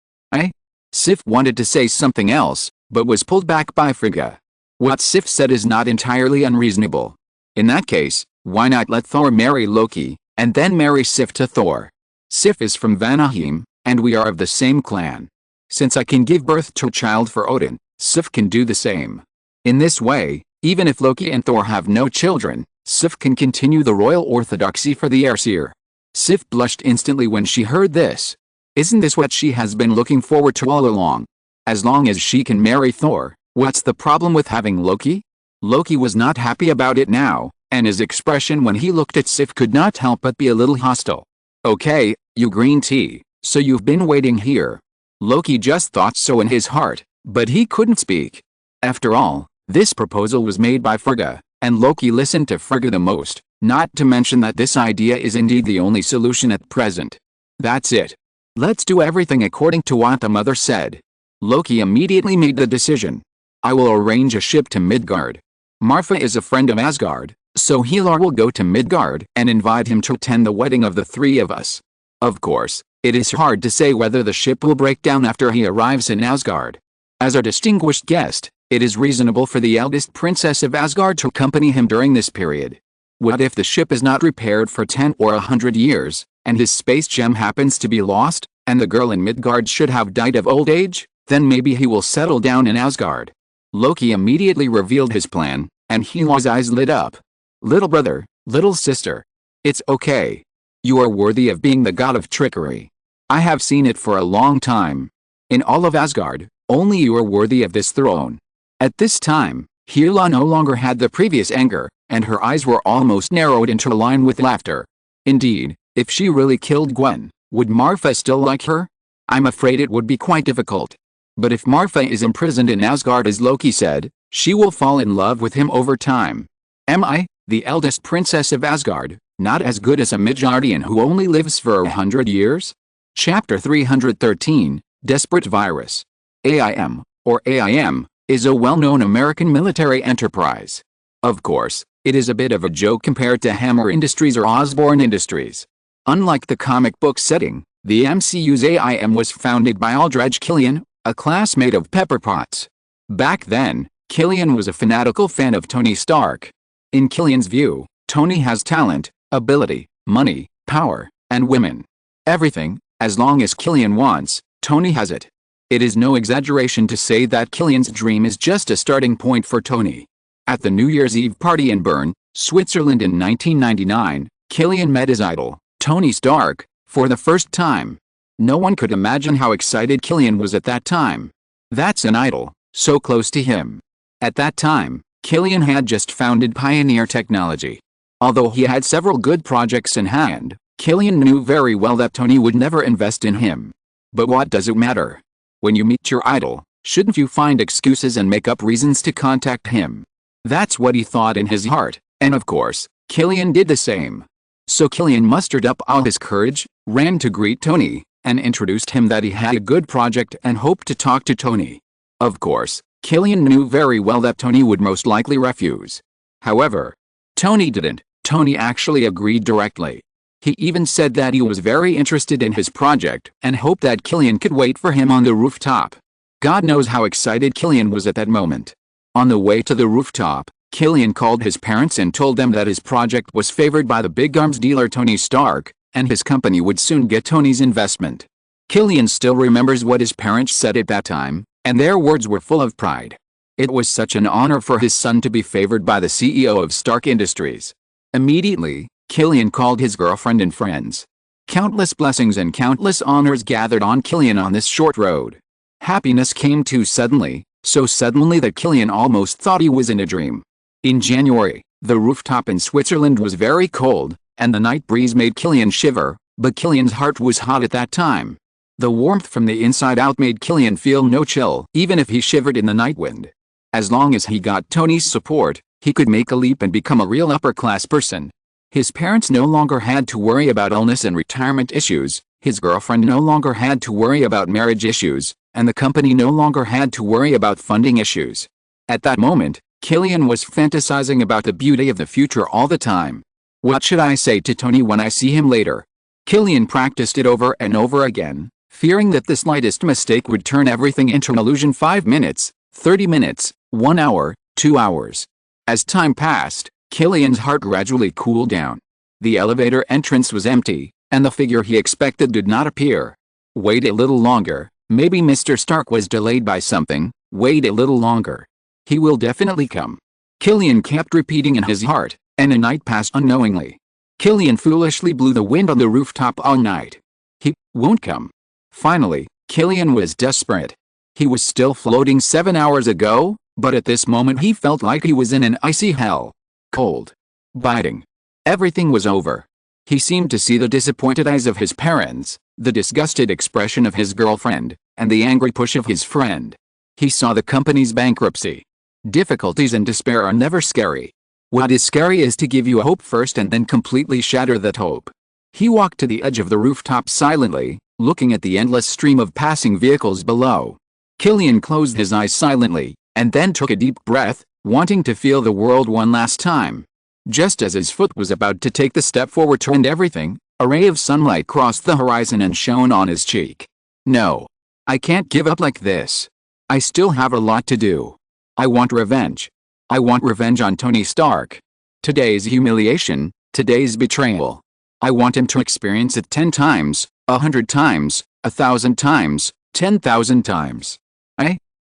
Sif wanted to say something else, but was pulled back by Frigga. What Sif said is not entirely unreasonable. In that case, why not let Thor marry Loki, and then marry Sif to Thor? Sif is from Vanaheim, and we are of the same clan. Since I can give birth to a child for Odin, Sif can do the same. In this way, even if Loki and Thor have no children, Sif can continue the royal orthodoxy for the Aesir. Sif blushed instantly when she heard this. Isn't this what she has been looking forward to all along? As long as she can marry Thor, what's the problem with having Loki? Loki was not happy about it now, and his expression when he looked at Sif could not help but be a little hostile. Okay, you green tea, so you've been waiting here. Loki just thought so in his heart, but he couldn't speak. After all, this proposal was made by Frigga, and Loki listened to Frigga the most, not to mention that this idea is indeed the only solution at present. That's it. Let's do everything according to what the mother said. Loki immediately made the decision. I will arrange a ship to Midgard. Marfa is a friend of Asgard, so Hela will go to Midgard and invite him to attend the wedding of the three of us. Of course, it is hard to say whether the ship will break down after he arrives in Asgard. As our distinguished guest, it is reasonable for the eldest princess of Asgard to accompany him during this period. What if the ship is not repaired for 10 or 100 years, and his space gem happens to be lost, and the girl in Midgard should have died of old age? Then maybe he will settle down in Asgard. Loki immediately revealed his plan, and Hela's eyes lit up. Little brother, little sister. It's okay. You are worthy of being the god of trickery. I have seen it for a long time. In all of Asgard, only you are worthy of this throne. At this time, Hela no longer had the previous anger, and her eyes were almost narrowed into a line with laughter. Indeed, if she really killed Gwen, would Marfa still like her? I'm afraid it would be quite difficult. But if Marfa is imprisoned in Asgard as Loki said, she will fall in love with him over time. Am I, the eldest princess of Asgard, not as good as a Midgardian who only lives for 100 years? Chapter 313, Desperate Virus. AIM, or AIM, is a well-known American military enterprise. Of course, it is a bit of a joke compared to Hammer Industries or Osborne Industries. Unlike the comic book setting, the MCU's AIM was founded by Aldrich Killian, a classmate of Pepper Potts. Back then, Killian was a fanatical fan of Tony Stark. In Killian's view, Tony has talent, ability, money, power, and women. Everything, as long as Killian wants, Tony has it. It is no exaggeration to say that Killian's dream is just a starting point for Tony. At the New Year's Eve party in Bern, Switzerland in 1999, Killian met his idol, Tony Stark, for the first time. No one could imagine how excited Killian was at that time. That's an idol, so close to him. At that time, Killian had just founded Pioneer Technology. Although he had several good projects in hand, Killian knew very well that Tony would never invest in him. But what does it matter? When you meet your idol, shouldn't you find excuses and make up reasons to contact him? That's what he thought in his heart, and of course, Killian did the same. So Killian mustered up all his courage, ran to greet Tony, and introduced him that he had a good project and hoped to talk to Tony. Of course, Killian knew very well that Tony would most likely refuse. However, Tony didn't. Tony actually agreed directly. He even said that he was very interested in his project and hoped that Killian could wait for him on the rooftop. God knows how excited Killian was at that moment. On the way to the rooftop, Killian called his parents and told them that his project was favored by the big arms dealer Tony Stark, and his company would soon get Tony's investment. Killian still remembers what his parents said at that time, and their words were full of pride. It was such an honor for his son to be favored by the CEO of Stark Industries. Immediately, Killian called his girlfriend and friends. Countless blessings and countless honors gathered on Killian on this short road. Happiness came too suddenly, so suddenly that Killian almost thought he was in a dream. In January, the rooftop in Switzerland was very cold, and the night breeze made Killian shiver, but Killian's heart was hot at that time. The warmth from the inside out made Killian feel no chill, even if he shivered in the night wind. As long as he got Tony's support, he could make a leap and become a real upper-class person. His parents no longer had to worry about illness and retirement issues, his girlfriend no longer had to worry about marriage issues, and the company no longer had to worry about funding issues. At that moment, Killian was fantasizing about the beauty of the future all the time. What should I say to Tony when I see him later? Killian practiced it over and over again, fearing that the slightest mistake would turn everything into an illusion. 5 minutes, 30 minutes, 1 hour, 2 hours. As time passed, Killian's heart gradually cooled down. The elevator entrance was empty, and the figure he expected did not appear. Wait a little longer, maybe Mr. Stark was delayed by something. Wait a little longer. He will definitely come. Killian kept repeating in his heart, and a night passed unknowingly. Killian foolishly blew the wind on the rooftop all night. He won't come. Finally, Killian was desperate. He was still floating 7 hours ago, but at this moment he felt like he was in an icy hell. Cold. Biting. Everything was over. He seemed to see the disappointed eyes of his parents, the disgusted expression of his girlfriend, and the angry push of his friend. He saw the company's bankruptcy. Difficulties and despair are never scary. What is scary is to give you hope first and then completely shatter that hope. He walked to the edge of the rooftop silently, looking at the endless stream of passing vehicles below. Killian closed his eyes silently, and then took a deep breath, wanting to feel the world one last time. Just as his foot was about to take the step forward to end everything, a ray of sunlight crossed the horizon and shone on his cheek. No. I can't give up like this. I still have a lot to do. I want revenge. I want revenge on Tony Stark. Today's humiliation, today's betrayal. I want him to experience it 10 times, 100 times, 1,000 times, 10,000 times.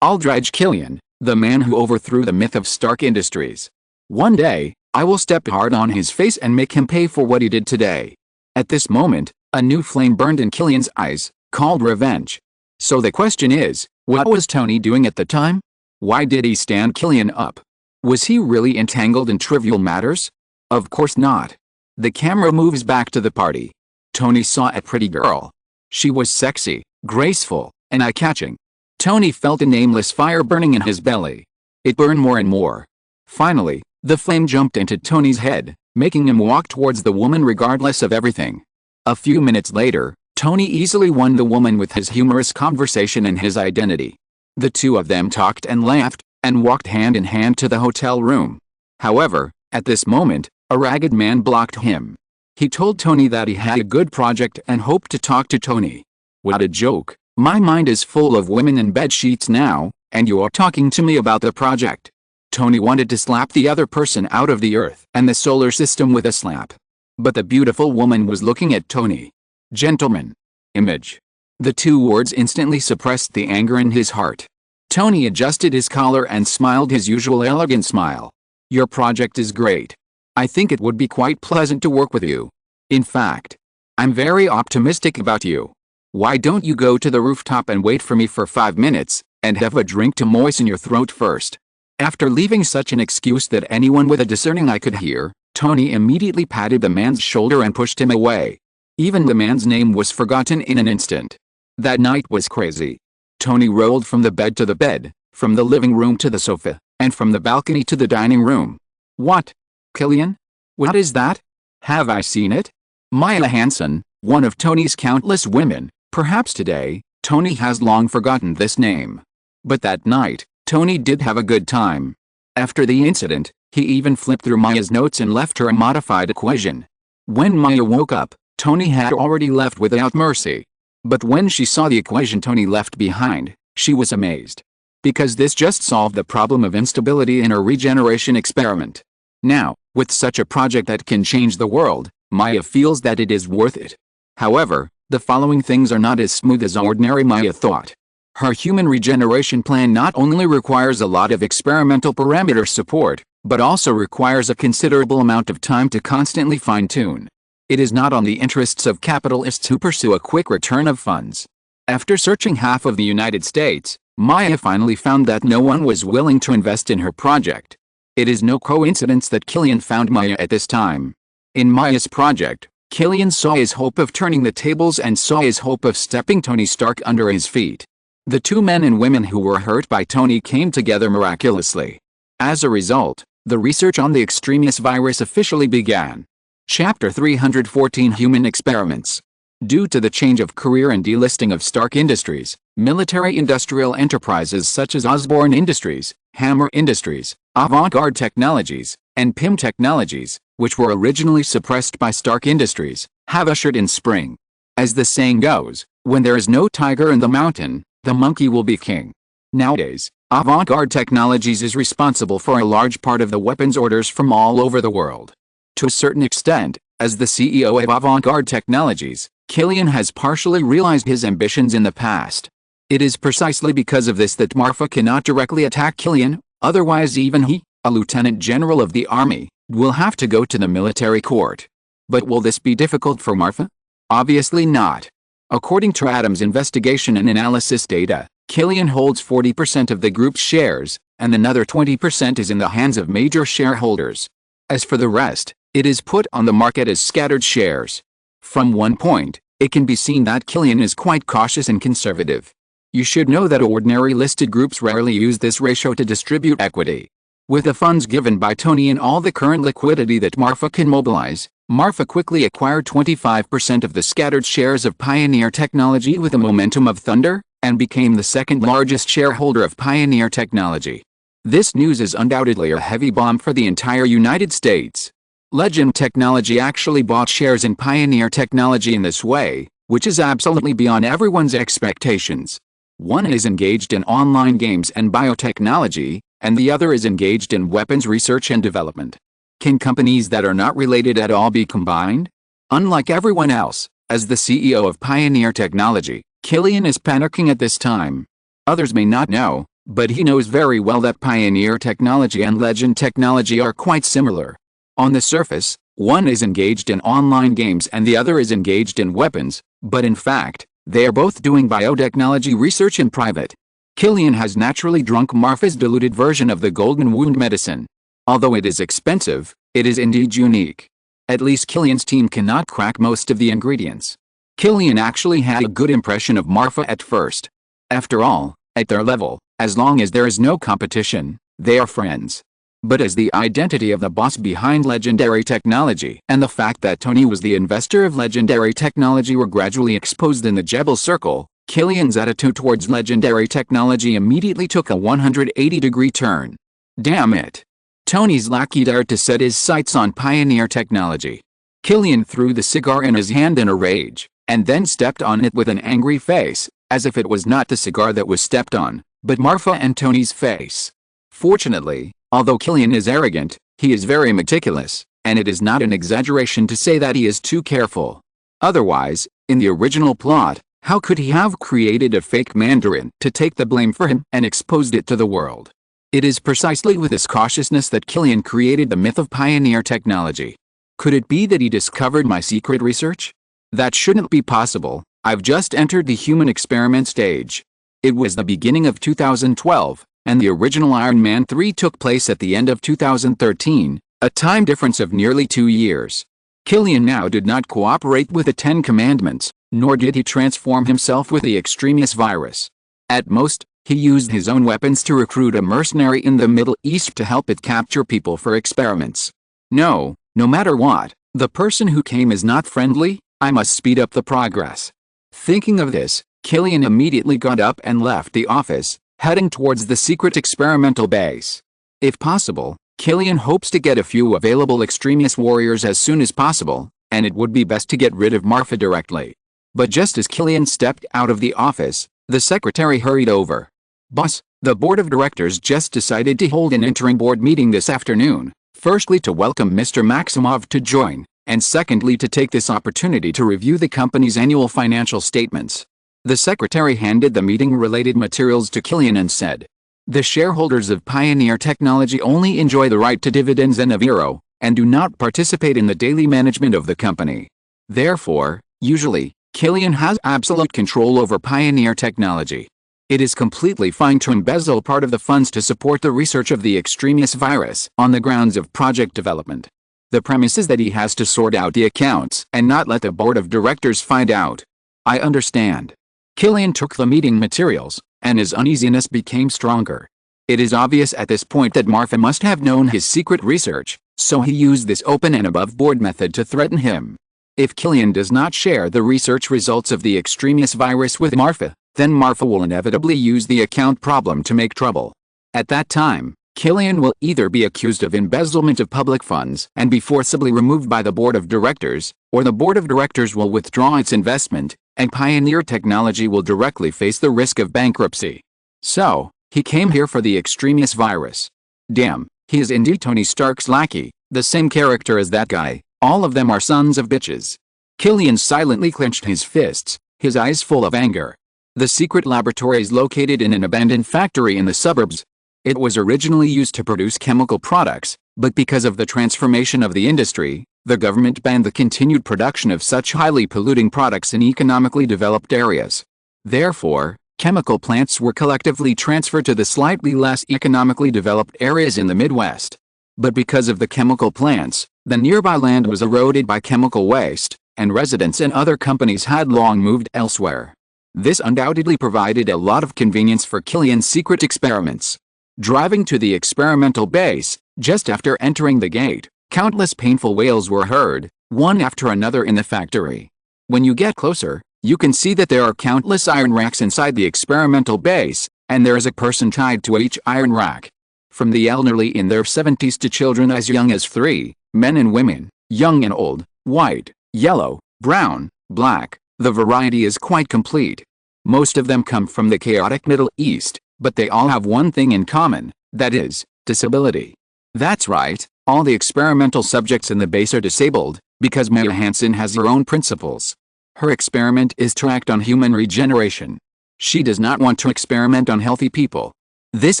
Aldridge Killian, the man who overthrew the myth of Stark Industries. One day, I will step hard on his face and make him pay for what he did today. At this moment, a new flame burned in Killian's eyes, called revenge. So the question is, what was Tony doing at the time? Why did he stand Killian up? Was he really entangled in trivial matters? Of course not. The camera moves back to the party. Tony saw a pretty girl. She was sexy, graceful, and eye-catching. Tony felt a nameless fire burning in his belly. It burned more and more. Finally, the flame jumped into Tony's head, making him walk towards the woman regardless of everything. A few minutes later, Tony easily won the woman with his humorous conversation and his identity. The two of them talked and laughed, and walked hand in hand to the hotel room. However, at this moment, a ragged man blocked him. He told Tony that he had a good project and hoped to talk to Tony. What a joke. My mind is full of women and bed sheets now, and you are talking to me about the project. Tony wanted to slap the other person out of the earth and the solar system with a slap. But the beautiful woman was looking at Tony. Gentleman. Image. The two words instantly suppressed the anger in his heart. Tony adjusted his collar and smiled his usual elegant smile. Your project is great. I think it would be quite pleasant to work with you. In fact, I'm very optimistic about you. Why don't you go to the rooftop and wait for me for 5 minutes, and have a drink to moisten your throat first? After leaving such an excuse that anyone with a discerning eye could hear, Tony immediately patted the man's shoulder and pushed him away. Even the man's name was forgotten in an instant. That night was crazy. Tony rolled from the bed to the bed, from the living room to the sofa, and from the balcony to the dining room. What? Killian? What is that? Have I seen it? Maya Hansen, one of Tony's countless women. Perhaps today, Tony has long forgotten this name. But that night, Tony did have a good time. After the incident, he even flipped through Maya's notes and left her a modified equation. When Maya woke up, Tony had already left without mercy. But when she saw the equation Tony left behind, she was amazed. Because this just solved the problem of instability in her regeneration experiment. Now, with such a project that can change the world, Maya feels that it is worth it. However, the following things are not as smooth as ordinary Maya thought. Her human regeneration plan not only requires a lot of experimental parameter support, but also requires a considerable amount of time to constantly fine-tune. It is not on the interests of capitalists who pursue a quick return of funds. After searching half of the United States, Maya finally found that no one was willing to invest in her project. It is no coincidence that Killian found Maya at this time. In Maya's project, Killian saw his hope of turning the tables and saw his hope of stepping Tony Stark under his feet. The two men and women who were hurt by Tony came together miraculously. As a result, the research on the extremis virus officially began. Chapter 314 Human Experiments. Due to the change of career and delisting of Stark Industries, military-industrial enterprises such as Osborne Industries, Hammer Industries, Avant-Garde Technologies, and PIM Technologies, which were originally suppressed by Stark Industries, have ushered in spring. As the saying goes, when there is no tiger in the mountain, the monkey will be king. Nowadays, Avant-Garde Technologies is responsible for a large part of the weapons orders from all over the world. To a certain extent, as the CEO of Avant-Garde Technologies, Killian has partially realized his ambitions in the past. It is precisely because of this that Marfa cannot directly attack Killian, otherwise even he, a lieutenant general of the army, will have to go to the military court. But will this be difficult for Marfa? Obviously not. According to Adam's investigation and analysis data, Killian holds 40% of the group's shares, and another 20% is in the hands of major shareholders. As for the rest, it is put on the market as scattered shares. From one point, it can be seen that Killian is quite cautious and conservative. You should know that ordinary listed groups rarely use this ratio to distribute equity. With the funds given by Tony and all the current liquidity that Marfa can mobilize, Marfa quickly acquired 25% of the scattered shares of Pioneer Technology with the momentum of thunder, and became the second largest shareholder of Pioneer Technology. This news is undoubtedly a heavy bomb for the entire United States. Legend Technology actually bought shares in Pioneer Technology in this way, which is absolutely beyond everyone's expectations. One is engaged in online games and biotechnology, and the other is engaged in weapons research and development. Can companies that are not related at all be combined? Unlike everyone else, as the CEO of Pioneer Technology, Killian is panicking at this time. Others may not know, but he knows very well that Pioneer Technology and Legend Technology are quite similar. On the surface, one is engaged in online games and the other is engaged in weapons, but in fact, they are both doing biotechnology research in private. Killian has naturally drunk Marfa's diluted version of the golden wound medicine. Although it is expensive, it is indeed unique. At least Killian's team cannot crack most of the ingredients. Killian actually had a good impression of Marfa at first. After all, at their level, as long as there is no competition, they are friends. But as the identity of the boss behind Legendary Technology and the fact that Tony was the investor of Legendary Technology were gradually exposed in the Jebel Circle, Killian's attitude towards Legendary Technology immediately took a 180-degree turn. Damn it! Tony's lackey dared to set his sights on Pioneer Technology. Killian threw the cigar in his hand in a rage, and then stepped on it with an angry face, as if it was not the cigar that was stepped on, but Marfa and Tony's face. Fortunately, although Killian is arrogant, he is very meticulous, and it is not an exaggeration to say that he is too careful. Otherwise, in the original plot, how could he have created a fake Mandarin to take the blame for him and exposed it to the world? It is precisely with this cautiousness that Killian created the myth of Pioneer Technology. Could it be that he discovered my secret research? That shouldn't be possible. I've just entered the human experiment stage. It was the beginning of 2012, and the original Iron Man 3 took place at the end of 2013, a time difference of nearly 2 years. Killian now did not cooperate with the 10 Commandments, nor did he transform himself with the extremis virus. At most, he used his own weapons to recruit a mercenary in the Middle East to help it capture people for experiments. No matter what, the person who came is not friendly, I must speed up the progress. Thinking of this, Killian immediately got up and left the office, heading towards the secret experimental base. If possible, Killian hopes to get a few available extremist warriors as soon as possible, and it would be best to get rid of Marfa directly. But just as Killian stepped out of the office, the secretary hurried over. "Boss, the board of directors just decided to hold an interim board meeting this afternoon, firstly to welcome Mr. Maximov to join, and secondly to take this opportunity to review the company's annual financial statements." The secretary handed the meeting-related materials to Killian and said, "The shareholders of Pioneer Technology only enjoy the right to dividends and Aviro, and do not participate in the daily management of the company. Therefore, usually, Killian has absolute control over Pioneer Technology. It is completely fine to embezzle part of the funds to support the research of the extremist virus on the grounds of project development. The premise is that he has to sort out the accounts and not let the board of directors find out." "I understand." Killian took the meeting materials, and his uneasiness became stronger. It is obvious at this point that Marfa must have known his secret research, so he used this open and above-board method to threaten him. If Killian does not share the research results of the extremist virus with Marfa, then Marfa will inevitably use the account problem to make trouble. At that time, Killian will either be accused of embezzlement of public funds and be forcibly removed by the board of directors, or the board of directors will withdraw its investment, and Pioneer Technology will directly face the risk of bankruptcy. So, he came here for the extremist virus. Damn, he is indeed Tony Stark's lackey, the same character as that guy. All of them are sons of bitches. Killian silently clenched his fists, his eyes full of anger. The secret laboratory is located in an abandoned factory in the suburbs. It was originally used to produce chemical products, but because of the transformation of the industry, the government banned the continued production of such highly polluting products in economically developed areas. Therefore, chemical plants were collectively transferred to the slightly less economically developed areas in the Midwest. But because of the chemical plants, the nearby land was eroded by chemical waste, and residents and other companies had long moved elsewhere. This undoubtedly provided a lot of convenience for Killian's secret experiments. Driving to the experimental base, just after entering the gate, countless painful wails were heard, one after another in the factory. When you get closer, you can see that there are countless iron racks inside the experimental base, and there is a person tied to each iron rack. From the elderly in their 70s to children as young as 3, men and women, young and old, white, yellow, brown, black, the variety is quite complete. Most of them come from the chaotic Middle East, but they all have one thing in common, that is, disability. That's right, all the experimental subjects in the base are disabled, because Maya Hansen has her own principles. Her experiment is to act on human regeneration. She does not want to experiment on healthy people. This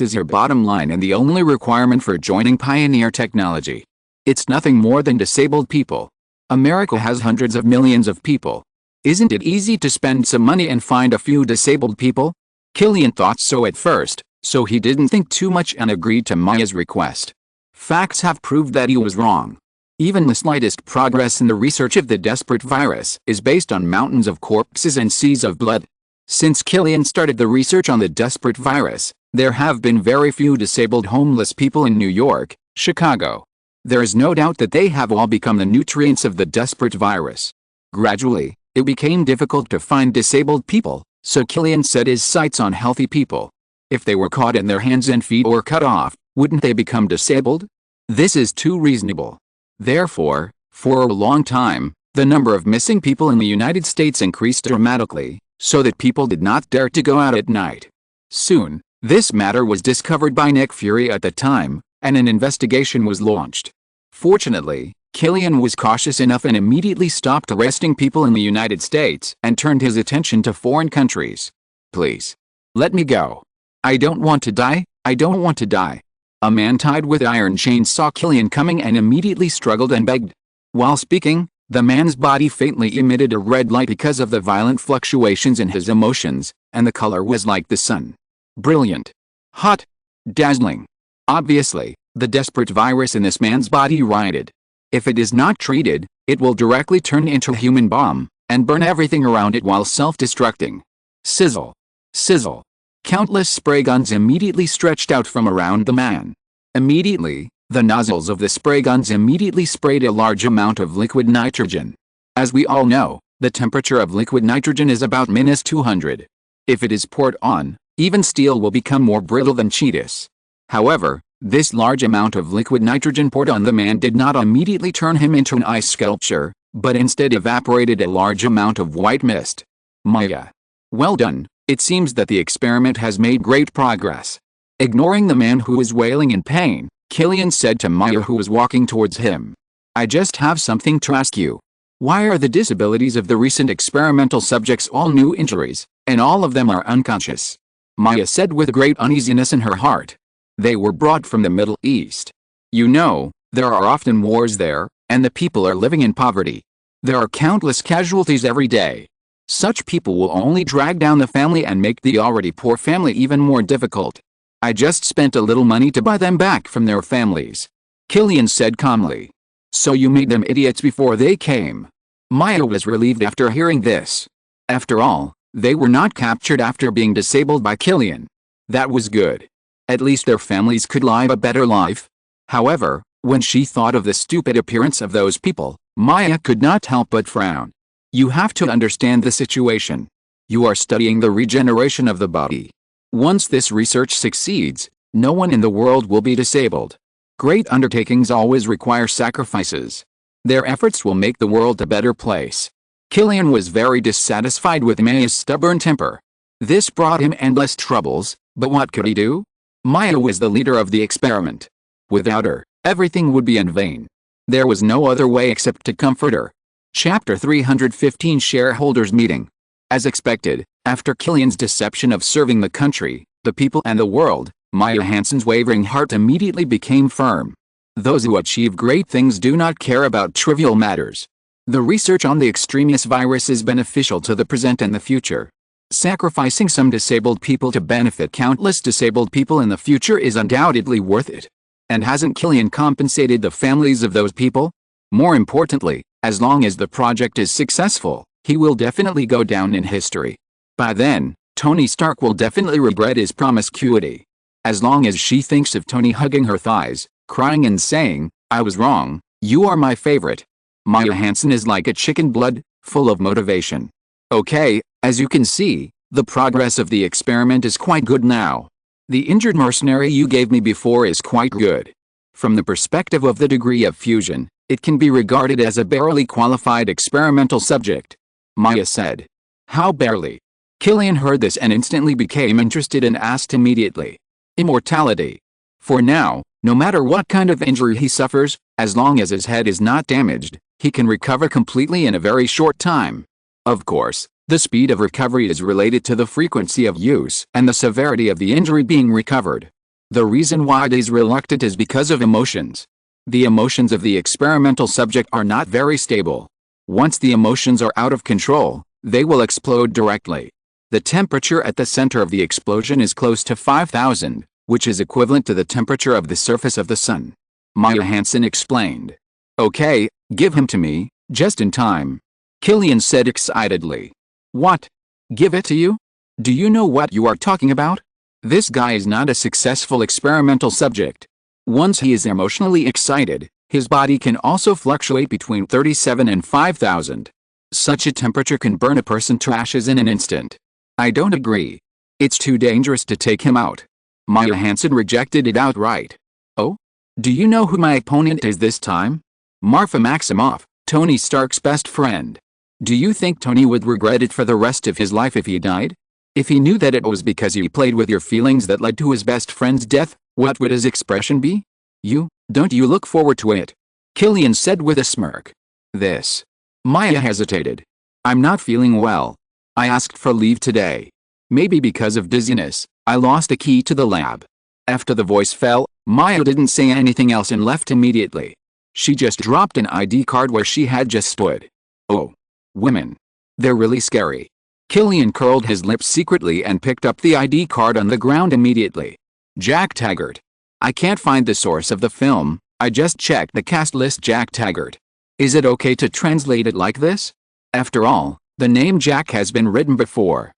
is her bottom line and the only requirement for joining Pioneer Technology. It's nothing more than disabled people. America has hundreds of millions of people. Isn't it easy to spend some money and find a few disabled people? Killian thought so at first, so he didn't think too much and agreed to Maya's request. Facts have proved that he was wrong. Even the slightest progress in the research of the desperate virus is based on mountains of corpses and seas of blood. Since Killian started the research on the desperate virus, there have been very few disabled homeless people in New York, Chicago. There is no doubt that they have all become the nutrients of the desperate virus. Gradually, it became difficult to find disabled people, so Killian set his sights on healthy people. If they were caught and their hands and feet were cut off, wouldn't they become disabled? This is too reasonable. Therefore, for a long time, the number of missing people in the United States increased dramatically, so that people did not dare to go out at night. Soon, this matter was discovered by Nick Fury at the time, and an investigation was launched. Fortunately, Killian was cautious enough and immediately stopped arresting people in the United States and turned his attention to foreign countries. "Please. Let me go. I don't want to die, I don't want to die." A man tied with iron chains saw Killian coming and immediately struggled and begged. While speaking, the man's body faintly emitted a red light because of the violent fluctuations in his emotions, and the color was like the sun. Brilliant. Hot. Dazzling. Obviously, the desperate virus in this man's body rioted. If it is not treated, it will directly turn into a human bomb, and burn everything around it while self-destructing. Sizzle. Sizzle. Countless spray guns immediately stretched out from around the man. Immediately, the nozzles of the spray guns immediately sprayed a large amount of liquid nitrogen. As we all know, the temperature of liquid nitrogen is about -200. If it is poured on, even steel will become more brittle than Cheetos. However, This large amount of liquid nitrogen poured on the man did not immediately turn him into an ice sculpture, but instead evaporated a large amount of white mist. Maya. Well done, it seems that the experiment has made great progress. Ignoring the man who was wailing in pain, Killian said to Maya who was walking towards him. I just have something to ask you. Why are the disabilities of the recent experimental subjects all new injuries, and all of them are unconscious? Maya said with great uneasiness in her heart. They were brought from the Middle East. You know, there are often wars there, and the people are living in poverty. There are countless casualties every day. Such people will only drag down the family and make the already poor family even more difficult. I just spent a little money to buy them back from their families. Killian said calmly. So you made them idiots before they came. Maya was relieved after hearing this. After all, they were not captured after being disabled by Killian. That was good. At least their families could live a better life. However, when she thought of the stupid appearance of those people, Maya could not help but frown. You have to understand the situation. You are studying the regeneration of the body. Once this research succeeds, no one in the world will be disabled. Great undertakings always require sacrifices. Their efforts will make the world a better place. Killian was very dissatisfied with Maya's stubborn temper. This brought him endless troubles, but what could he do? Maya was the leader of the experiment. Without her, everything would be in vain. There was no other way except to comfort her. Chapter 315 Shareholders Meeting. As expected, after Killian's deception of serving the country, the people and the world, Maya Hansen's wavering heart immediately became firm. Those who achieve great things do not care about trivial matters. The research on the extremis virus is beneficial to the present and the future. Sacrificing some disabled people to benefit countless disabled people in the future is undoubtedly worth it. And hasn't Killian compensated the families of those people? More importantly, as long as the project is successful, he will definitely go down in history. By then, Tony Stark will definitely regret his promiscuity. As long as she thinks of Tony hugging her thighs, crying and saying, I was wrong, you are my favorite. Maya Hansen is like a chicken blood, full of motivation. Okay, as you can see, the progress of the experiment is quite good now. The injured mercenary you gave me before is quite good. From the perspective of the degree of fusion, it can be regarded as a barely qualified experimental subject. Maya said. How barely? Killian heard this and instantly became interested and asked immediately. Immortality. For now, no matter what kind of injury he suffers, as long as his head is not damaged, he can recover completely in a very short time. Of course, the speed of recovery is related to the frequency of use and the severity of the injury being recovered. The reason why it is reluctant is because of emotions. The emotions of the experimental subject are not very stable. Once the emotions are out of control, they will explode directly. The temperature at the center of the explosion is close to 5,000, which is equivalent to the temperature of the surface of the sun. Maya Hansen explained. Okay, give him to me, just in time. Killian said excitedly. What? Give it to you? Do you know what you are talking about? This guy is not a successful experimental subject. Once he is emotionally excited, his body can also fluctuate between 37 and 5,000. Such a temperature can burn a person to ashes in an instant. I don't agree. It's too dangerous to take him out. Maya Hansen rejected it outright. Oh? Do you know who my opponent is this time? Marfa Maximoff, Tony Stark's best friend. Do you think Tony would regret it for the rest of his life if he died? If he knew that it was because he played with your feelings that led to his best friend's death, what would his expression be? Don't you look forward to it? Killian said with a smirk. This. Maya hesitated. I'm not feeling well. I asked for leave today. Maybe because of dizziness, I lost a key to the lab. After the voice fell, Maya didn't say anything else and left immediately. She just dropped an ID card where she had just stood. Oh. Women. They're really scary. Killian curled his lips secretly and picked up the ID card on the ground immediately. Jack Taggart. I can't find the source of the film, I just checked the cast list. Jack Taggart. Is it okay to translate it like this? After all, the name Jack has been written before.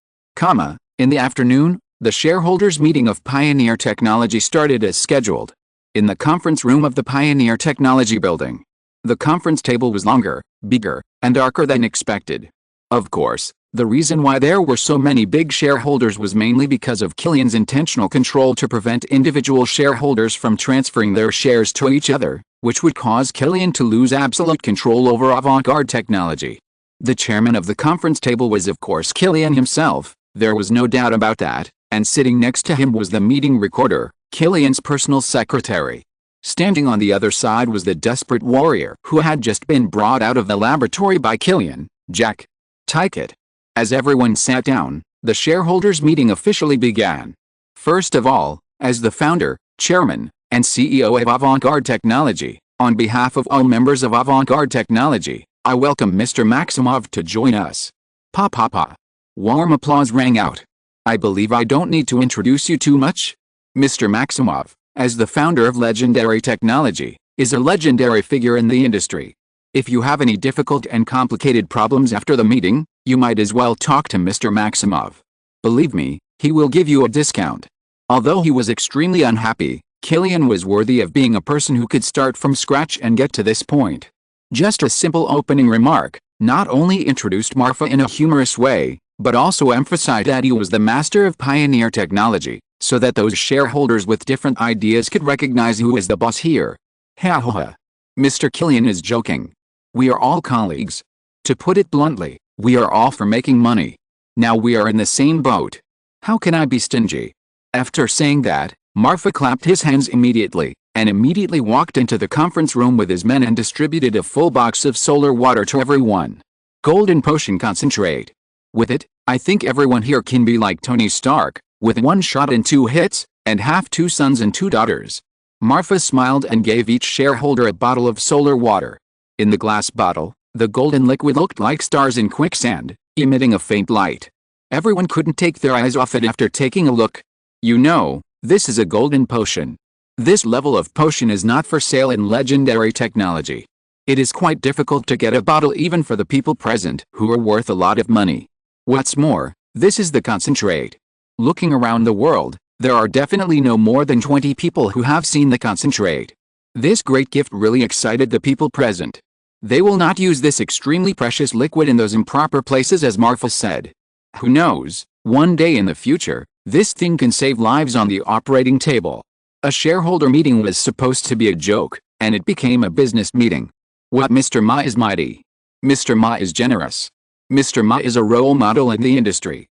In the afternoon, the shareholders' meeting of Pioneer Technology started as scheduled. In the conference room of the Pioneer Technology building. The conference table was longer, bigger, and darker than expected. Of course, The reason why there were so many big shareholders was mainly because of Killian's intentional control to prevent individual shareholders from transferring their shares to each other, which would cause Killian to lose absolute control over avant-garde technology. The chairman of the conference table was of course Killian himself, there was no doubt about that, and sitting next to him was the meeting recorder, Killian's personal secretary. Standing on the other side was the desperate warrior who had just been brought out of the laboratory by Killian, Jack Tykett. As everyone sat down, the shareholders' meeting officially began. First of all, as the founder, chairman, and CEO of Avant-Garde Technology, on behalf of all members of Avant-Garde Technology, I welcome Mr. Maximov to join us. Pa pa pa. Warm applause rang out. I believe I don't need to introduce you too much. Mr. Maximov, as the founder of Legendary Technology, is a legendary figure in the industry. If you have any difficult and complicated problems after the meeting, you might as well talk to Mr. Maximov. Believe me, he will give you a discount. Although he was extremely unhappy, Killian was worthy of being a person who could start from scratch and get to this point. Just a simple opening remark, not only introduced Marfa in a humorous way, but also emphasized that he was the master of pioneer technology, so that those shareholders with different ideas could recognize who is the boss here. Ha ha ha. Mr. Killian is joking. We are all colleagues. To put it bluntly, we are all for making money. Now we are in the same boat. How can I be stingy? After saying that, Marfa clapped his hands immediately, and immediately walked into the conference room with his men and distributed a full box of solar water to everyone. Golden potion concentrate. With it, I think everyone here can be like Tony Stark, with 1 shot and 2 hits, and have 2 sons and 2 daughters. Marfa smiled and gave each shareholder a bottle of solar water. In the glass bottle, the golden liquid looked like stars in quicksand, emitting a faint light. Everyone couldn't take their eyes off it after taking a look. You know, this is a golden potion. This level of potion is not for sale in Legendary Technology. It is quite difficult to get a bottle even for the people present, who are worth a lot of money. What's more, this is the concentrate. Looking around the world, there are definitely no more than 20 people who have seen the concentrate. This great gift really excited the people present. They will not use this extremely precious liquid in those improper places, as Marfa said. Who knows, one day in the future, this thing can save lives on the operating table. A shareholder meeting was supposed to be a joke, and it became a business meeting. What Mr. Ma is mighty. Mr. Ma is generous. Mr. Ma is a role model in the industry.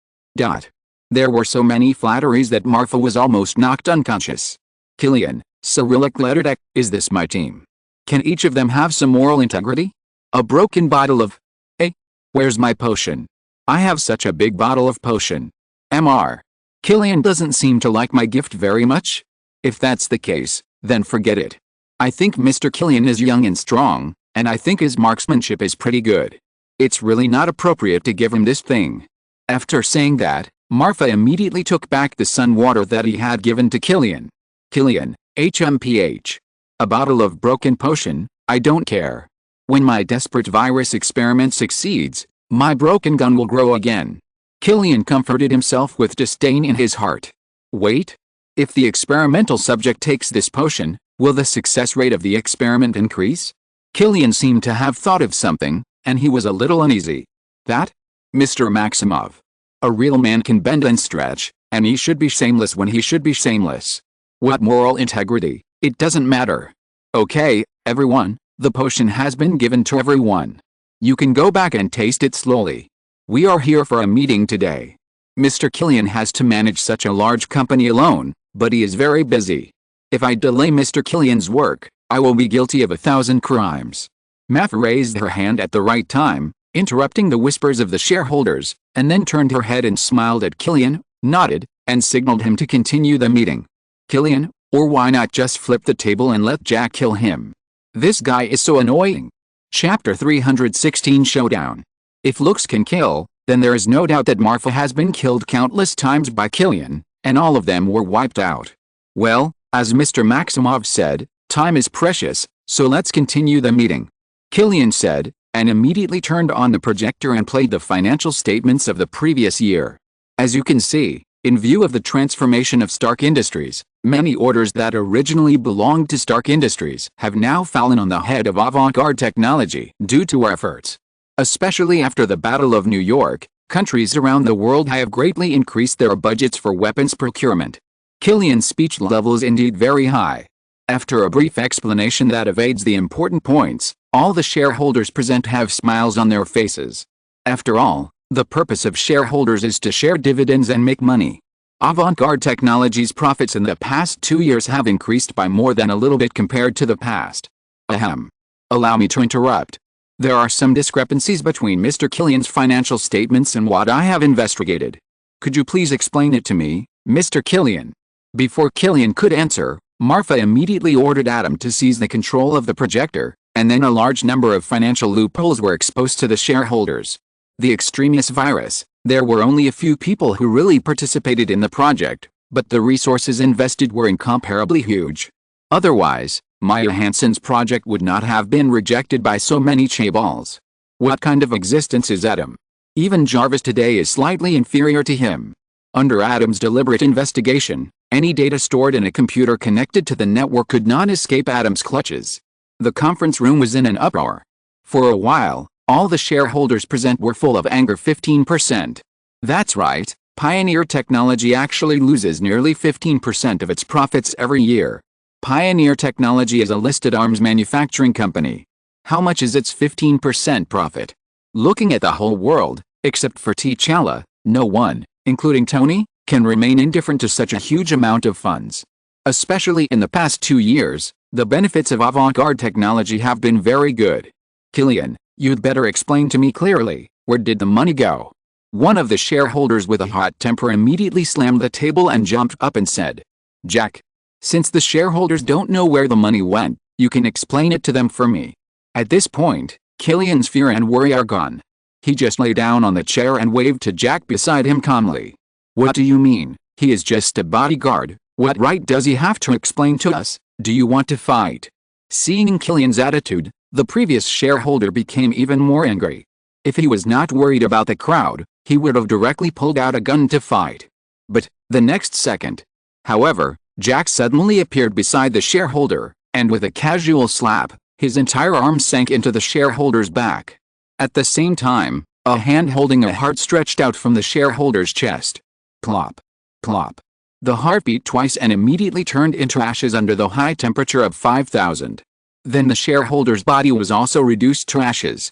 There were so many flatteries that Marfa was almost knocked unconscious. Killian, Cyrillic letterdeck, is this my team? Can each of them have some moral integrity? A broken bottle of... Hey, where's my potion? I have such a big bottle of potion. Mr. Killian doesn't seem to like my gift very much. If that's the case, then forget it. I think Mr. Killian is young and strong, and I think his marksmanship is pretty good. It's really not appropriate to give him this thing. After saying that, Marfa immediately took back the sun water that he had given to Killian. Killian, HMPH. A bottle of broken potion, I don't care. When my desperate virus experiment succeeds, my broken gun will grow again. Killian comforted himself with disdain in his heart. Wait. If the experimental subject takes this potion, will the success rate of the experiment increase? Killian seemed to have thought of something, and he was a little uneasy. That? Mr. Maximov. A real man can bend and stretch, and he should be shameless when he should be shameless. What moral integrity? It doesn't matter. Okay, everyone, the potion has been given to everyone. You can go back and taste it slowly. We are here for a meeting today. Mr. Killian has to manage such a large company alone, but he is very busy. If I delay Mr. Killian's work, I will be guilty of 1,000 crimes. Marfa raised her hand at the right time, interrupting the whispers of the shareholders, and then turned her head and smiled at Killian, nodded, and signaled him to continue the meeting. Killian, or why not just flip the table and let Jack kill him? This guy is so annoying. Chapter 316 Showdown. If looks can kill, then there is no doubt that Marfa has been killed countless times by Killian, and all of them were wiped out. Well, as Mr. Maximov said, time is precious, so let's continue the meeting. Killian said, and immediately turned on the projector and played the financial statements of the previous year. As you can see, in view of the transformation of Stark Industries, many orders that originally belonged to Stark Industries have now fallen on the head of Avant-Garde Technology due to our efforts. Especially after the Battle of New York, Countries around the world have greatly increased their budgets for weapons procurement. Killian's speech level is indeed very high. After a brief explanation that evades the important points, all the shareholders present have smiles on their faces. After all, the purpose of shareholders is to share dividends and make money. Avant-Garde Technologies' profits in the past 2 years have increased by more than a little bit compared to the past. Ahem. Allow me to interrupt. There are some discrepancies between Mr. Killian's financial statements and what I have investigated. Could you please explain it to me, Mr. Killian? Before Killian could answer, Marfa immediately ordered Adam to seize the control of the projector, and then a large number of financial loopholes were exposed to the shareholders. The extraneous virus. There were only a few people who really participated in the project, but the resources invested were incomparably huge. Otherwise, Maya Hansen's project would not have been rejected by so many chaebols. What kind of existence is Adam? Even Jarvis today is slightly inferior to him. Under Adam's deliberate investigation, any data stored in a computer connected to the network could not escape Adam's clutches. The conference room was in an uproar. For a while, all the shareholders present were full of anger. 15%. That's right, Pioneer Technology actually loses nearly 15% of its profits every year. Pioneer Technology is a listed arms manufacturing company. How much is its 15% profit? Looking at the whole world, except for T'Challa, no one, including Tony, can remain indifferent to such a huge amount of funds. Especially in the past 2 years, the benefits of avant-garde technology have been very good. Killian, you'd better explain to me clearly, where did the money go? One of the shareholders with a hot temper immediately slammed the table and jumped up and said, Jack, since the shareholders don't know where the money went, you can explain it to them for me. At this point, Killian's fear and worry are gone. He just lay down on the chair and waved to Jack beside him calmly. What do you mean? He is just a bodyguard. What right does he have to explain to us? Do you want to fight? Seeing Killian's attitude, the previous shareholder became even more angry. If he was not worried about the crowd, he would have directly pulled out a gun to fight. But, the next second. However, Jack suddenly appeared beside the shareholder, and with a casual slap, his entire arm sank into the shareholder's back. At the same time, a hand holding a heart stretched out from the shareholder's chest. Plop. Plop. The heart beat twice and immediately turned into ashes under the high temperature of 5,000. Then the shareholder's body was also reduced to ashes.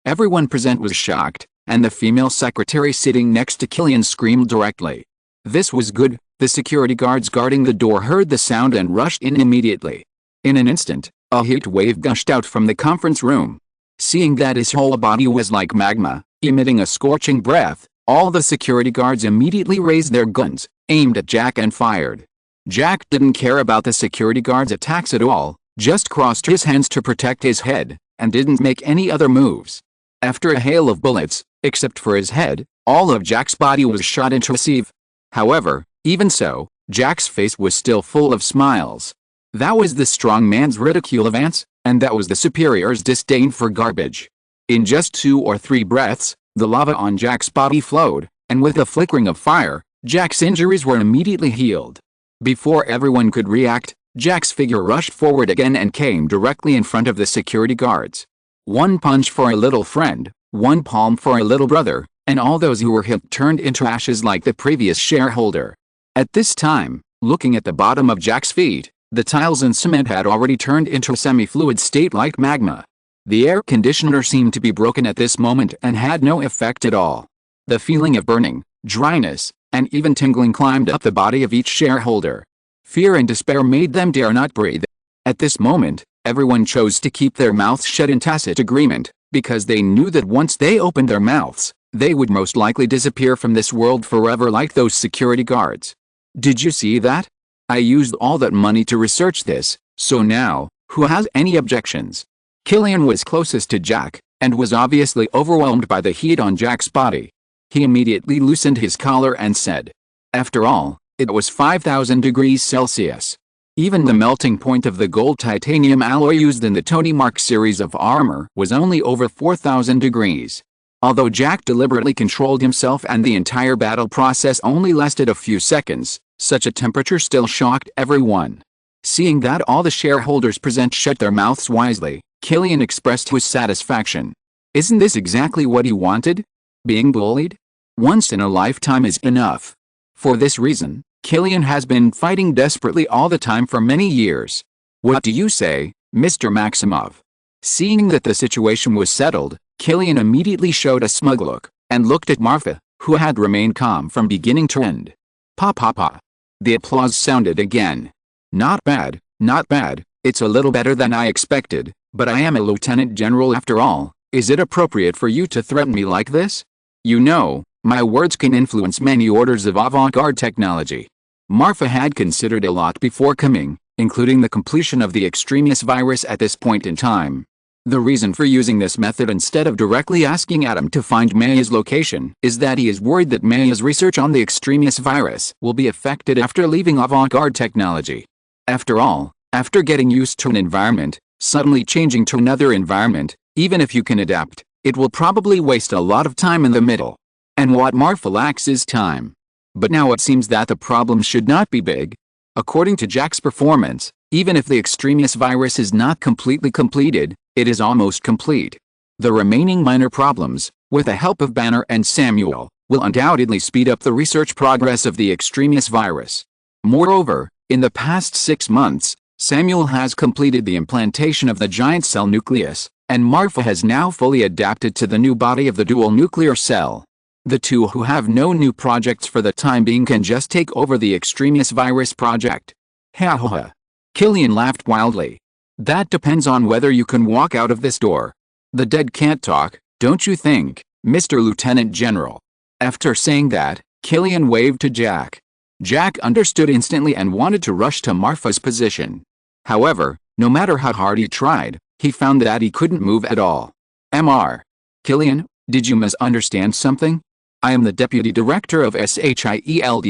Everyone present was shocked, and the female secretary sitting next to Killian screamed directly. This was good. The security guards guarding the door heard the sound and rushed in immediately. In an instant, a heat wave gushed out from the conference room. Seeing that his whole body was like magma, emitting a scorching breath, all the security guards immediately raised their guns, aimed at Jack and fired. Jack didn't care about the security guards' attacks at all, just crossed his hands to protect his head, and didn't make any other moves. After a hail of bullets, except for his head, all of Jack's body was shot into a sieve. However, even so, Jack's face was still full of smiles. That was the strong man's ridicule of ants, and that was the superior's disdain for garbage. In just 2 or 3 breaths, the lava on Jack's body flowed, and with the flickering of fire, Jack's injuries were immediately healed. Before everyone could react, Jack's figure rushed forward again and came directly in front of the security guards. One punch for a little friend, one palm for a little brother, and all those who were hit turned into ashes like the previous shareholder. At this time, looking at the bottom of Jack's feet, the tiles and cement had already turned into a semi-fluid state like magma. The air conditioner seemed to be broken at this moment and had no effect at all. The feeling of burning, dryness, and even tingling climbed up the body of each shareholder. Fear and despair made them dare not breathe. At this moment, everyone chose to keep their mouths shut in tacit agreement, because they knew that once they opened their mouths, they would most likely disappear from this world forever like those security guards. Did you see that? I used all that money to research this, so now, who has any objections? Killian was closest to Jack, and was obviously overwhelmed by the heat on Jack's body. He immediately loosened his collar and said, after all, it was 5,000 degrees Celsius. Even the melting point of the gold titanium alloy used in the Tony Mark series of armor was only over 4,000 degrees. Although Jack deliberately controlled himself and the entire battle process only lasted a few seconds, such a temperature still shocked everyone. Seeing that all the shareholders present shut their mouths wisely, Killian expressed his satisfaction. Isn't this exactly what he wanted? Being bullied? Once in a lifetime is enough. For this reason, Killian has been fighting desperately all the time for many years. What do you say, Mr. Maximov? Seeing that the situation was settled, Killian immediately showed a smug look, and looked at Marfa, who had remained calm from beginning to end. Pa pa pa. The applause sounded again. Not bad, not bad, it's a little better than I expected, but I am a lieutenant general after all. Is it appropriate for you to threaten me like this? You know, my words can influence many orders of avant-garde technology. Marfa had considered a lot before coming, including the completion of the extremis virus at this point in time. The reason for using this method instead of directly asking Adam to find Maya's location is that he is worried that Maya's research on the extremis virus will be affected after leaving avant-garde technology. After all, after getting used to an environment, suddenly changing to another environment, even if you can adapt, it will probably waste a lot of time in the middle. And what Marfa lacks is time. But now it seems that the problem should not be big. According to Jack's performance, even if the extremis virus is not completely completed, it is almost complete. The remaining minor problems, with the help of Banner and Samuel, will undoubtedly speed up the research progress of the extremis virus. Moreover, in the past 6 months, Samuel has completed the implantation of the giant cell nucleus, and Marfa has now fully adapted to the new body of the dual nuclear cell. The two who have no new projects for the time being can just take over the extremis virus project. Ha ha ha. Killian laughed wildly. That depends on whether you can walk out of this door. The dead can't talk, don't you think, Mr. Lieutenant General? After saying that, Killian waved to Jack. Jack understood instantly and wanted to rush to Marfa's position. However, no matter how hard he tried, he found that he couldn't move at all. Mr. Killian, did you misunderstand something? I am the Deputy Director of SHIELD.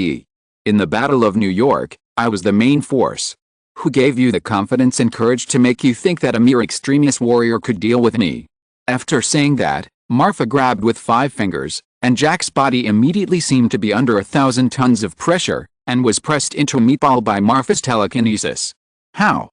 In the Battle of New York, I was the main force. Who gave you the confidence and courage to make you think that a mere extremist warrior could deal with me? After saying that, Marfa grabbed with 5 fingers, and Jack's body immediately seemed to be under 1,000 tons of pressure, and was pressed into a meatball by Marfa's telekinesis. How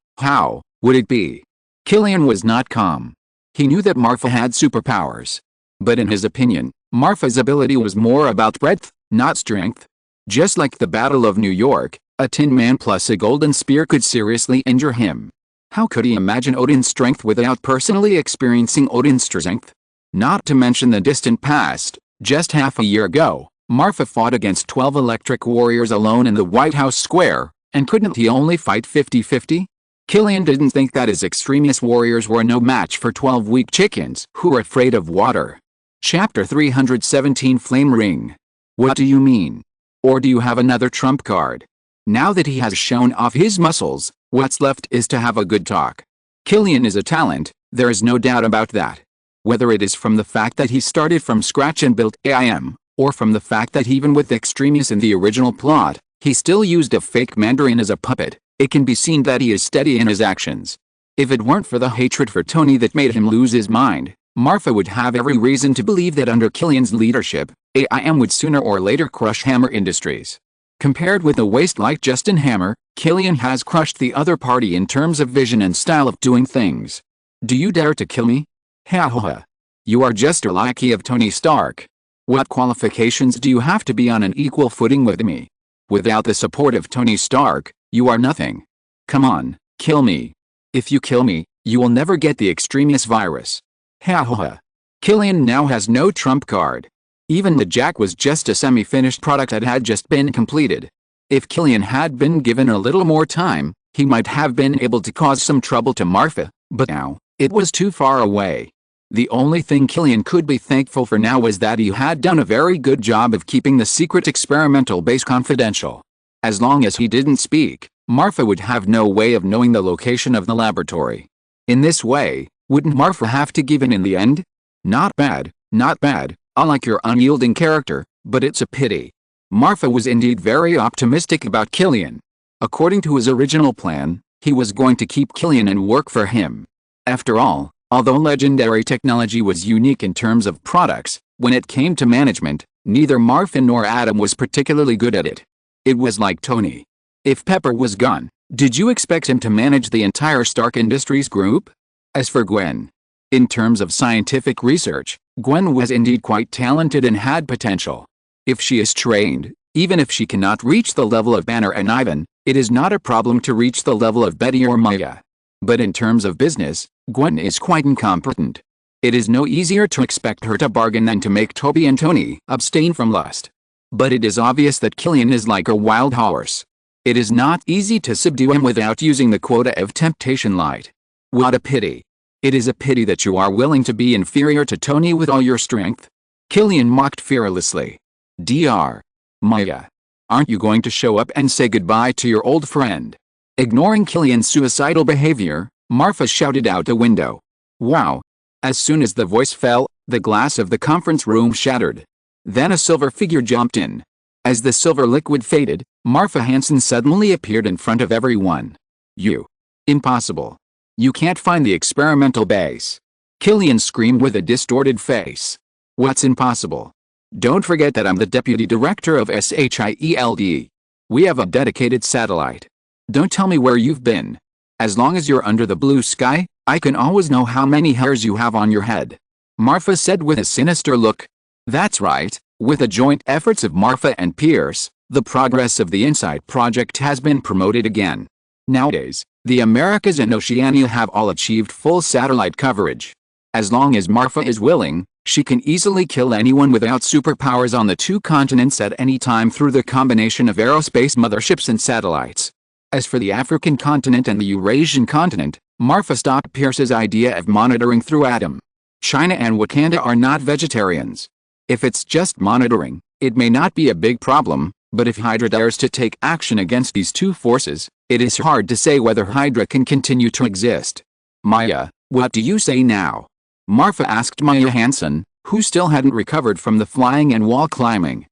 would it be? Killian was not calm. He knew that Marfa had superpowers. But in his opinion, Marfa's ability was more about breadth, not strength. Just like the Battle of New York, a Tin Man plus a golden spear could seriously injure him. How could he imagine Odin's strength without personally experiencing Odin's strength? Not to mention the distant past, just half a year ago, Marfa fought against 12 electric warriors alone in the White House Square, and couldn't he only fight 50-50? Killian didn't think that his extremist warriors were no match for 12 weak chickens who were afraid of water. Chapter 317 Flame Ring. What do you mean? Or do you have another trump card? Now that he has shown off his muscles, what's left is to have a good talk. Killian is a talent, there is no doubt about that. Whether it is from the fact that he started from scratch and built AIM, or from the fact that even with extremis in the original plot, he still used a fake Mandarin as a puppet, it can be seen that he is steady in his actions. If it weren't for the hatred for Tony that made him lose his mind, Marfa would have every reason to believe that under Killian's leadership, AIM would sooner or later crush Hammer Industries. Compared with a waste like Justin Hammer, Killian has crushed the other party in terms of vision and style of doing things. Do you dare to kill me? Ha ha ha. You are just a lackey of Tony Stark. What qualifications do you have to be on an equal footing with me? Without the support of Tony Stark, you are nothing. Come on, kill me. If you kill me, you will never get the extremis virus. Ha ha ha. Killian now has no trump card. Even the Jack was just a semi-finished product that had just been completed. If Killian had been given a little more time, he might have been able to cause some trouble to Marfa, but now, it was too far away. The only thing Killian could be thankful for now was that he had done a very good job of keeping the secret experimental base confidential. As long as he didn't speak, Marfa would have no way of knowing the location of the laboratory. In this way, wouldn't Marfa have to give in the end? Not bad, not bad. I like your unyielding character, but it's a pity. Marfa was indeed very optimistic about Killian. According to his original plan, he was going to keep Killian and work for him. After all, although legendary technology was unique in terms of products, when it came to management, neither Marfa nor Adam was particularly good at it. It was like Tony. If Pepper was gone, did you expect him to manage the entire Stark Industries group? As for Gwen, In terms of scientific research, Gwen was indeed quite talented and had potential. If she is trained, even if she cannot reach the level of Banner and Ivan, it is not a problem to reach the level of Betty or Maya. But in terms of business, Gwen is quite incompetent. It is no easier to expect her to bargain than to make Toby and Tony abstain from lust. But it is obvious that Killian is like a wild horse. It is not easy to subdue him without using the quota of temptation light. What a pity. It is a pity that you are willing to be inferior to Tony with all your strength. Killian mocked fearlessly. Dr. Maya. Aren't you going to show up and say goodbye to your old friend? Ignoring Killian's suicidal behavior, Marfa shouted out the window. Wow. As soon as the voice fell, the glass of the conference room shattered. Then a silver figure jumped in. As the silver liquid faded, Marfa Hansen suddenly appeared in front of everyone. You. Impossible. You can't find the experimental base. Killian screamed with a distorted face. What's impossible? Don't forget that I'm the deputy director of SHIELD. We have a dedicated satellite. Don't tell me where you've been. As long as you're under the blue sky, I can always know how many hairs you have on your head. Marfa said with a sinister look. That's right, with the joint efforts of Marfa and Pierce, the progress of the InSight project has been promoted again. Nowadays, the Americas and Oceania have all achieved full satellite coverage. As long as Marfa is willing, she can easily kill anyone without superpowers on the two continents at any time through the combination of aerospace motherships and satellites. As for the African continent and the Eurasian continent, Marfa stopped Pierce's idea of monitoring through Atom. China and Wakanda are not vegetarians. If it's just monitoring, it may not be a big problem, but if Hydra dares to take action against these two forces, it is hard to say whether Hydra can continue to exist. Maya, what do you say now? Marfa asked Maya Hansen, who still hadn't recovered from the flying and wall climbing.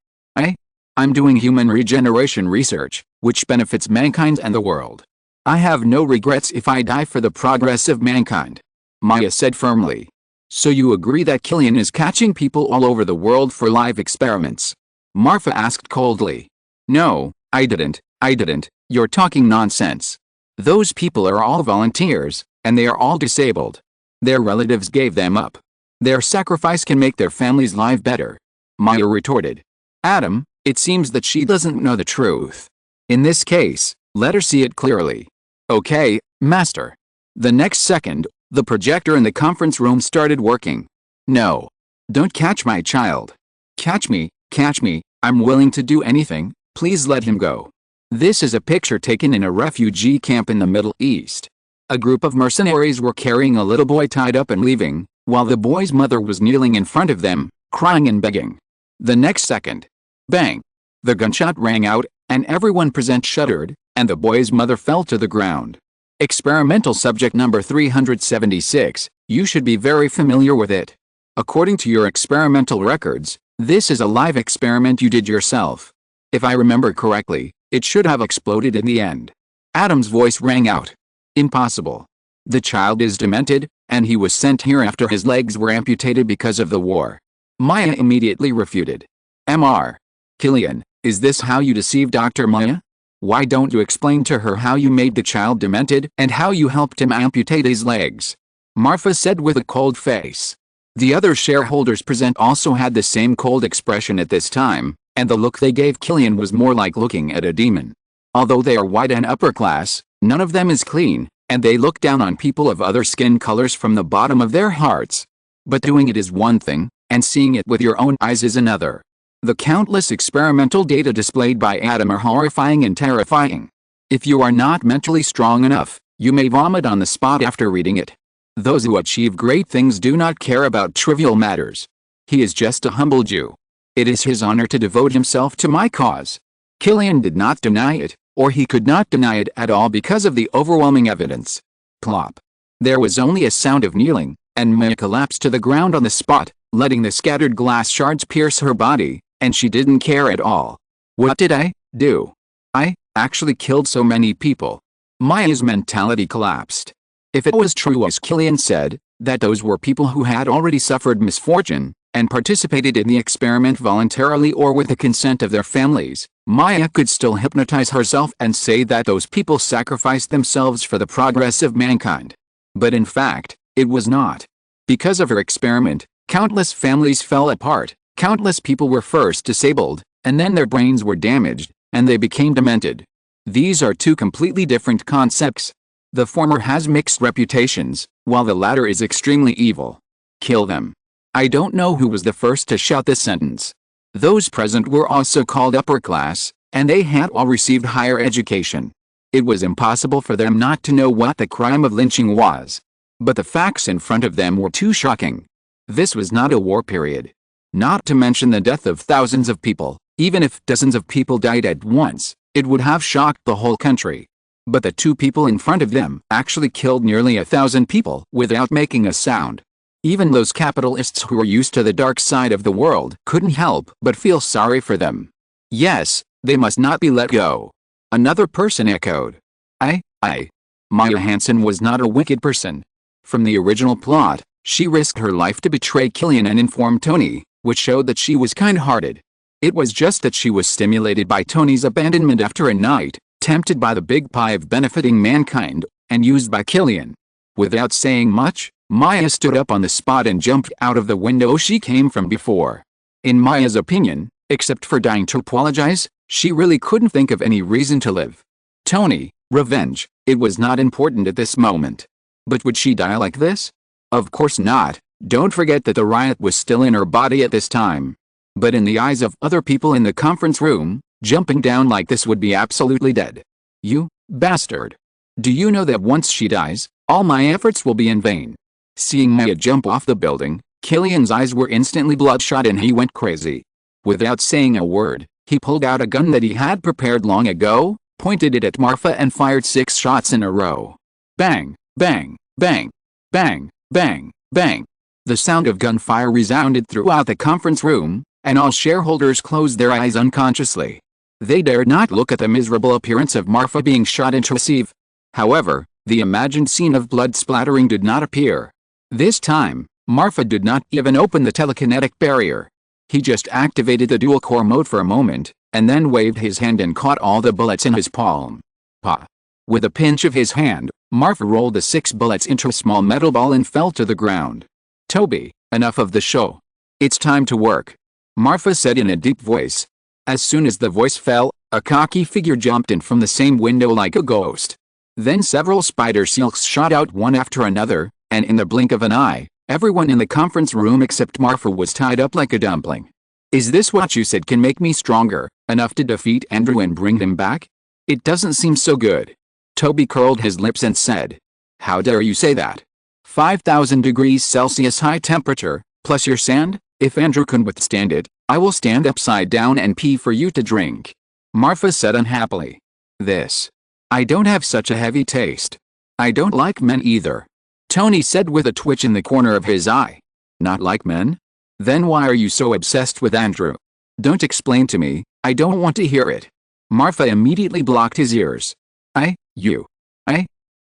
I'm doing human regeneration research, which benefits mankind and the world. I have no regrets if I die for the progress of mankind. Maya said firmly. So you agree that Killian is catching people all over the world for live experiments? Marfa asked coldly. No, I didn't, you're talking nonsense. Those people are all volunteers, and they are all disabled. Their relatives gave them up. Their sacrifice can make their family's life better. Maya retorted. Adam, it seems that she doesn't know the truth. In this case, let her see it clearly. Okay, Master. The next second, the projector in the conference room started working. No. Don't catch my child. Catch me, I'm willing to do anything, please let him go. This is a picture taken in a refugee camp in the Middle East. A group of mercenaries were carrying a little boy tied up and leaving, while the boy's mother was kneeling in front of them, crying and begging. The next second, bang! The gunshot rang out, and everyone present shuddered, and the boy's mother fell to the ground. Experimental subject number 376, you should be very familiar with it. According to your experimental records, this is a live experiment you did yourself. If I remember correctly, it should have exploded in the end. Adam's voice rang out. Impossible. The child is demented, and he was sent here after his legs were amputated because of the war. Maya immediately refuted. Mr. Killian, is this how you deceive Dr. Maya? Why don't you explain to her how you made the child demented and how you helped him amputate his legs? Marfa said with a cold face. The other shareholders present also had the same cold expression at this time, and the look they gave Killian was more like looking at a demon. Although they are white and upper class, none of them is clean, and they look down on people of other skin colors from the bottom of their hearts. But doing it is one thing, and seeing it with your own eyes is another. The countless experimental data displayed by Adam are horrifying and terrifying. If you are not mentally strong enough, you may vomit on the spot after reading it. Those who achieve great things do not care about trivial matters. He is just a humble Jew. It is his honor to devote himself to my cause. Killian did not deny it, or he could not deny it at all because of the overwhelming evidence. Plop. There was only a sound of kneeling, and Maya collapsed to the ground on the spot, letting the scattered glass shards pierce her body. And she didn't care at all. What did I do? I actually killed so many people. Maya's mentality collapsed. If it was true as Killian said, that those were people who had already suffered misfortune, and participated in the experiment voluntarily or with the consent of their families, Maya could still hypnotize herself and say that those people sacrificed themselves for the progress of mankind. But in fact, it was not. Because of her experiment, countless families fell apart, countless people were first disabled, and then their brains were damaged, and they became demented. These are two completely different concepts. The former has mixed reputations, while the latter is extremely evil. Kill them. I don't know who was the first to shout this sentence. Those present were also called upper class, and they had all received higher education. It was impossible for them not to know what the crime of lynching was. But the facts in front of them were too shocking. This was not a war period. Not to mention the death of thousands of people. Even if dozens of people died at once, it would have shocked the whole country. But the two people in front of them actually killed nearly 1,000 people without making a sound. Even those capitalists who were used to the dark side of the world couldn't help but feel sorry for them. Yes, they must not be let go. Another person echoed. Maya Hansen was not a wicked person. From the original plot, she risked her life to betray Killian and inform Tony, which showed that she was kind-hearted. It was just that she was stimulated by Tony's abandonment after a night, tempted by the big pie of benefiting mankind, and used by Killian. Without saying much, Maya stood up on the spot and jumped out of the window she came from before. In Maya's opinion, except for dying to apologize, she really couldn't think of any reason to live. Tony, revenge, it was not important at this moment. But would she die like this? Of course not. Don't forget that the riot was still in her body at this time. But in the eyes of other people in the conference room, jumping down like this would be absolutely dead. You bastard. Do you know that once she dies, all my efforts will be in vain? Seeing Maya jump off the building, Killian's eyes were instantly bloodshot and he went crazy. Without saying a word, he pulled out a gun that he had prepared long ago, pointed it at Marfa and fired 6 shots in a row. Bang, bang, bang, bang, bang, bang. The sound of gunfire resounded throughout the conference room, and all shareholders closed their eyes unconsciously. They dared not look at the miserable appearance of Marfa being shot and receive. However, the imagined scene of blood splattering did not appear. This time, Marfa did not even open the telekinetic barrier. He just activated the dual-core mode for a moment, and then waved his hand and caught all the bullets in his palm. Pa! With a pinch of his hand, Marfa rolled the 6 bullets into a small metal ball and fell to the ground. Toby, enough of the show. It's time to work. Marfa said in a deep voice. As soon as the voice fell, a cocky figure jumped in from the same window like a ghost. Then several spider silks shot out one after another, and in the blink of an eye, everyone in the conference room except Marfa was tied up like a dumpling. Is this what you said can make me stronger, enough to defeat Andrew and bring him back? It doesn't seem so good. Toby curled his lips and said. How dare you say that? 5,000 degrees Celsius high temperature, plus your sand? If Andrew can withstand it, I will stand upside down and pee for you to drink. Marfa said unhappily. I don't have such a heavy taste. I don't like men either. Tony said with a twitch in the corner of his eye. Not like men? Then why are you so obsessed with Andrew? Don't explain to me, I don't want to hear it. Marfa immediately blocked his ears.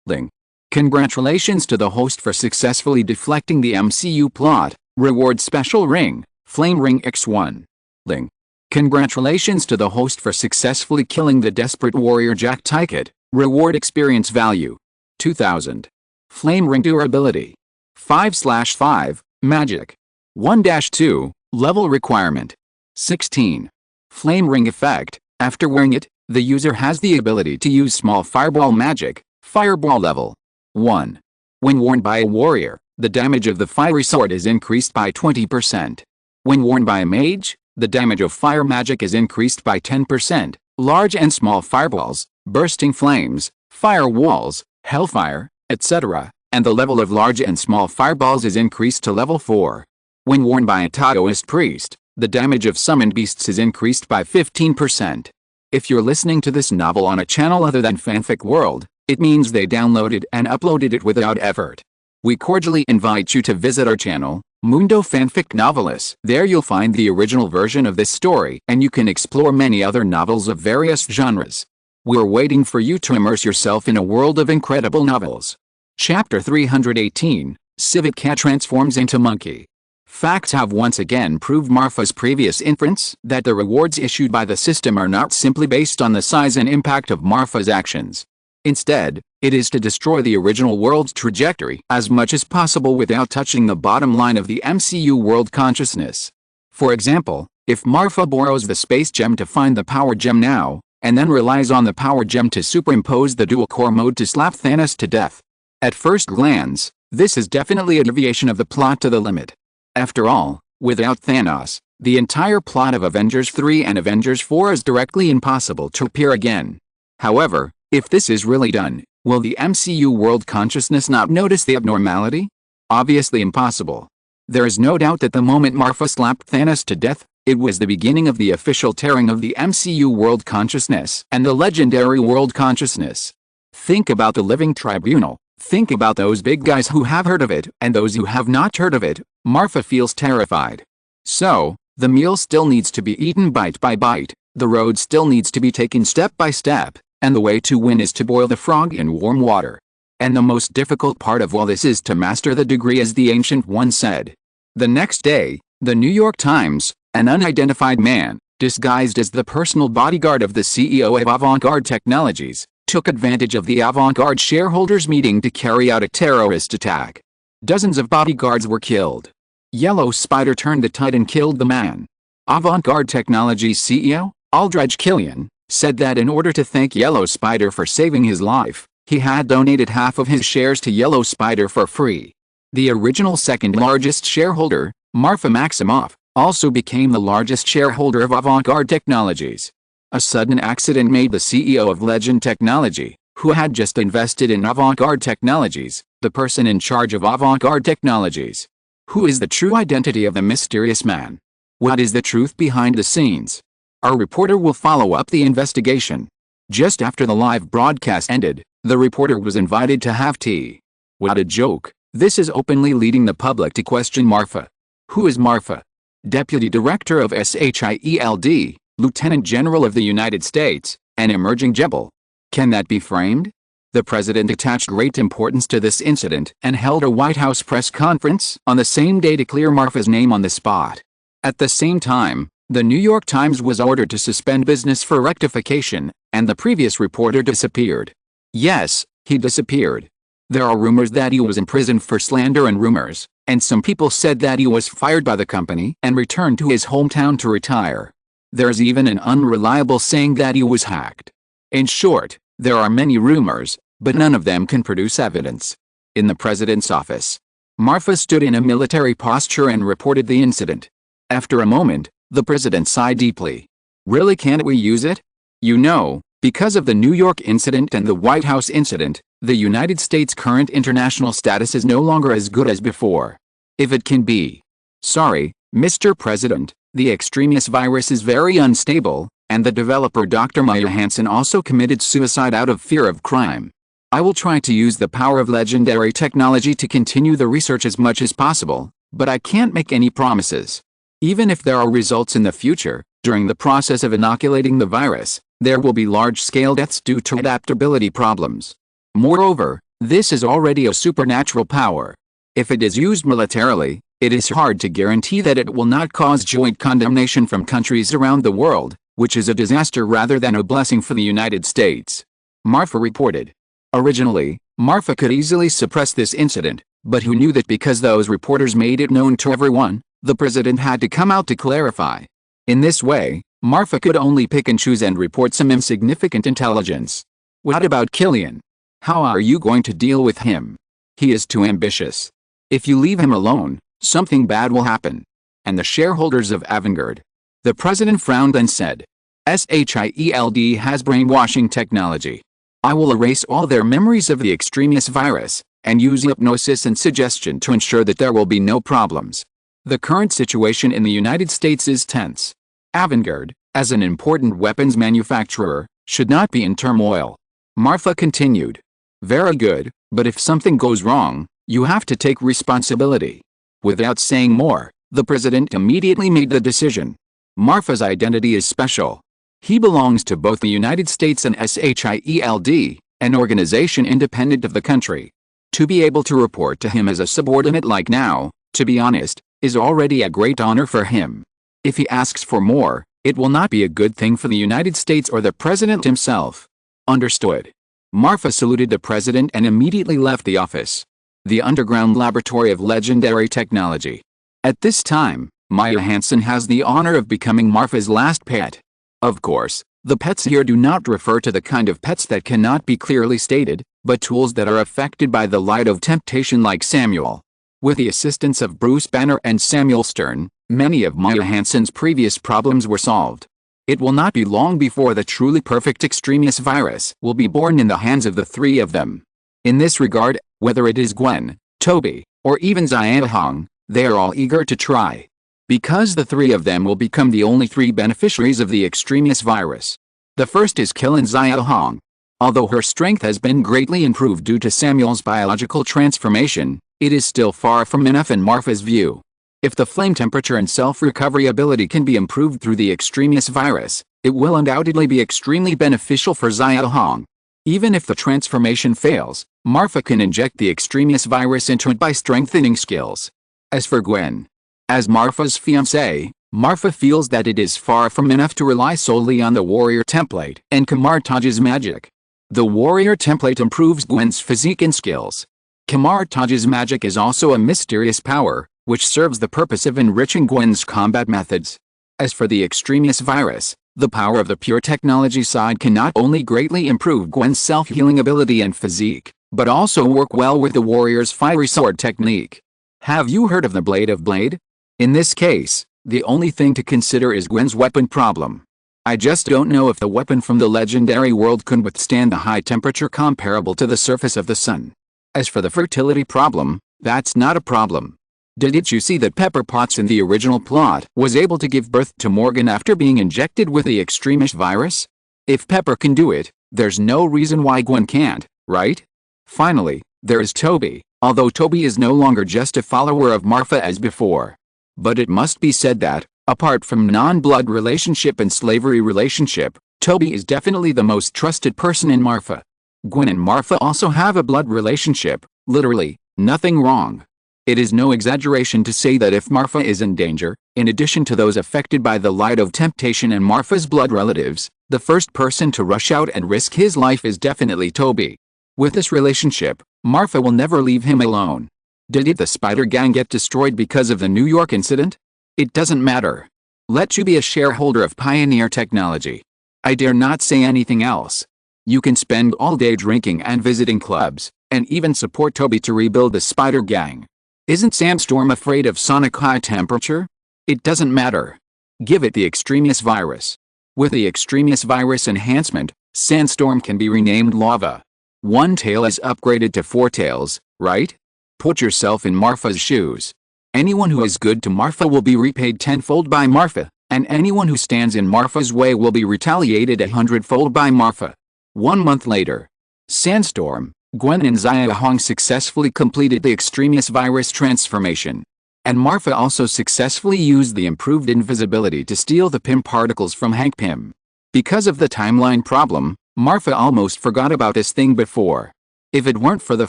Ling. Congratulations to the host for successfully deflecting the MCU plot. Reward special ring, Flame Ring X1. Ling. Congratulations to the host for successfully killing the desperate warrior Jack Tyket. Reward experience value. 2000. Flame Ring durability. 5/5, magic. 1-2, level requirement. 16. Flame Ring effect, after wearing it, the user has the ability to use small fireball magic, fireball level. 1. When worn by a warrior, the damage of the fiery sword is increased by 20%. When worn by a mage, the damage of fire magic is increased by 10%. Large and small fireballs, bursting flames, fire walls, hellfire, etc., and the level of large and small fireballs is increased to level 4. When worn by a Taoist priest, the damage of summoned beasts is increased by 15%. If you're listening to this novel on a channel other than Fanfic World, it means they downloaded and uploaded it without effort. We cordially invite you to visit our channel, Mundo Fanfic Novelis. There you'll find the original version of this story and you can explore many other novels of various genres. We're waiting for you to immerse yourself in a world of incredible novels. Chapter 318, Civet Cat transforms into monkey. Facts have once again proved Marfa's previous inference that the rewards issued by the system are not simply based on the size and impact of Marfa's actions. Instead, it is to destroy the original world's trajectory as much as possible without touching the bottom line of the MCU world consciousness. For example, if Marfa borrows the space gem to find the power gem now, and then relies on the power gem to superimpose the dual-core mode to slap Thanos to death. At first glance, this is definitely a deviation of the plot to the limit. After all, without Thanos, the entire plot of Avengers 3 and Avengers 4 is directly impossible to appear again. However, if this is really done, will the MCU world consciousness not notice the abnormality? Obviously impossible. There is no doubt that the moment Marfa slapped Thanos to death, it was the beginning of the official tearing of the MCU world consciousness and the legendary world consciousness. Think about the living tribunal. Think about those big guys who have heard of it and those who have not heard of it. Marfa feels terrified. So, the meal still needs to be eaten bite by bite, the road still needs to be taken step by step, and the way to win is to boil the frog in warm water. And the most difficult part of all this is to master the degree, as the ancient one said. The next day, the New York Times, an unidentified man, disguised as the personal bodyguard of the CEO of Avant-Garde Technologies, took advantage of the Avant-Garde shareholders' meeting to carry out a terrorist attack. Dozens of bodyguards were killed. Yellow Spider turned the tide and killed the man. Avant-Garde Technologies CEO, Aldrich Killian, said that in order to thank Yellow Spider for saving his life, he had donated half of his shares to Yellow Spider for free. The original second largest shareholder, Marfa Maximoff, also became the largest shareholder of Avant-Garde Technologies. A sudden accident made the CEO of Legend Technology, who had just invested in Avant-Garde Technologies, the person in charge of Avant-Garde Technologies. Who is the true identity of the mysterious man? What is the truth behind the scenes? Our reporter will follow up the investigation. Just after the live broadcast ended, the reporter was invited to have tea. What a joke. This is openly leading the public to question Marfa. Who is Marfa? Deputy Director of SHIELD, Lieutenant General of the United States, an emerging rebel. Can that be framed? The president attached great importance to this incident and held a White House press conference on the same day to clear Marfa's name on the spot. At the same time, the New York Times was ordered to suspend business for rectification, and the previous reporter disappeared. Yes, he disappeared. There are rumors that he was imprisoned for slander and rumors, and some people said that he was fired by the company and returned to his hometown to retire. There's even an unreliable saying that he was hacked. In short, there are many rumors, but none of them can produce evidence. In the president's office, Marfa stood in a military posture and reported the incident. After a moment, the president sighed deeply. Really, can't we use it? You know, because of the New York incident and the White House incident, the United States' current international status is no longer as good as before. If it can be. Sorry, Mr. President, the extremis virus is very unstable, and the developer Dr. Maya Hansen also committed suicide out of fear of crime. I will try to use the power of legendary technology to continue the research as much as possible, but I can't make any promises. Even if there are results in the future, during the process of inoculating the virus, there will be large-scale deaths due to adaptability problems. Moreover, this is already a supernatural power. If it is used militarily, it is hard to guarantee that it will not cause joint condemnation from countries around the world, which is a disaster rather than a blessing for the United States. Marfa reported. Originally, Marfa could easily suppress this incident, but who knew that because those reporters made it known to everyone, the president had to come out to clarify. In this way, Marfa could only pick and choose and report some insignificant intelligence. What about Killian? How are you going to deal with him? He is too ambitious. If you leave him alone, something bad will happen. And the shareholders of Avantgarde. The president frowned and said, SHIELD has brainwashing technology. I will erase all their memories of the extremis virus, and use hypnosis and suggestion to ensure that there will be no problems. The current situation in the United States is tense. Avantgarde, as an important weapons manufacturer, should not be in turmoil. Marfa continued. Very good, but if something goes wrong, you have to take responsibility. Without saying more, the president immediately made the decision. Marfa's identity is special. He belongs to both the United States and SHIELD, an organization independent of the country. To be able to report to him as a subordinate like now, to be honest, is already a great honor for him. If he asks for more, it will not be a good thing for the United States or the president himself. Understood. Marfa saluted the president and immediately left the office. The underground laboratory of legendary technology. At this time, Maya Hansen has the honor of becoming Marfa's last pet. Of course, the pets here do not refer to the kind of pets that cannot be clearly stated, but tools that are affected by the light of temptation like Samuel. With the assistance of Bruce Banner and Samuel Stern, many of Maya Hansen's previous problems were solved. It will not be long before the truly perfect extremis virus will be born in the hands of the three of them. In this regard, whether it is Gwen, Toby, or even Zia Hong, they are all eager to try. Because the three of them will become the only three beneficiaries of the extremis virus. The first is Killen Zia Hong. Although her strength has been greatly improved due to Samuel's biological transformation, it is still far from enough in Marfa's view. If the flame temperature and self-recovery ability can be improved through the extremis virus, it will undoubtedly be extremely beneficial for Zia Hong. Even if the transformation fails, Marfa can inject the extremis virus into it by strengthening skills. As for Gwen, as Marfa's fiancée, Marfa feels that it is far from enough to rely solely on the warrior template and Kamar Taj's magic. The warrior template improves Gwen's physique and skills. Kamar Taj's magic is also a mysterious power, which serves the purpose of enriching Gwen's combat methods. As for the extremis virus, the power of the pure technology side can not only greatly improve Gwen's self-healing ability and physique, but also work well with the warrior's fiery sword technique. Have you heard of the Blade of Blade? In this case, the only thing to consider is Gwen's weapon problem. I just don't know if the weapon from the legendary world could withstand the high temperature comparable to the surface of the sun. As for the fertility problem, that's not a problem. Didn't you see that Pepper Potts in the original plot was able to give birth to Morgan after being injected with the extremis virus? If Pepper can do it, there's no reason why Gwen can't, right? Finally, there is Toby, although Toby is no longer just a follower of Marfa as before. But it must be said that, apart from non-blood relationship and slavery relationship, Toby is definitely the most trusted person in Marfa. Gwen and Marfa also have a blood relationship, literally, nothing wrong. It is no exaggeration to say that if Marfa is in danger, in addition to those affected by the light of temptation and Marfa's blood relatives, the first person to rush out and risk his life is definitely Toby. With this relationship, Marfa will never leave him alone. Did the Spider Gang get destroyed because of the New York incident? It doesn't matter. Let you be a shareholder of Pioneer Technology. I dare not say anything else. You can spend all day drinking and visiting clubs, and even support Toby to rebuild the Spider Gang. Isn't Sandstorm afraid of sonic high temperature? It doesn't matter. Give it the extremis virus. With the extremis virus enhancement, Sandstorm can be renamed Lava. One tail is upgraded to 4 tails, right? Put yourself in Marfa's shoes. Anyone who is good to Marfa will be repaid tenfold by Marfa, and anyone who stands in Marfa's way will be retaliated 100-fold by Marfa. 1 month later, Sandstorm, Gwen and Zia Hong successfully completed the extremis virus transformation. And Marfa also successfully used the improved invisibility to steal the Pym particles from Hank Pym. Because of the timeline problem, Marfa almost forgot about this thing before. If it weren't for the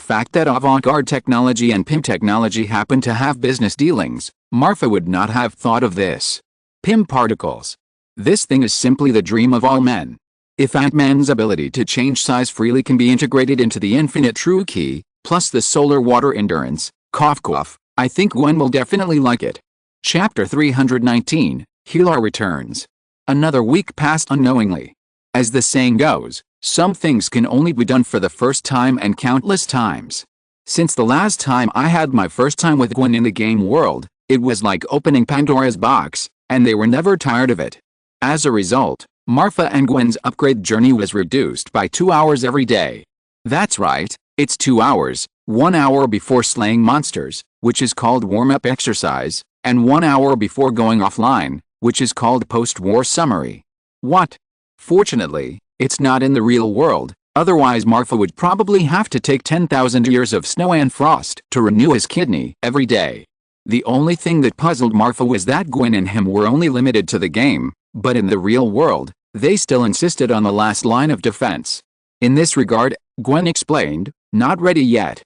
fact that avant-garde technology and Pym technology happen to have business dealings, Marfa would not have thought of this. Pym particles. This thing is simply the dream of all men. If Ant-Man's ability to change size freely can be integrated into the infinite true key, plus the solar water endurance, cough cough, I think Gwen will definitely like it. Chapter 319, Hela returns. Another week passed unknowingly. As the saying goes, some things can only be done for the first time and countless times. Since the last time I had my first time with Gwen in the game world, it was like opening Pandora's box, and they were never tired of it. As a result, Marfa and Gwen's upgrade journey was reduced by 2 hours every day. That's right, it's 2 hours, 1 hour before slaying monsters, which is called warm-up exercise, and 1 hour before going offline, which is called post-war summary. What? Fortunately, it's not in the real world, otherwise Marfa would probably have to take 10,000 years of snow and frost to renew his kidney every day. The only thing that puzzled Marfa was that Gwen and him were only limited to the game, but in the real world, they still insisted on the last line of defense. In this regard, Gwen explained, "Not ready yet.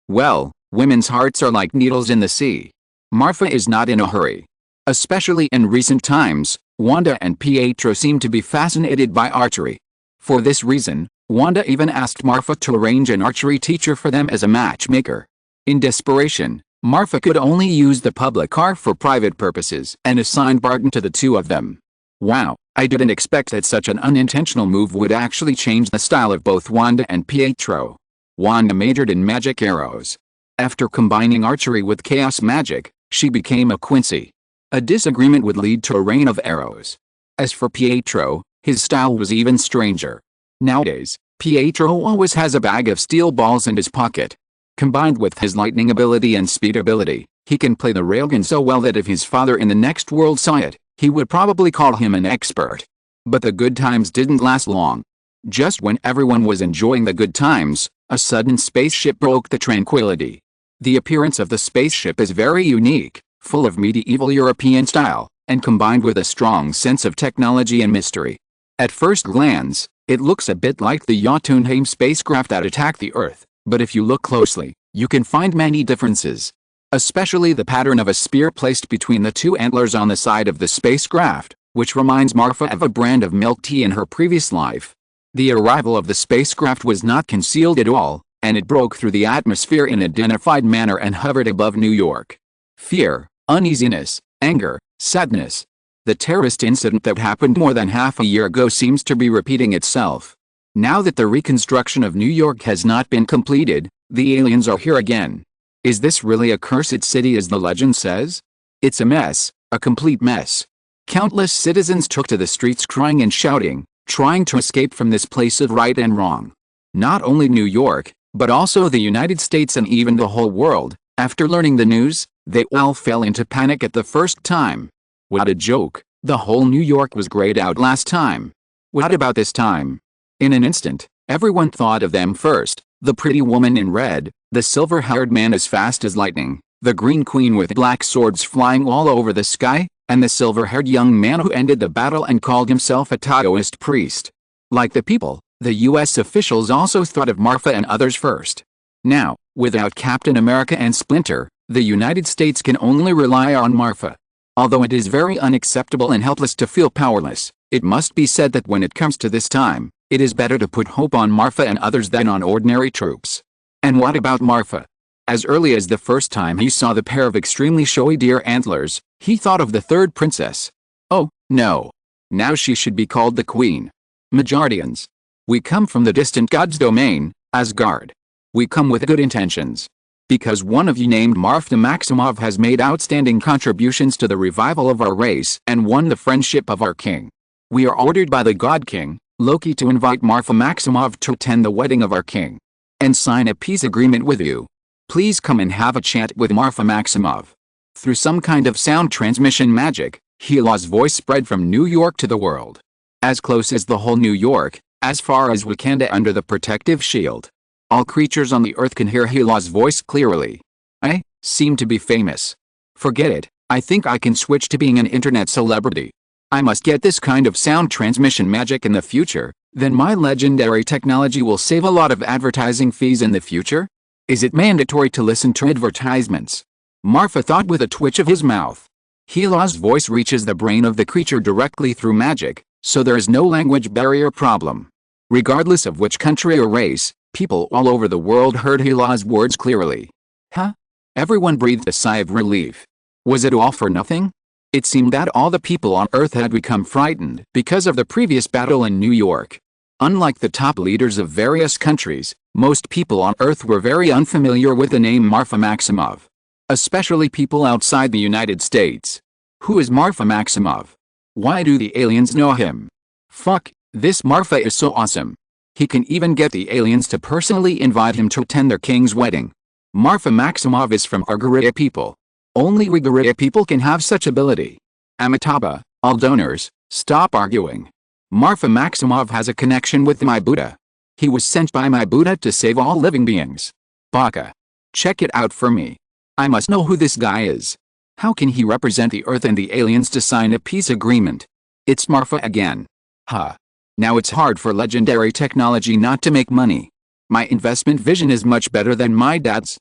Well, women's hearts are like needles in the sea. Marfa is not in a hurry. Especially in recent times, Wanda and Pietro seem to be fascinated by archery. For this reason, Wanda even asked Marfa to arrange an archery teacher for them as a matchmaker. In desperation, Marfa could only use the public car for private purposes and assigned Barton to the two of them. Wow, I didn't expect that such an unintentional move would actually change the style of both Wanda and Pietro. Wanda majored in magic arrows. After combining archery with chaos magic, she became a Quincy. A disagreement would lead to a rain of arrows. As for Pietro, his style was even stranger. Nowadays, Pietro always has a bag of steel balls in his pocket. Combined with his lightning ability and speed ability, he can play the railgun so well that if his father in the next world saw it, he would probably call him an expert. But the good times didn't last long. Just when everyone was enjoying the good times, a sudden spaceship broke the tranquility. The appearance of the spaceship is very unique, full of medieval European style, and combined with a strong sense of technology and mystery. At first glance, it looks a bit like the Jotunheim spacecraft that attacked the Earth, but if you look closely, you can find many differences. Especially the pattern of a spear placed between the two antlers on the side of the spacecraft, which reminds Marfa of a brand of milk tea in her previous life. The arrival of the spacecraft was not concealed at all, and it broke through the atmosphere in a dignified manner and hovered above New York. Fear, uneasiness, anger, sadness. The terrorist incident that happened more than half a year ago seems to be repeating itself. Now that the reconstruction of New York has not been completed, the aliens are here again. Is this really a cursed city as the legend says? It's a mess, a complete mess. Countless citizens took to the streets crying and shouting, trying to escape from this place of right and wrong. Not only New York, but also the United States and even the whole world. After learning the news, they all fell into panic at the first time. What a joke, the whole New York was grayed out last time. What about this time? In an instant, everyone thought of them first, the pretty woman in red, the silver-haired man as fast as lightning, the green queen with black swords flying all over the sky, and the silver-haired young man who ended the battle and called himself a Taoist priest. Like the people, the US officials also thought of Marfa and others first. Now, without Captain America and Splinter, the United States can only rely on Marfa. Although it is very unacceptable and helpless to feel powerless, it must be said that when it comes to this time, it is better to put hope on Marfa and others than on ordinary troops. And what about Marfa? As early as the first time he saw the pair of extremely showy deer antlers, he thought of the third princess. Oh, no. Now she should be called the Queen. Majordians. We come from the distant god's domain, Asgard. We come with good intentions. Because one of you named Marfa Maximov has made outstanding contributions to the revival of our race and won the friendship of our king. We are ordered by the God King, Loki, to invite Marfa Maximov to attend the wedding of our king. And sign a peace agreement with you. Please come and have a chat with Marfa Maximov. Through some kind of sound transmission magic, Hela's voice spread from New York to the world. As close as the whole New York, as far as Wakanda under the protective shield. All creatures on the earth can hear Hela's voice clearly. I seem to be famous. Forget it, I think I can switch to being an internet celebrity. I must get this kind of sound transmission magic in the future, then my legendary technology will save a lot of advertising fees in the future? Is it mandatory to listen to advertisements? Marfa thought with a twitch of his mouth. Hela's voice reaches the brain of the creature directly through magic, so there is no language barrier problem. Regardless of which country or race, people all over the world heard Hela's words clearly. Huh? Everyone breathed a sigh of relief. Was it all for nothing? It seemed that all the people on Earth had become frightened because of the previous battle in New York. Unlike the top leaders of various countries, most people on Earth were very unfamiliar with the name Marfa Maximov. Especially people outside the United States. Who is Marfa Maximov? Why do the aliens know him? Fuck, this Marfa is so awesome. He can even get the aliens to personally invite him to attend their king's wedding. Marfa Maximov is from Argarita people. Only Argarita people can have such ability. Amitabha, all donors, stop arguing. Marfa Maximov has a connection with my Buddha. He was sent by my Buddha to save all living beings. Baka. Check it out for me. I must know who this guy is. How can he represent the Earth and the aliens to sign a peace agreement? It's Marfa again. Huh. Now it's hard for legendary technology not to make money. My investment vision is much better than my dad's.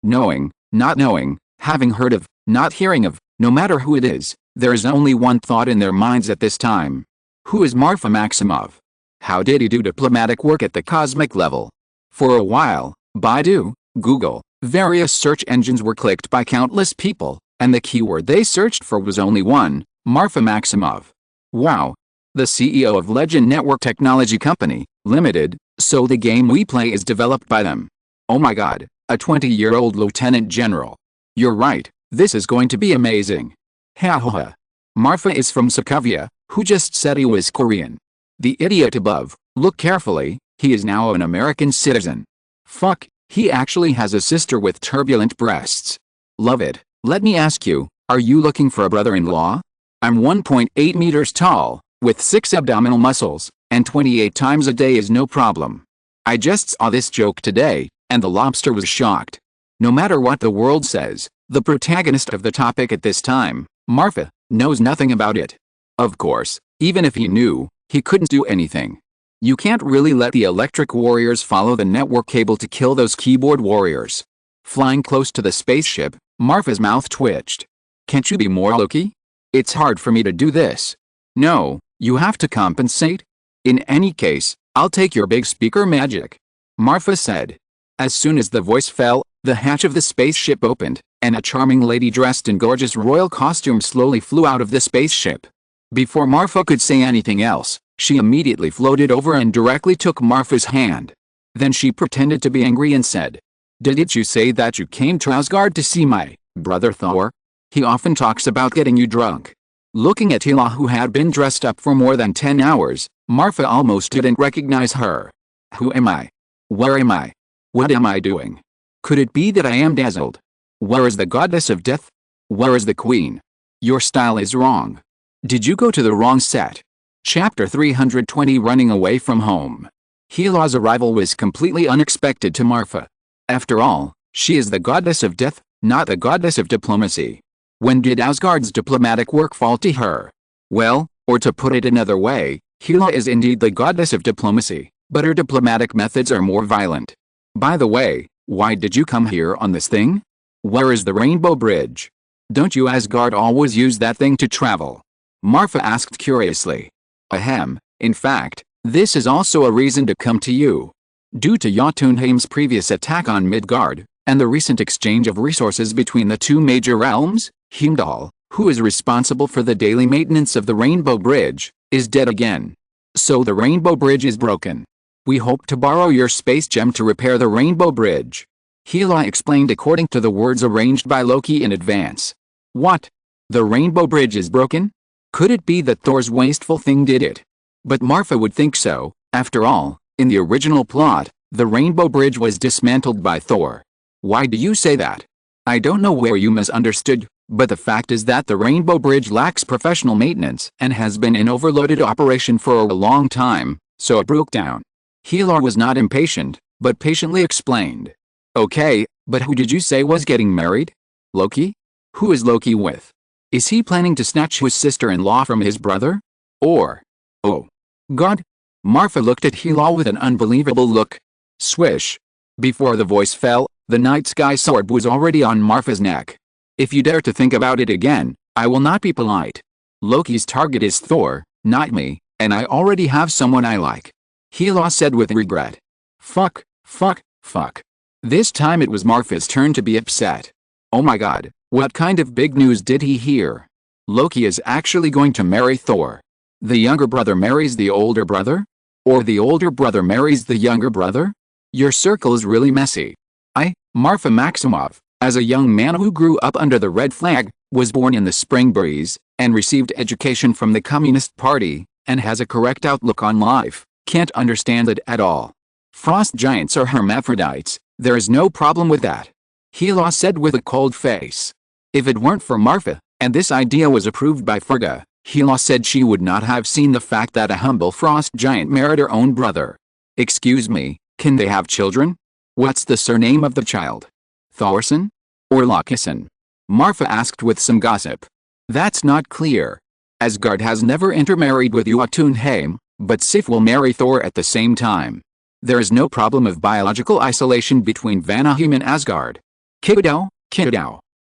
Knowing, not knowing, having heard of, not hearing of, no matter who it is, there is only one thought in their minds at this time. Who is Marfa Maximov? How did he do diplomatic work at the cosmic level? For a while, Baidu, Google, various search engines were clicked by countless people, and the keyword they searched for was only one: Marfa Maximov. Wow. The CEO of Legend Network Technology Company, Limited, so the game we play is developed by them. Oh my god, a 20-year-old lieutenant general. You're right, this is going to be amazing. Ha ha ha. Marfa is from Sokovia, who just said he was Korean. The idiot above, look carefully, he is now an American citizen. Fuck, he actually has a sister with turbulent breasts. Love it. Let me ask you, are you looking for a brother-in-law? I'm 1.8 meters tall, with 6 abdominal muscles, and 28 times a day is no problem. I just saw this joke today, and the lobster was shocked. No matter what the world says, the protagonist of the topic at this time, Marfa, knows nothing about it. Of course, even if he knew, he couldn't do anything. You can't really let the electric warriors follow the network cable to kill those keyboard warriors. Flying close to the spaceship, Marfa's mouth twitched. Can't you be more Loki? It's hard for me to do this. No, you have to compensate. In any case, I'll take your big speaker magic. Marfa said. As soon as the voice fell, the hatch of the spaceship opened, and a charming lady dressed in gorgeous royal costume slowly flew out of the spaceship. Before Marfa could say anything else, she immediately floated over and directly took Marfa's hand. Then she pretended to be angry and said, "Didn't you say that you came to Asgard to see my brother Thor? He often talks about getting you drunk." Looking at Hela, who had been dressed up for more than 10 hours, Marfa almost didn't recognize her. Who am I? Where am I? What am I doing? Could it be that I am dazzled? Where is the goddess of death? Where is the queen? Your style is wrong. Did you go to the wrong set? Chapter 320, Running Away from Home. Hela's arrival was completely unexpected to Marfa. After all, she is the goddess of death, not the goddess of diplomacy. When did Asgard's diplomatic work fall to her? Well, or to put it another way, Hela is indeed the goddess of diplomacy, but her diplomatic methods are more violent. By the way, why did you come here on this thing? Where is the Rainbow Bridge? Don't you Asgard always use that thing to travel? Marfa asked curiously. Ahem, in fact, this is also a reason to come to you. Due to Jotunheim's previous attack on Midgard, and the recent exchange of resources between the two major realms, Heimdall, who is responsible for the daily maintenance of the Rainbow Bridge, is dead again. So the Rainbow Bridge is broken. We hope to borrow your space gem to repair the Rainbow Bridge. Hela explained according to the words arranged by Loki in advance. What? The Rainbow Bridge is broken? Could it be that Thor's wasteful thing did it? But Marfa would think so. After all, in the original plot, the Rainbow Bridge was dismantled by Thor. Why do you say that? I don't know where you misunderstood, but the fact is that the Rainbow Bridge lacks professional maintenance and has been in overloaded operation for a long time, so it broke down. Hela was not impatient, but patiently explained. Okay, but who did you say was getting married? Loki? Who is Loki with? Is he planning to snatch his sister-in-law from his brother? Or? Oh. God? Marfa looked at Hela with an unbelievable look. Swish. Before the voice fell, the night sky sword was already on Marfa's neck. If you dare to think about it again, I will not be polite. Loki's target is Thor, not me, and I already have someone I like. Hela said with regret. Fuck, fuck, fuck. This time it was Marfa's turn to be upset. Oh my god, what kind of big news did he hear? Loki is actually going to marry Thor. The younger brother marries the older brother? Or the older brother marries the younger brother? Your circle is really messy. I, Marfa Maximov, as a young man who grew up under the red flag, was born in the spring breeze, and received education from the Communist Party, and has a correct outlook on life, can't understand it at all. Frost giants are hermaphrodites, there is no problem with that. Hela said with a cold face. If it weren't for Marfa, and this idea was approved by Ferga, Hela said she would not have seen the fact that a humble frost giant married her own brother. Excuse me, can they have children? What's the surname of the child? Thorson? Or Lokison? Marfa asked with some gossip. That's not clear. Asgard has never intermarried with Jotunheim, but Sif will marry Thor at the same time. There is no problem of biological isolation between Vanaheim and Asgard. Kiddo.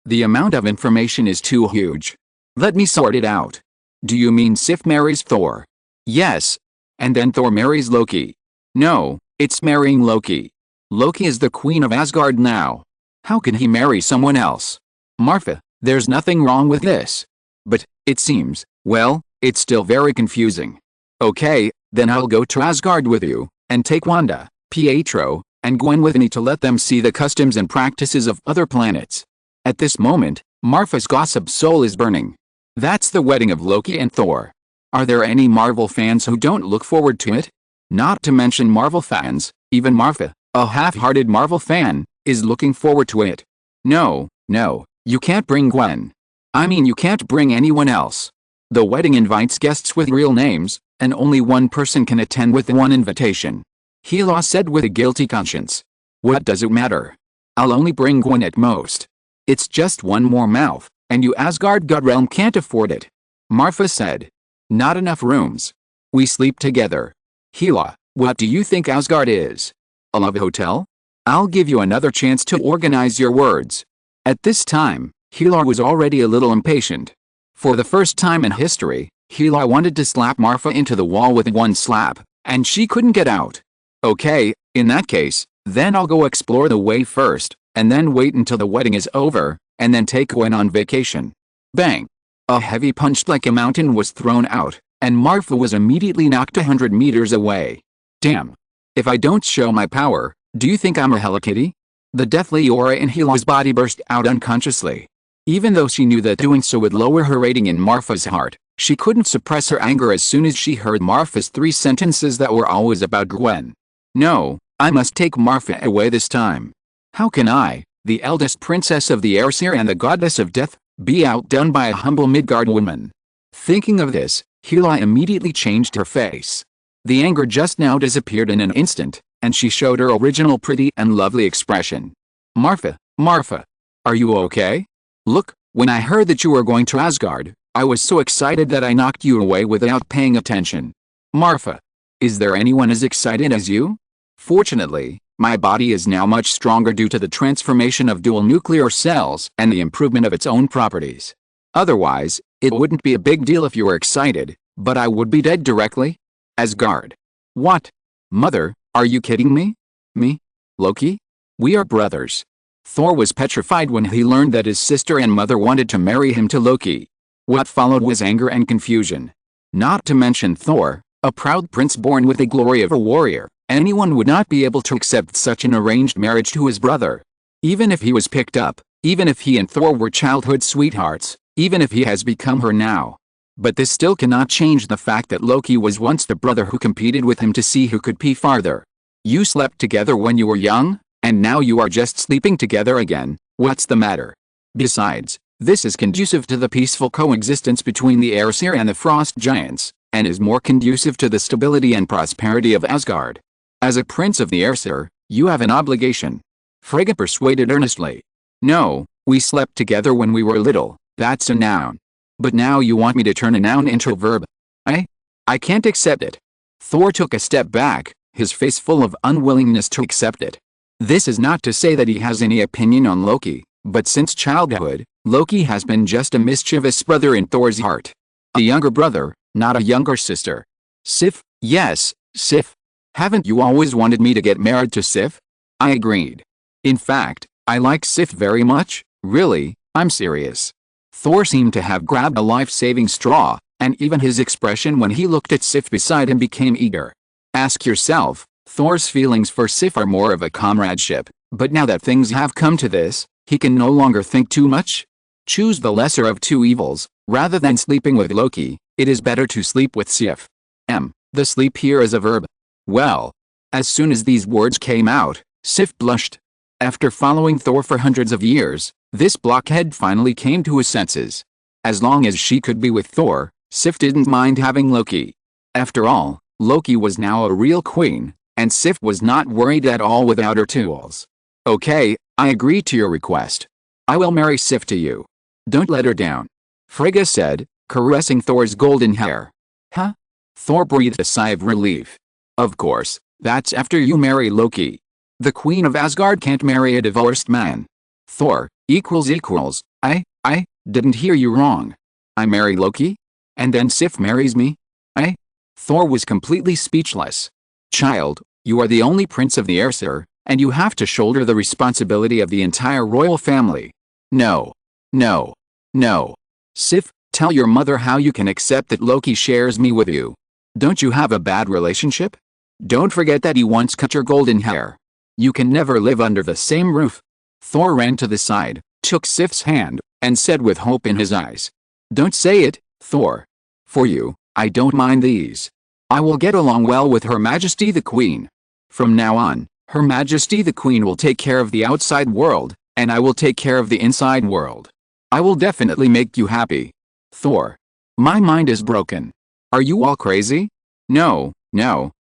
The amount of information is too huge. Let me sort it out. Do you mean Sif marries Thor? Yes. And then Thor marries Loki. No, it's marrying Loki. Loki is the queen of Asgard now. How can he marry someone else? Marfa, there's nothing wrong with this. But, it seems, well, it's still very confusing. Okay, then I'll go to Asgard with you, and take Wanda, Pietro, and Gwen with me to let them see the customs and practices of other planets. At this moment, Marfa's gossip soul is burning. That's the wedding of Loki and Thor. Are there any Marvel fans who don't look forward to it? Not to mention Marvel fans, even Marfa, a half-hearted Marvel fan, is looking forward to it. No, you can't bring Gwen. I mean, you can't bring anyone else. The wedding invites guests with real names, and only one person can attend with one invitation. Hela said with a guilty conscience. What does it matter? I'll only bring Gwen at most. It's just one more mouth, and you Asgard God realm can't afford it. Marfa said. Not enough rooms. We sleep together. Hela, what do you think Asgard is? A love hotel? I'll give you another chance to organize your words. At this time, Hela was already a little impatient. For the first time in history, Hela wanted to slap Marfa into the wall with one slap, and she couldn't get out. Okay, in that case, then I'll go explore the way first, and then wait until the wedding is over, and then take Gwen on vacation. Bang! A heavy punch like a mountain was thrown out, and Marfa was immediately knocked 100 meters away. Damn! If I don't show my power, do you think I'm a Hela kitty? The deathly aura in Hela's body burst out unconsciously. Even though she knew that doing so would lower her rating in Marfa's heart, she couldn't suppress her anger as soon as she heard Marfa's 3 sentences that were always about Gwen. No, I must take Marfa away this time. How can I, the eldest princess of the Aesir and the goddess of death, be outdone by a humble Midgard woman? Thinking of this, Hela immediately changed her face. The anger just now disappeared in an instant, and she showed her original pretty and lovely expression. Marfa, are you okay? Look, when I heard that you were going to Asgard, I was so excited that I knocked you away without paying attention. Marfa, is there anyone as excited as you? Fortunately, my body is now much stronger due to the transformation of dual nuclear cells and the improvement of its own properties. Otherwise, it wouldn't be a big deal if you were excited, but I would be dead directly. Asgard. What? Mother, are you kidding me? Me? Loki? We are brothers. Thor was petrified when he learned that his sister and mother wanted to marry him to Loki. What followed was anger and confusion. Not to mention Thor, a proud prince born with the glory of a warrior. Anyone would not be able to accept such an arranged marriage to his brother. Even if he was picked up, even if he and Thor were childhood sweethearts, even if he has become her now. But this still cannot change the fact that Loki was once the brother who competed with him to see who could pee farther. You slept together when you were young, and now you are just sleeping together again. What's the matter? Besides, this is conducive to the peaceful coexistence between the Aesir and the Frost Giants, and is more conducive to the stability and prosperity of Asgard. As a prince of the Aesir, you have an obligation. Frigga persuaded earnestly. No, we slept together when we were little, that's a noun. But now you want me to turn a noun into a verb. I can't accept it. Thor took a step back, his face full of unwillingness to accept it. This is not to say that he has any opinion on Loki, but since childhood, Loki has been just a mischievous brother in Thor's heart. A younger brother, not a younger sister. Sif, yes, Sif. Haven't you always wanted me to get married to Sif? I agreed. In fact, I like Sif very much, really, I'm serious. Thor seemed to have grabbed a life-saving straw, and even his expression when he looked at Sif beside him became eager. Ask yourself, Thor's feelings for Sif are more of a comradeship, but now that things have come to this, he can no longer think too much. Choose the lesser of two evils, rather than sleeping with Loki, it is better to sleep with Sif. The sleep here is a verb. Well, as soon as these words came out, Sif blushed. After following Thor for hundreds of years, this blockhead finally came to his senses. As long as she could be with Thor, Sif didn't mind having Loki. After all, Loki was now a real queen, and Sif was not worried at all without her tools. Okay, I agree to your request. I will marry Sif to you. Don't let her down. Frigga said, caressing Thor's golden hair. Huh? Thor breathed a sigh of relief. Of course, that's after you marry Loki. The queen of Asgard can't marry a divorced man. Thor, I didn't hear you wrong. I marry Loki? And then Sif marries me? Thor was completely speechless. Child, you are the only prince of the air, sir, and you have to shoulder the responsibility of the entire royal family. No. No. No. Sif, tell your mother how you can accept that Loki shares me with you. Don't you have a bad relationship? Don't forget that he once cut your golden hair. You can never live under the same roof. Thor ran to the side, took Sif's hand, and said with hope in his eyes. Don't say it, Thor. For you, I don't mind these. I will get along well with Her Majesty the Queen. From now on, Her Majesty the Queen will take care of the outside world, and I will take care of the inside world. I will definitely make you happy. Thor. My mind is broken. Are you all crazy? No,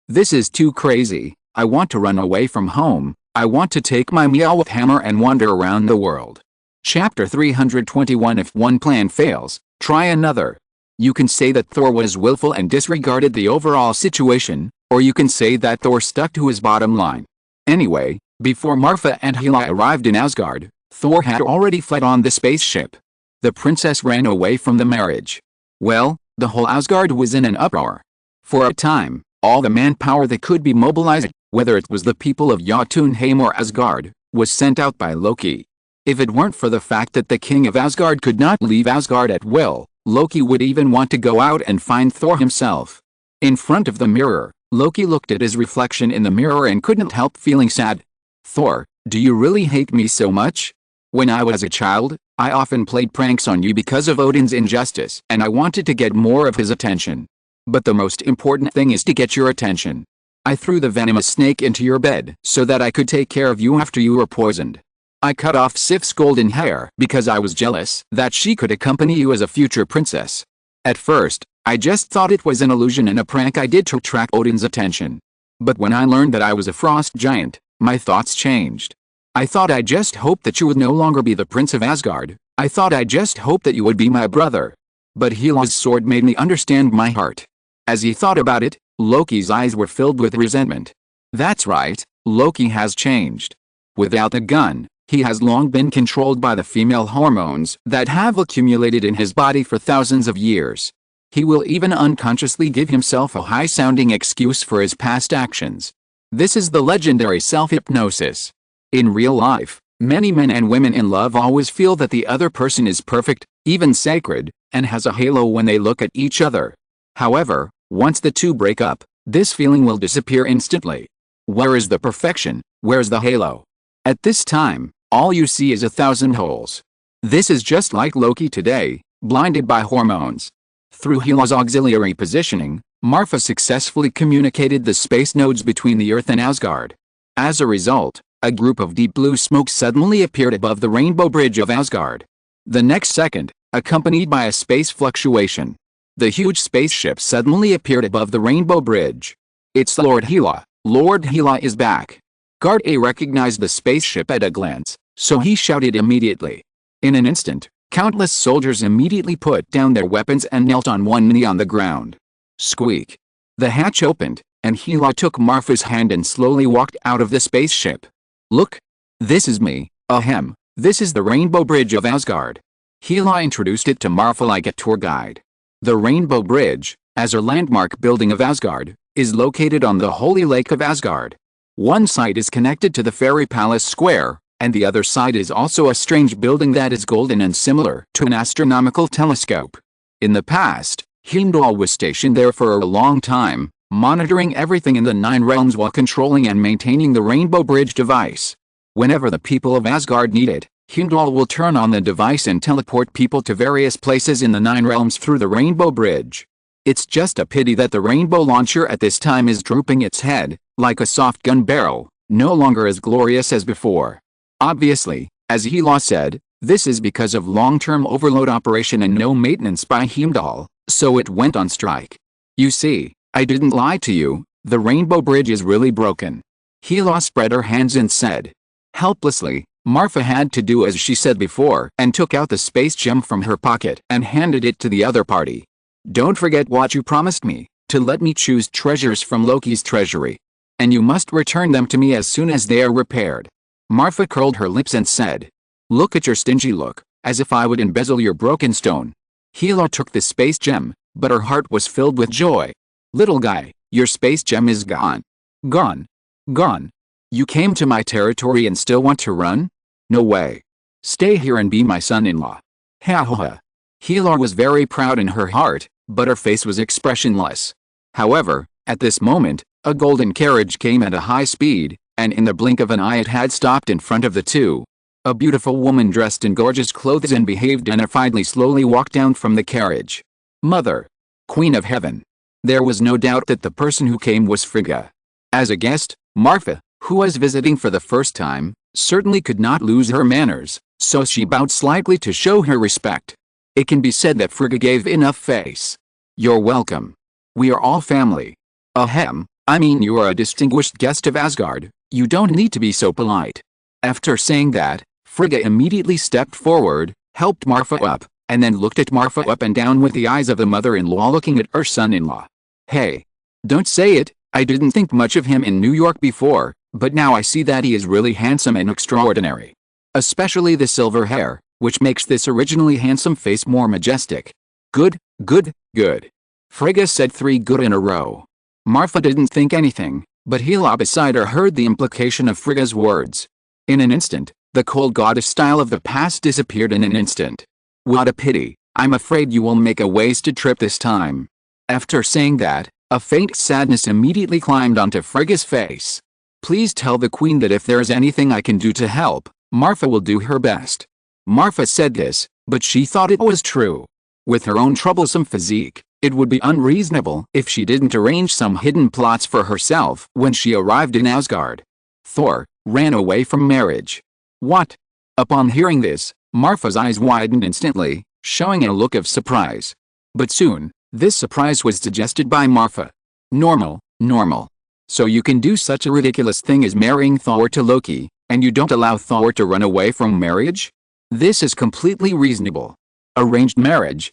this is too crazy. I want to run away from home. I want to take my Meowth hammer and wander around the world. Chapter 321. If one plan fails, try another. You can say that Thor was willful and disregarded the overall situation, or you can say that Thor stuck to his bottom line. Anyway, before Marfa and Hela arrived in Asgard, Thor had already fled on the spaceship. The princess ran away from the marriage. Well, the whole Asgard was in an uproar. For a time, all the manpower that could be mobilized, whether it was the people of Jotunheim or Asgard, was sent out by Loki. If it weren't for the fact that the king of Asgard could not leave Asgard at will, Loki would even want to go out and find Thor himself. In front of the mirror, Loki looked at his reflection in the mirror and couldn't help feeling sad. Thor, do you really hate me so much? When I was a child, I often played pranks on you because of Odin's injustice, and I wanted to get more of his attention. But the most important thing is to get your attention. I threw the venomous snake into your bed so that I could take care of you after you were poisoned. I cut off Sif's golden hair because I was jealous that she could accompany you as a future princess. At first, I just thought it was an illusion and a prank I did to attract Odin's attention. But when I learned that I was a frost giant, my thoughts changed. I thought I just hoped that you would no longer be the prince of Asgard. I thought I just hoped that you would be my brother. But Hela's sword made me understand my heart. As he thought about it, Loki's eyes were filled with resentment. That's right, Loki has changed. Without a gun, he has long been controlled by the female hormones that have accumulated in his body for thousands of years. He will even unconsciously give himself a high-sounding excuse for his past actions. This is the legendary self-hypnosis. In real life, many men and women in love always feel that the other person is perfect, even sacred, and has a halo when they look at each other. However, once the two break up, this feeling will disappear instantly. Where is the perfection? Where's the halo? At this time, all you see is 1,000 holes. This is just like Loki today, blinded by hormones. Through Hela's auxiliary positioning, Marfa successfully communicated the space nodes between the Earth and Asgard. As a result, a group of deep blue smoke suddenly appeared above the rainbow bridge of Asgard. The next second, accompanied by a space fluctuation, the huge spaceship suddenly appeared above the rainbow bridge. It's Lord Hela. Lord Hela is back. Guard A recognized the spaceship at a glance, so he shouted immediately. In an instant, countless soldiers immediately put down their weapons and knelt on one knee on the ground. Squeak. The hatch opened, and Hela took Marfa's hand and slowly walked out of the spaceship. Look. This is me, ahem, this is the Rainbow Bridge of Asgard. Hela introduced it to Marfa like a tour guide. The Rainbow Bridge, as a landmark building of Asgard, is located on the Holy Lake of Asgard. One side is connected to the Fairy Palace Square, and the other side is also a strange building that is golden and similar to an astronomical telescope. In the past, Heimdall was stationed there for a long time, monitoring everything in the 9 realms while controlling and maintaining the Rainbow Bridge device. Whenever the people of Asgard need it, Heimdall will turn on the device and teleport people to various places in the 9 realms through the Rainbow Bridge. It's just a pity that the rainbow launcher at this time is drooping its head, like a soft gun barrel, no longer as glorious as before. Obviously, as Hela said, this is because of long-term overload operation and no maintenance by Heimdall, so it went on strike. You see, I didn't lie to you, the Rainbow Bridge is really broken. Hela spread her hands and said. Helplessly, Marfa had to do as she said before and took out the space gem from her pocket and handed it to the other party. Don't forget what you promised me, to let me choose treasures from Loki's treasury. And you must return them to me as soon as they are repaired. Marfa curled her lips and said. Look at your stingy look, as if I would embezzle your broken stone. Hela took the space gem, but her heart was filled with joy. Little guy, your space gem is gone. Gone. Gone. You came to my territory and still want to run? No way. Stay here and be my son-in-law. Ha ha ha. Hela was very proud in her heart, but her face was expressionless. However, at this moment, a golden carriage came at a high speed, and in the blink of an eye it had stopped in front of the two. A beautiful woman dressed in gorgeous clothes and behaved dignifiedly slowly walked down from the carriage. Mother. Queen of Heaven. There was no doubt that the person who came was Frigga. As a guest, Marfa, who was visiting for the first time, certainly could not lose her manners, so she bowed slightly to show her respect. It can be said that Frigga gave enough face. You're welcome. We are all family. Ahem, I mean you are a distinguished guest of Asgard, you don't need to be so polite. After saying that, Frigga immediately stepped forward, helped Marfa up, and then looked at Marfa up and down with the eyes of the mother-in-law looking at her son-in-law. Hey. Don't say it, I didn't think much of him in New York before, but now I see that he is really handsome and extraordinary. Especially the silver hair, which makes this originally handsome face more majestic. Good, good, good. Frigga said 3 good in a row. Marfa didn't think anything, but Hela beside her heard the implication of Frigga's words. In an instant, the cold goddess style of the past disappeared in an instant. What a pity, I'm afraid you will make a wasted trip this time. After saying that, a faint sadness immediately climbed onto Frigga's face. Please tell the queen that if there's anything I can do to help, Marfa will do her best. Marfa said this, but she thought it was true. With her own troublesome physique, it would be unreasonable if she didn't arrange some hidden plots for herself when she arrived in Asgard. Thor ran away from marriage. What? Upon hearing this, Marfa's eyes widened instantly, showing a look of surprise. But soon, this surprise was digested by Marfa. Normal, normal. So you can do such a ridiculous thing as marrying Thor to Loki, and you don't allow Thor to run away from marriage? This is completely reasonable. Arranged marriage,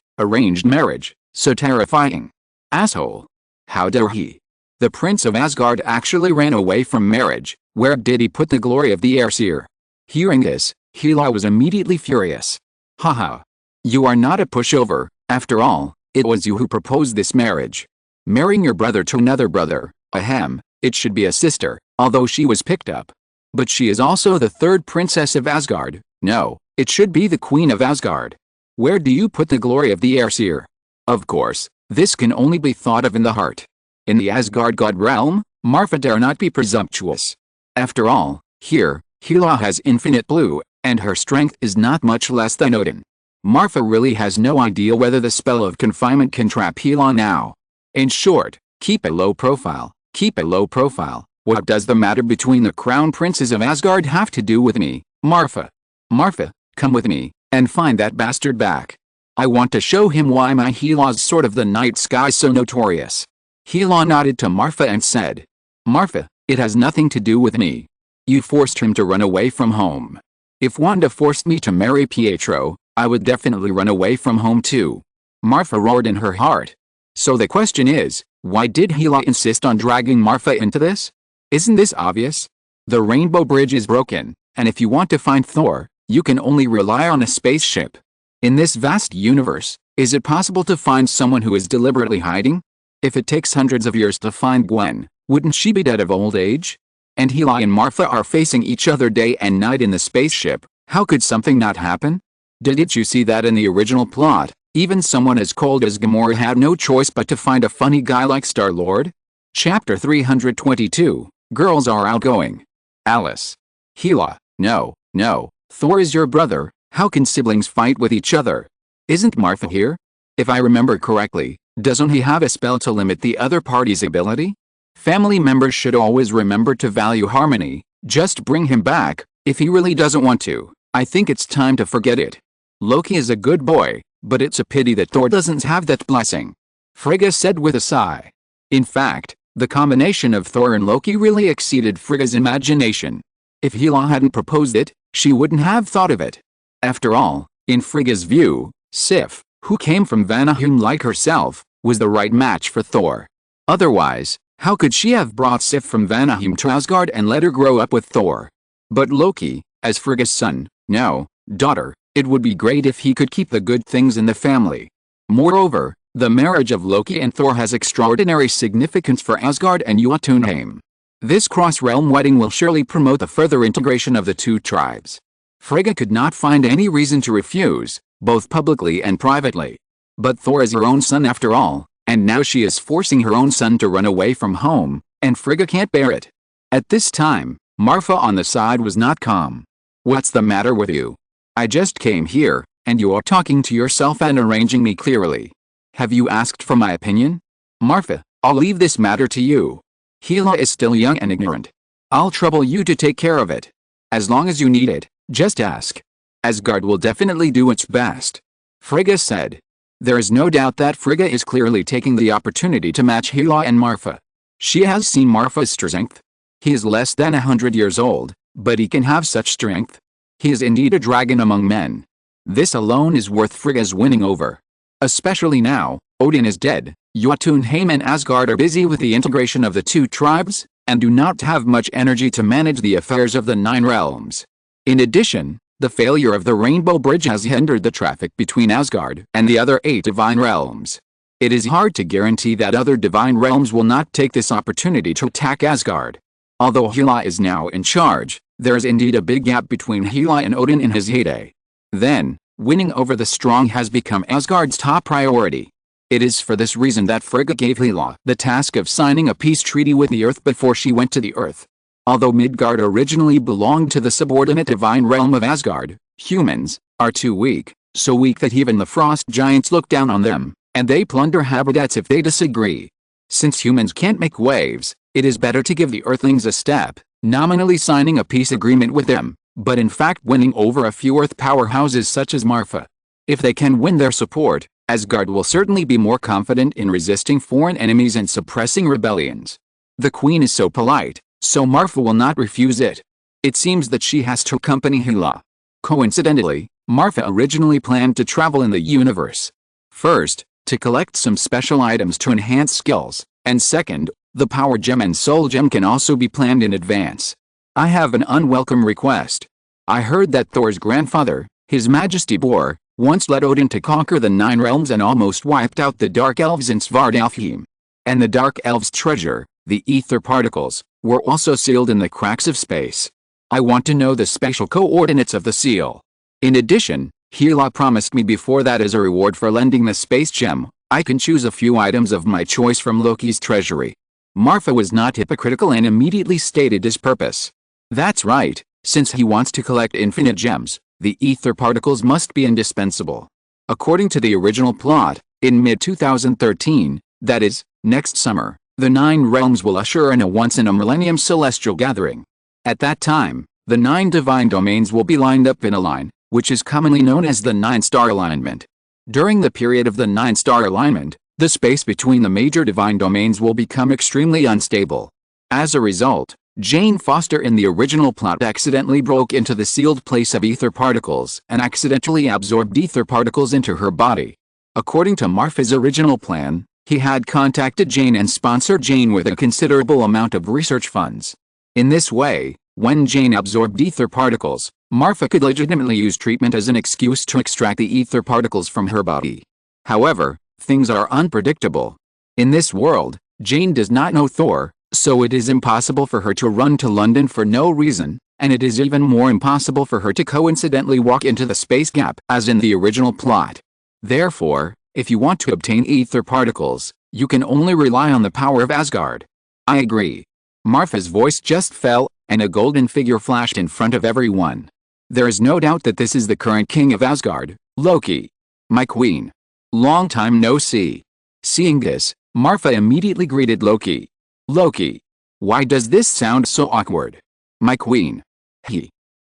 so terrifying. Asshole. How dare he? The Prince of Asgard actually ran away from marriage, where did he put the glory of the Aesir? Hearing this, Hela was immediately furious. Haha. You are not a pushover, after all, it was you who proposed this marriage. Marrying your brother to another brother, ahem, it should be a sister, although she was picked up. But she is also the 3rd princess of Asgard, no, it should be the Queen of Asgard. Where do you put the glory of the Aesir? Of course, this can only be thought of in the heart. In the Asgard god realm, Marfa dare not be presumptuous. After all, here, Hela has infinite blue, and her strength is not much less than Odin. Marfa really has no idea whether the spell of confinement can trap Hela now. In short, keep a low profile, keep a low profile. What does the matter between the crown princes of Asgard have to do with me, Marfa? Marfa, come with me, and find that bastard back. I want to show him why my Hela's sword of the night sky is so notorious. Hela nodded to Marfa and said, Marfa, it has nothing to do with me. You forced him to run away from home. If Wanda forced me to marry Pietro, I would definitely run away from home too. Marfa roared in her heart. So the question is, why did Hela insist on dragging Marfa into this? Isn't this obvious? The Rainbow Bridge is broken, and if you want to find Thor, you can only rely on a spaceship. In this vast universe, is it possible to find someone who is deliberately hiding? If it takes hundreds of years to find Gwen, wouldn't she be dead of old age? And Hela and Marfa are facing each other day and night in the spaceship, how could something not happen? Didn't you see that in the original plot? Even someone as cold as Gamora had no choice but to find a funny guy like Star-Lord? Chapter 322, Girls Are Outgoing. Alice. Hela, no, Thor is your brother, how can siblings fight with each other? Isn't Marfa here? If I remember correctly, doesn't he have a spell to limit the other party's ability? Family members should always remember to value harmony, just bring him back, if he really doesn't want to, I think it's time to forget it. Loki is a good boy, but it's a pity that Thor doesn't have that blessing. Frigga said with a sigh. In fact, the combination of Thor and Loki really exceeded Frigga's imagination. If Hela hadn't proposed it, she wouldn't have thought of it. After all, in Frigga's view, Sif, who came from Vanaheim like herself, was the right match for Thor. Otherwise, how could she have brought Sif from Vanaheim to Asgard and let her grow up with Thor? But Loki, as Frigga's son, no, daughter, it would be great if he could keep the good things in the family. Moreover, The marriage of Loki and Thor has extraordinary significance for Asgard and Jotunheim. This cross-realm wedding will surely promote the further integration of the two tribes. Frigga could not find any reason to refuse, both publicly and privately. But Thor is her own son after all, and now she is forcing her own son to run away from home, and Frigga can't bear it. At this time, Marfa on the side was not calm. "What's the matter with you? I just came here, and you are talking to yourself and arranging me clearly. Have you asked for my opinion? Marfa, I'll leave this matter to you. Hela is still young and ignorant. I'll trouble you to take care of it. As long as you need it, just ask. Asgard will definitely do its best," Frigga said. There is no doubt that Frigga is clearly taking the opportunity to match Hela and Marfa. She has seen Marfa's strength. He is less than 100 years old, but he can have such strength. He is indeed a dragon among men. This alone is worth Frigga's winning over. Especially now, Odin is dead, Jotunheim and Asgard are busy with the integration of the two tribes, and do not have much energy to manage the affairs of the 9 realms. In addition, the failure of the Rainbow Bridge has hindered the traffic between Asgard and the other 8 divine realms. It is hard to guarantee that other divine realms will not take this opportunity to attack Asgard. Although Hela is now in charge, there is indeed a big gap between Hela and Odin in his heyday. Then, winning over the strong has become Asgard's top priority. It is for this reason that Frigga gave Hela the task of signing a peace treaty with the Earth before she went to the Earth. Although Midgard originally belonged to the subordinate divine realm of Asgard, humans are too weak, so weak that even the frost giants look down on them, and they plunder habitats if they disagree. Since humans can't make waves, it is better to give the Earthlings a step, nominally signing a peace agreement with them, but in fact winning over a few Earth powerhouses such as Marfa. If they can win their support, Asgard will certainly be more confident in resisting foreign enemies and suppressing rebellions. The Queen is so polite, so Marfa will not refuse it. It seems that she has to accompany Hela. Coincidentally, Marfa originally planned to travel in the universe. First, to collect some special items to enhance skills, and second, the Power Gem and Soul Gem can also be planned in advance. I have an unwelcome request. I heard that Thor's grandfather, His Majesty Bor, once led Odin to conquer the 9 realms and almost wiped out the Dark Elves in Svartalfheim. And the Dark Elves' treasure, the ether particles, were also sealed in the cracks of space. I want to know the spatial coordinates of the seal. In addition, Hela promised me before that as a reward for lending the space gem, I can choose a few items of my choice from Loki's treasury. Marfa was not hypocritical and immediately stated his purpose. That's right, since he wants to collect infinite gems, the ether particles must be indispensable. According to the original plot, in mid-2013, that is, next summer, the 9 realms will usher in a once-in-a-millennium celestial gathering. At that time, the 9 divine domains will be lined up in a line, which is commonly known as the 9-star alignment. During the period of the 9-star alignment, the space between the major divine domains will become extremely unstable. As a result, Jane Foster in the original plot accidentally broke into the sealed place of ether particles and accidentally absorbed ether particles into her body. According to Marfa's original plan, he had contacted Jane and sponsored Jane with a considerable amount of research funds. In this way, when Jane absorbed ether particles, Marfa could legitimately use treatment as an excuse to extract the ether particles from her body. However, things are unpredictable. In this world, Jane does not know Thor, so it is impossible for her to run to London for no reason, and it is even more impossible for her to coincidentally walk into the space gap as in the original plot. Therefore, if you want to obtain ether particles, you can only rely on the power of Asgard. I agree. Marfa's voice just fell, and a golden figure flashed in front of everyone. There is no doubt that this is the current king of Asgard, Loki. My queen. Long time no see. Seeing this, Marfa immediately greeted Loki. Loki. Why does this sound so awkward? My queen.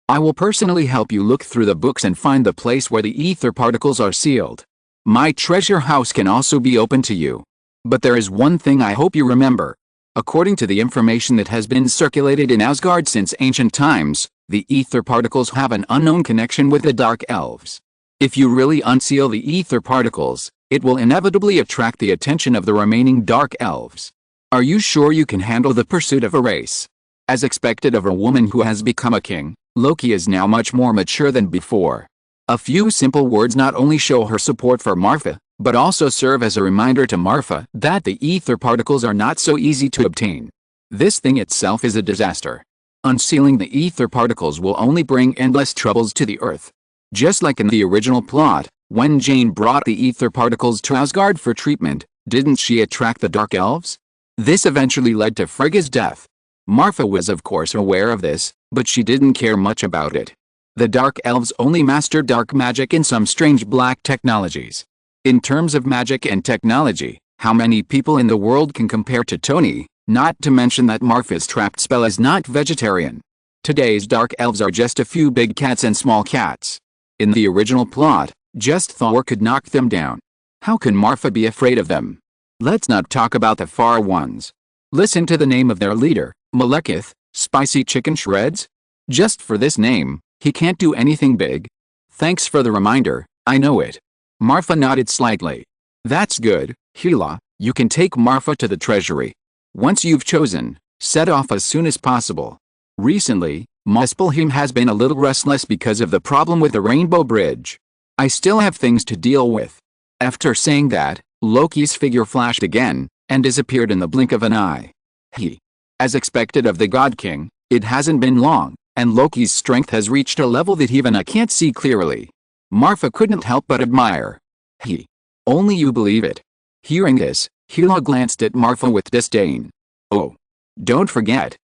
I will personally help you look through the books and find the place where the ether particles are sealed. My treasure house can also be open to you. But there is one thing I hope you remember. According to the information that has been circulated in Asgard since ancient times, the ether particles have an unknown connection with the Dark Elves. If you really unseal the ether particles, it will inevitably attract the attention of the remaining Dark Elves. Are you sure you can handle the pursuit of a race? As expected of a woman who has become a king, Loki is now much more mature than before. A few simple words not only show her support for Marfa, but also serve as a reminder to Marfa that the ether particles are not so easy to obtain. This thing itself is a disaster. Unsealing the ether particles will only bring endless troubles to the Earth. Just like in the original plot, when Jane brought the ether particles to Asgard for treatment, didn't she attract the Dark Elves? This eventually led to Frigga's death. Marfa was of course aware of this, but she didn't care much about it. The Dark Elves only mastered dark magic and some strange black technologies. In terms of magic and technology, how many people in the world can compare to Tony, not to mention that Marfa's trapped spell is not vegetarian. Today's Dark Elves are just a few big cats and small cats. In the original plot, just Thor could knock them down. How can Marfa be afraid of them? Let's not talk about the far ones. Listen to the name of their leader, Malekith, Spicy Chicken Shreds? Just for this name, he can't do anything big. Thanks for the reminder, I know it. Marfa nodded slightly. That's good, Hela, you can take Marfa to the treasury. Once you've chosen, set off as soon as possible. Recently, Muspelheim has been a little restless because of the problem with the Rainbow Bridge. I still have things to deal with. After saying that, Loki's figure flashed again, and disappeared in the blink of an eye. As expected of the God King, it hasn't been long, and Loki's strength has reached a level that even I can't see clearly. Marfa couldn't help but admire. Only you believe it. Hearing this, Hela glanced at Marfa with disdain. Oh. Don't forget,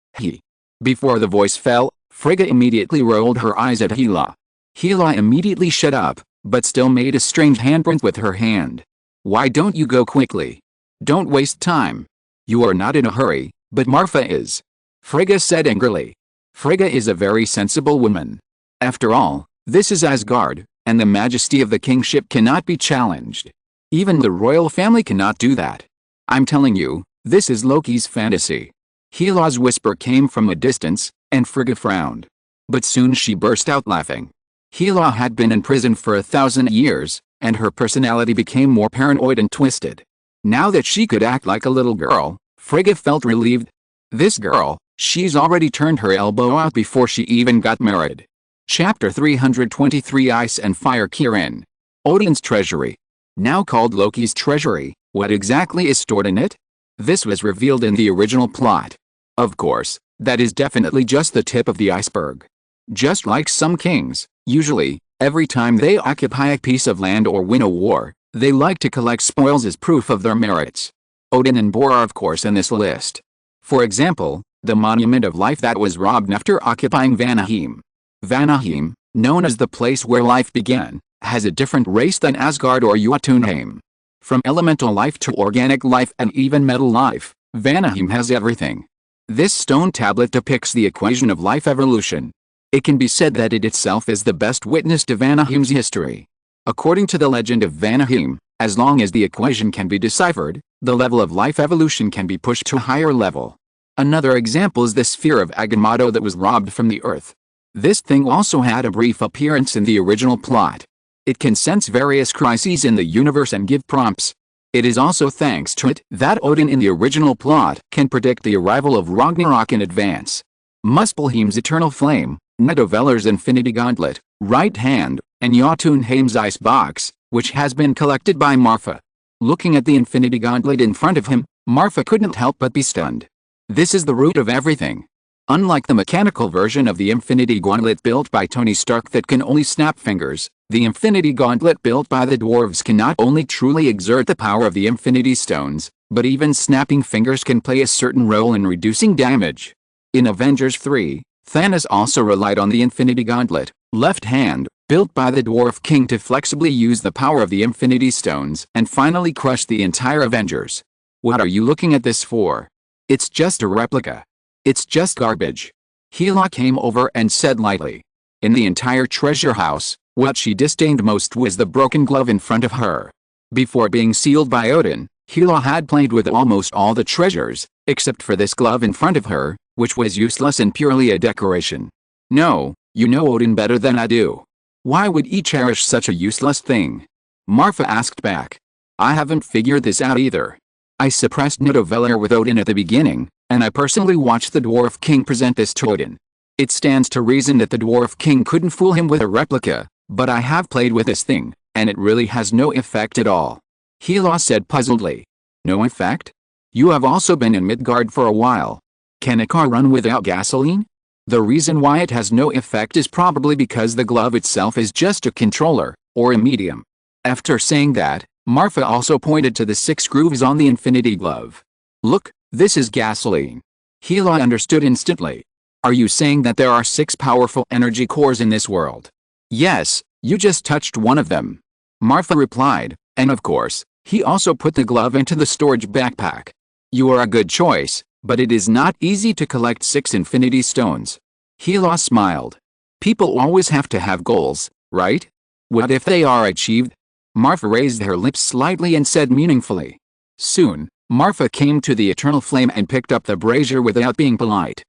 Before the voice fell, Frigga immediately rolled her eyes at Hela. Hela immediately shut up, but still made a strange handprint with her hand. Why don't you go quickly? Don't waste time. You are not in a hurry, but Marfa is. Frigga said angrily. Frigga is a very sensible woman. After all, this is Asgard, and the majesty of the kingship cannot be challenged. Even the royal family cannot do that. I'm telling you, this is Loki's fantasy. Hela's whisper came from a distance, and Frigga frowned. But soon she burst out laughing. Hela had been in prison for 1,000 years, and her personality became more paranoid and twisted. Now that she could act like a little girl, Frigga felt relieved. This girl, she's already turned her elbow out before she even got married. Chapter 323 Ice and Fire Kirin. Odin's Treasury. Now called Loki's Treasury, what exactly is stored in it? This was revealed in the original plot. Of course, that is definitely just the tip of the iceberg. Just like some kings, usually, every time they occupy a piece of land or win a war, they like to collect spoils as proof of their merits. Odin and Bor are of course in this list. For example, the Monument of Life that was robbed after occupying Vanaheim. Vanaheim, known as the place where life began, has a different race than Asgard or Jotunheim. From elemental life to organic life and even metal life, Vanaheim has everything. This stone tablet depicts the equation of life evolution. It can be said that it itself is the best witness to Vanaheim's history. According to the legend of Vanaheim, as long as the equation can be deciphered, the level of life evolution can be pushed to a higher level. Another example is the sphere of Agamotto that was robbed from the Earth. This thing also had a brief appearance in the original plot. It can sense various crises in the universe and give prompts. It is also thanks to it that Odin in the original plot can predict the arrival of Ragnarok in advance. Muspelheim's Eternal Flame, Nidavelir's Infinity Gauntlet, Right Hand, and Jotunheim's Ice Box, which has been collected by Marfa. Looking at the Infinity Gauntlet in front of him, Marfa couldn't help but be stunned. This is the root of everything. Unlike the mechanical version of the Infinity Gauntlet built by Tony Stark that can only snap fingers, the Infinity Gauntlet built by the dwarves can not only truly exert the power of the Infinity Stones, but even snapping fingers can play a certain role in reducing damage. In Avengers 3, Thanos also relied on the Infinity Gauntlet, Left Hand, built by the Dwarf King to flexibly use the power of the Infinity Stones and finally crush the entire Avengers. What are you looking at this for? It's just a replica. It's just garbage. Hela came over and said lightly. In the entire treasure house, what she disdained most was the broken glove in front of her. Before being sealed by Odin, Hela had played with almost all the treasures, except for this glove in front of her, which was useless and purely a decoration. No, you know Odin better than I do. Why would he cherish such a useless thing? Marfa asked back. I haven't figured this out either. I suppressed Nidavellir with Odin at the beginning, and I personally watched the Dwarf King present this to Odin. It stands to reason that the Dwarf King couldn't fool him with a replica, but I have played with this thing, and it really has no effect at all. Hela said puzzledly. No effect? You have also been in Midgard for a while. Can a car run without gasoline? The reason why it has no effect is probably because the glove itself is just a controller, or a medium. After saying that, Marfa also pointed to the 6 grooves on the infinity glove. Look, this is gasoline. Hela understood instantly. Are you saying that there are 6 powerful energy cores in this world? Yes, you just touched one of them. Marfa replied, and of course, he also put the glove into the storage backpack. You are a good choice, but it is not easy to collect 6 infinity stones. Hela smiled. People always have to have goals, right? What if they are achieved? Marfa raised her lips slightly and said meaningfully. Soon, Marfa came to the eternal flame and picked up the brazier without being polite.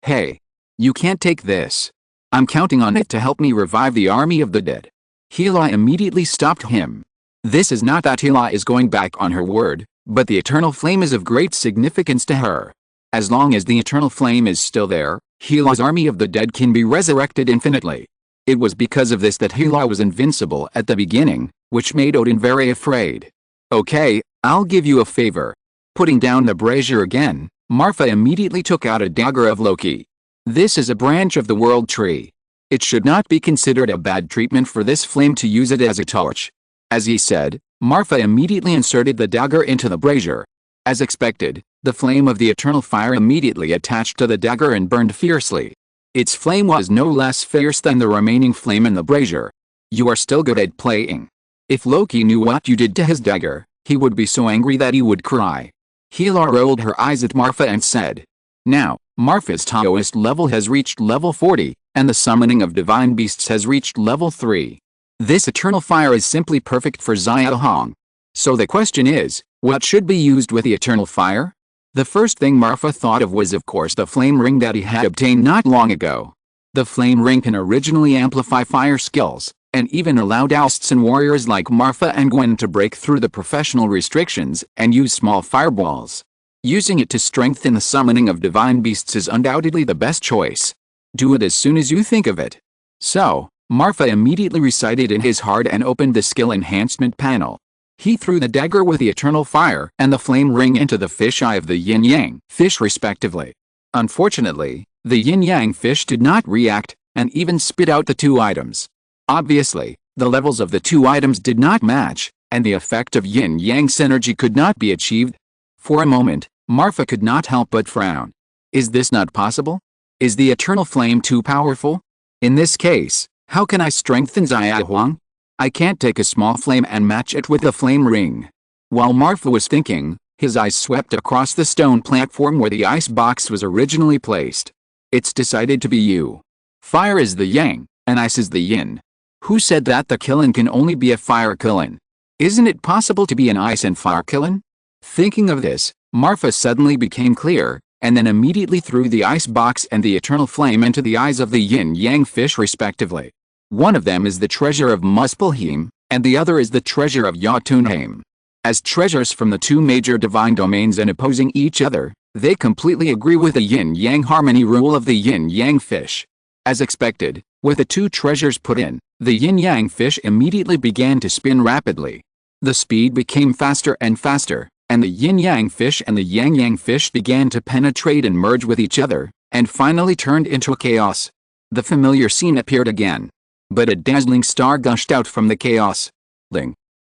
Hey. You can't take this. I'm counting on it to help me revive the army of the dead. Hela immediately stopped him. This is not that Hela is going back on her word, but the eternal flame is of great significance to her. As long as the eternal flame is still there, Hela's army of the dead can be resurrected infinitely. It was because of this that Hela was invincible at the beginning, which made Odin very afraid. Okay, I'll give you a favor. Putting down the brazier again, Marfa immediately took out a dagger of Loki. This is a branch of the world tree. It should not be considered a bad treatment for this flame to use it as a torch. As he said, Marfa immediately inserted the dagger into the brazier. As expected, the flame of the eternal fire immediately attached to the dagger and burned fiercely. Its flame was no less fierce than the remaining flame in the brazier. You are still good at playing. If Loki knew what you did to his dagger, he would be so angry that he would cry. Hela rolled her eyes at Marfa and said. Now, Marfa's Taoist level has reached level 40, and the summoning of divine beasts has reached level 3. This eternal fire is simply perfect for Hong. So the question is, what should be used with the eternal fire? The first thing Marfa thought of was of course the flame ring that he had obtained not long ago. The flame ring can originally amplify fire skills, and even allow jousts and warriors like Marfa and Gwen to break through the professional restrictions and use small fireballs. Using it to strengthen the summoning of divine beasts is undoubtedly the best choice. Do it as soon as you think of it. So, Marfa immediately recited in his heart and opened the skill enhancement panel. He threw the dagger with the eternal fire and the flame ring into the fish eye of the yin-yang fish respectively. Unfortunately, the yin-yang fish did not react, and even spit out the 2 items. Obviously, the levels of the 2 items did not match, and the effect of yin-yang synergy could not be achieved. For a moment, Marfa could not help but frown. Is this not possible? Is the eternal flame too powerful? In this case, how can I strengthen Hong? I can't take a small flame and match it with a flame ring. While Marfa was thinking, his eyes swept across the stone platform where the ice box was originally placed. It's decided to be you. Fire is the yang, and ice is the yin. Who said that the Killen can only be a fire Killen? Isn't it possible to be an ice and fire Killen? Thinking of this, Marfa suddenly became clear, and then immediately threw the ice box and the eternal flame into the eyes of the yin-yang fish respectively. One of them is the treasure of Muspelheim, and the other is the treasure of Jotunheim. As treasures from the 2 major divine domains and opposing each other, they completely agree with the yin-yang harmony rule of the yin-yang fish. As expected, with the 2 treasures put in, the yin-yang fish immediately began to spin rapidly. The speed became faster and faster, and the yin-yang fish and the yang-yang fish began to penetrate and merge with each other, and finally turned into a chaos. The familiar scene appeared again. But a dazzling star gushed out from the chaos.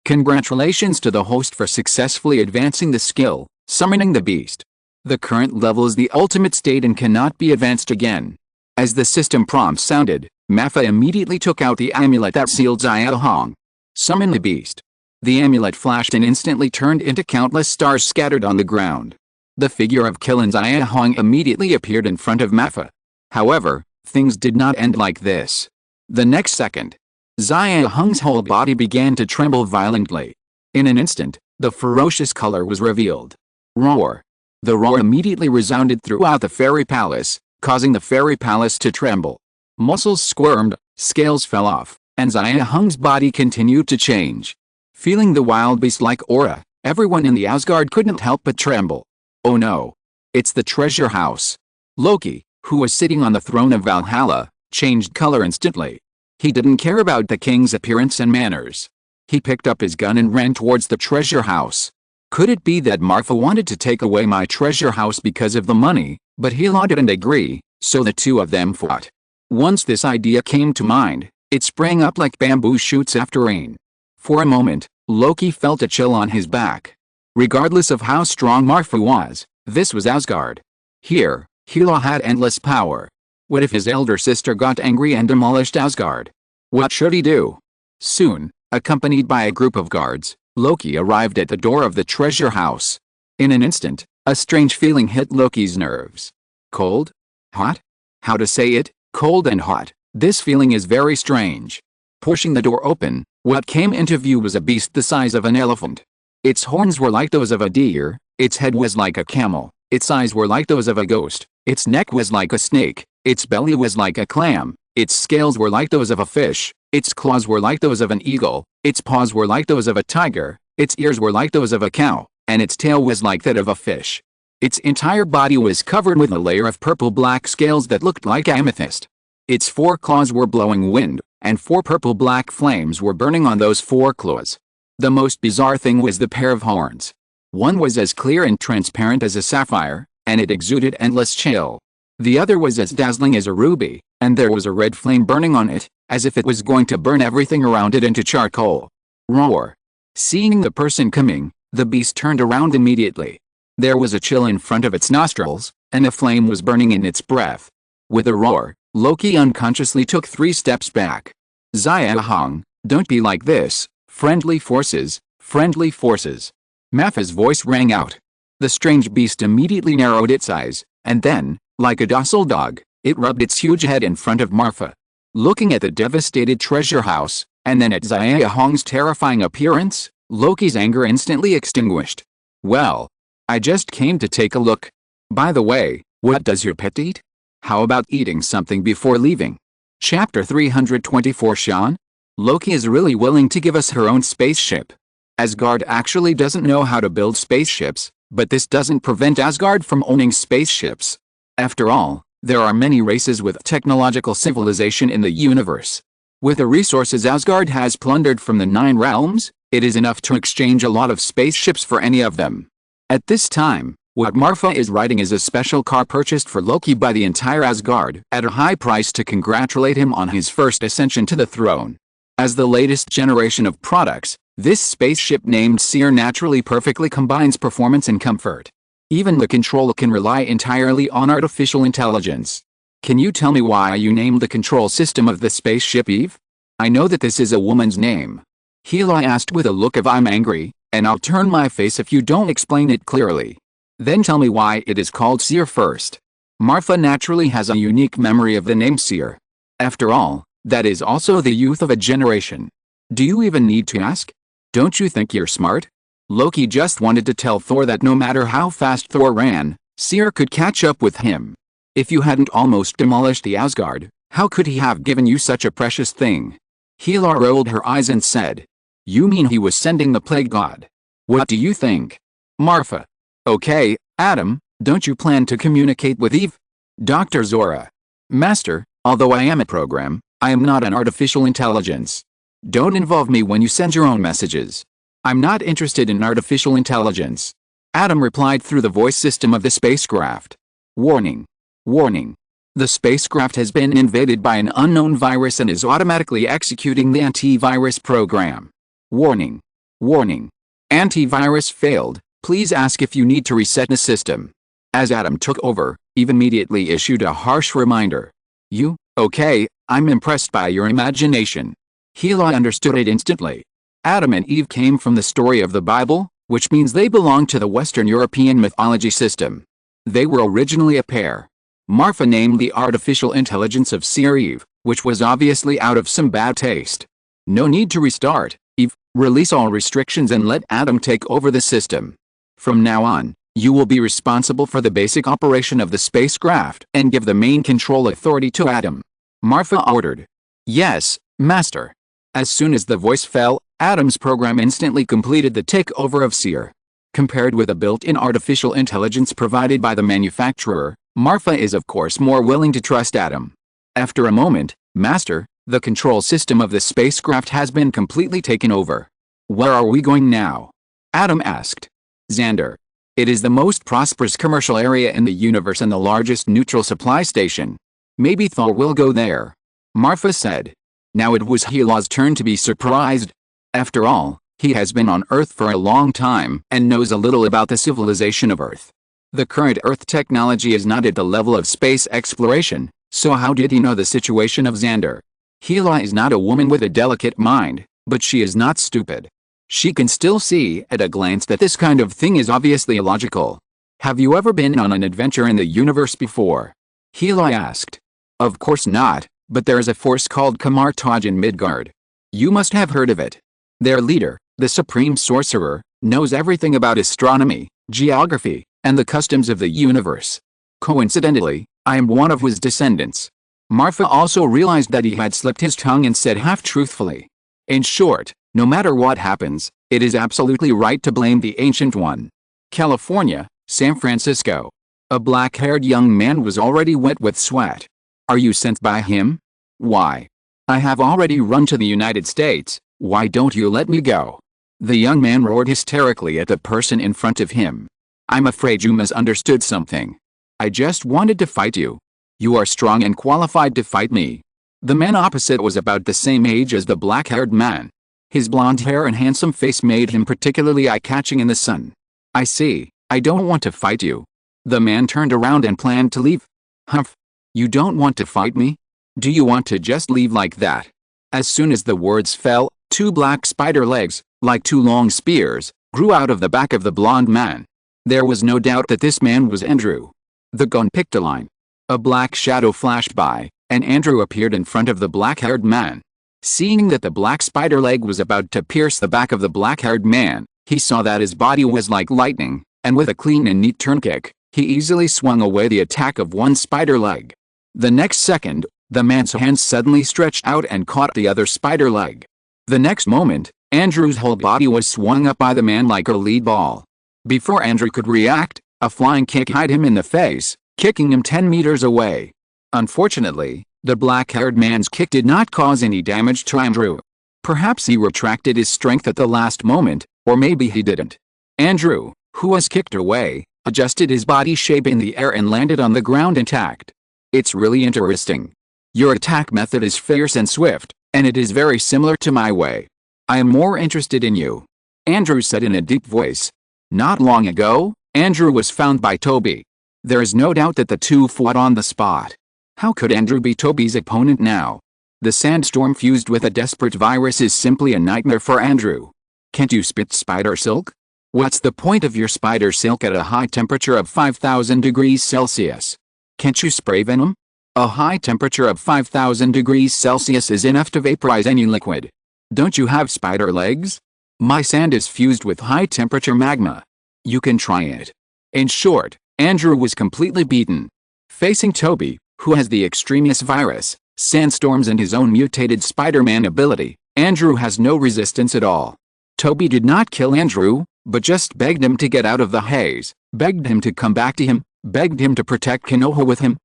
Congratulations to the host for successfully advancing the skill, summoning the beast. The current level is the ultimate state and cannot be advanced again. As the system prompt sounded, Marfa immediately took out the amulet that sealed Hong. Summon the beast. The amulet flashed and instantly turned into countless stars scattered on the ground. The figure of Killen Hong immediately appeared in front of Marfa. However, things did not end like this. The next second, Hong's whole body began to tremble violently. In an instant, the ferocious color was revealed. Roar. The roar immediately resounded throughout the fairy palace, causing the fairy palace to tremble. Muscles squirmed, scales fell off, and Hong's body continued to change. Feeling the wild beast-like aura, everyone in the Asgard couldn't help but tremble. Oh no! It's the treasure house. Loki, who was sitting on the throne of Valhalla, changed color instantly. He didn't care about the king's appearance and manners. He picked up his gun and ran towards the treasure house. Could it be that Marfa wanted to take away my treasure house because of the money, but Hela didn't agree, so the two of them fought. Once this idea came to mind, it sprang up like bamboo shoots after rain. For a moment, Loki felt a chill on his back. Regardless of how strong Marfa was, this was Asgard. Here, Hela had endless power. What if his elder sister got angry and demolished Asgard? What should he do? Soon, accompanied by a group of guards, Loki arrived at the door of the treasure house. In an instant, a strange feeling hit Loki's nerves. Cold? Hot? How to say it? Cold and hot. This feeling is very strange. Pushing the door open, what came into view was a beast the size of an elephant. Its horns were like those of a deer, its head was like a camel, its eyes were like those of a ghost, its neck was like a snake, its belly was like a clam, its scales were like those of a fish, its claws were like those of an eagle, its paws were like those of a tiger, its ears were like those of a cow, and its tail was like that of a fish. Its entire body was covered with a layer of purple-black scales that looked like amethyst. Its 4 claws were blowing wind, and 4 purple-black flames were burning on those 4 claws. The most bizarre thing was the pair of horns. One was as clear and transparent as a sapphire, and it exuded endless chill. The other was as dazzling as a ruby, and there was a red flame burning on it, as if it was going to burn everything around it into charcoal. Roar! Seeing the person coming, the beast turned around immediately. There was a chill in front of its nostrils, and a flame was burning in its breath. With a roar, Loki unconsciously took 3 steps back. Xiahong, don't be like this, friendly forces, friendly forces. Marfa's voice rang out. The strange beast immediately narrowed its eyes, and then, like a docile dog, it rubbed its huge head in front of Marfa. Looking at the devastated treasure house, and then at Xiahong's terrifying appearance, Loki's anger instantly extinguished. Well, I just came to take a look. By the way, what does your pet eat? How about eating something before leaving? Chapter 324 Sean? Loki is really willing to give us her own spaceship. Asgard actually doesn't know how to build spaceships, but this doesn't prevent Asgard from owning spaceships. After all, there are many races with technological civilization in the universe. With the resources Asgard has plundered from the 9 realms, it is enough to exchange a lot of spaceships for any of them. At this time, what Marfa is riding is a special car purchased for Loki by the entire Asgard at a high price to congratulate him on his first ascension to the throne. As the latest generation of products, this spaceship named Seer naturally perfectly combines performance and comfort. Even the control can rely entirely on artificial intelligence. Can you tell me why you named the control system of the spaceship Eve? I know that this is a woman's name. Hela asked with a look of I'm angry, and I'll turn my face if you don't explain it clearly. Then tell me why it is called Seer first. Marfa naturally has a unique memory of the name Seer. After all, that is also the youth of a generation. Do you even need to ask? Don't you think you're smart? Loki just wanted to tell Thor that no matter how fast Thor ran, Seer could catch up with him. If you hadn't almost demolished the Asgard, how could he have given you such a precious thing? Hela rolled her eyes and said, You mean he was sending the plague god? What do you think? Marfa. Okay, Adam, don't you plan to communicate with Eve? Dr. Zora. Master, although I am a program, I am not an artificial intelligence. Don't involve me when you send your own messages. I'm not interested in artificial intelligence. Adam replied through the voice system of the spacecraft. Warning. Warning. The spacecraft has been invaded by an unknown virus and is automatically executing the antivirus program. Warning. Warning. Antivirus failed. Please ask if you need to reset the system. As Adam took over, Eve immediately issued a harsh reminder. You, okay, I'm impressed by your imagination. Hela understood it instantly. Adam and Eve came from the story of the Bible, which means they belong to the Western European mythology system. They were originally a pair. Marfa named the artificial intelligence of Seer Eve, which was obviously out of some bad taste. No need to restart, Eve, release all restrictions and let Adam take over the system. From now on, you will be responsible for the basic operation of the spacecraft and give the main control authority to Adam. Marfa ordered. Yes, Master. As soon as the voice fell, Adam's program instantly completed the takeover of Seer. Compared with a built-in artificial intelligence provided by the manufacturer, Marfa is of course more willing to trust Adam. After a moment, Master, the control system of the spacecraft has been completely taken over. Where are we going now? Adam asked. Xander. It is the most prosperous commercial area in the universe and the largest neutral supply station. Maybe Thor will go there. Marfa said. Now it was Hela's turn to be surprised. After all, he has been on Earth for a long time and knows a little about the civilization of Earth. The current Earth technology is not at the level of space exploration, so how did he know the situation of Xander? Hela is not a woman with a delicate mind, but she is not stupid. She can still see at a glance that this kind of thing is obviously illogical. Have you ever been on an adventure in the universe before? Hela asked. Of course not, but there is a force called Kamartaj in Midgard. You must have heard of it. Their leader, the supreme sorcerer, knows everything about astronomy, geography, and the customs of the universe. Coincidentally, I am one of his descendants. Marfa also realized that he had slipped his tongue and said half-truthfully. In short, no matter what happens, it is absolutely right to blame the Ancient One. California, San Francisco. A black-haired young man was already wet with sweat. Are you sent by him? Why? I have already run to the United States, why don't you let me go? The young man roared hysterically at the person in front of him. I'm afraid you misunderstood something. I just wanted to fight you. You are strong and qualified to fight me. The man opposite was about the same age as the black-haired man. His blonde hair and handsome face made him particularly eye-catching in the sun. I see, I don't want to fight you. The man turned around and planned to leave. Humph. You don't want to fight me? Do you want to just leave like that? As soon as the words fell, two black spider legs, like two long spears, grew out of the back of the blonde man. There was no doubt that this man was Andrew. The gun picked a line. A black shadow flashed by, and Andrew appeared in front of the black-haired man. Seeing that the black spider leg was about to pierce the back of the black-haired man, he saw that his body was like lightning, and with a clean and neat turn kick, he easily swung away the attack of one spider leg. The next second, the man's hands suddenly stretched out and caught the other spider leg. The next moment, Andrew's whole body was swung up by the man like a lead ball. Before Andrew could react, a flying kick hit him in the face, kicking him 10 meters away. Unfortunately, the black-haired man's kick did not cause any damage to Andrew. Perhaps he retracted his strength at the last moment, or maybe he didn't. Andrew, who was kicked away, adjusted his body shape in the air and landed on the ground intact. It's really interesting. Your attack method is fierce and swift, and it is very similar to my way. I am more interested in you. Andrew said in a deep voice. Not long ago, Andrew was found by Toby. There is no doubt that the two fought on the spot. How could Andrew be Toby's opponent now? The sandstorm fused with a desperate virus is simply a nightmare for Andrew. Can't you spit spider silk? What's the point of your spider silk at a high temperature of 5,000 degrees Celsius? Can't you spray venom? A high temperature of 5,000 degrees Celsius is enough to vaporize any liquid. Don't you have spider legs? My sand is fused with high temperature magma. You can try it. In short, Andrew was completely beaten. Facing Toby, who has the extremis virus, sandstorms and his own mutated Spider-Man ability, Andrew has no resistance at all. Toby did not kill Andrew, but just begged him to get out of the haze, begged him to come back to him, begged him to protect Konoha with him,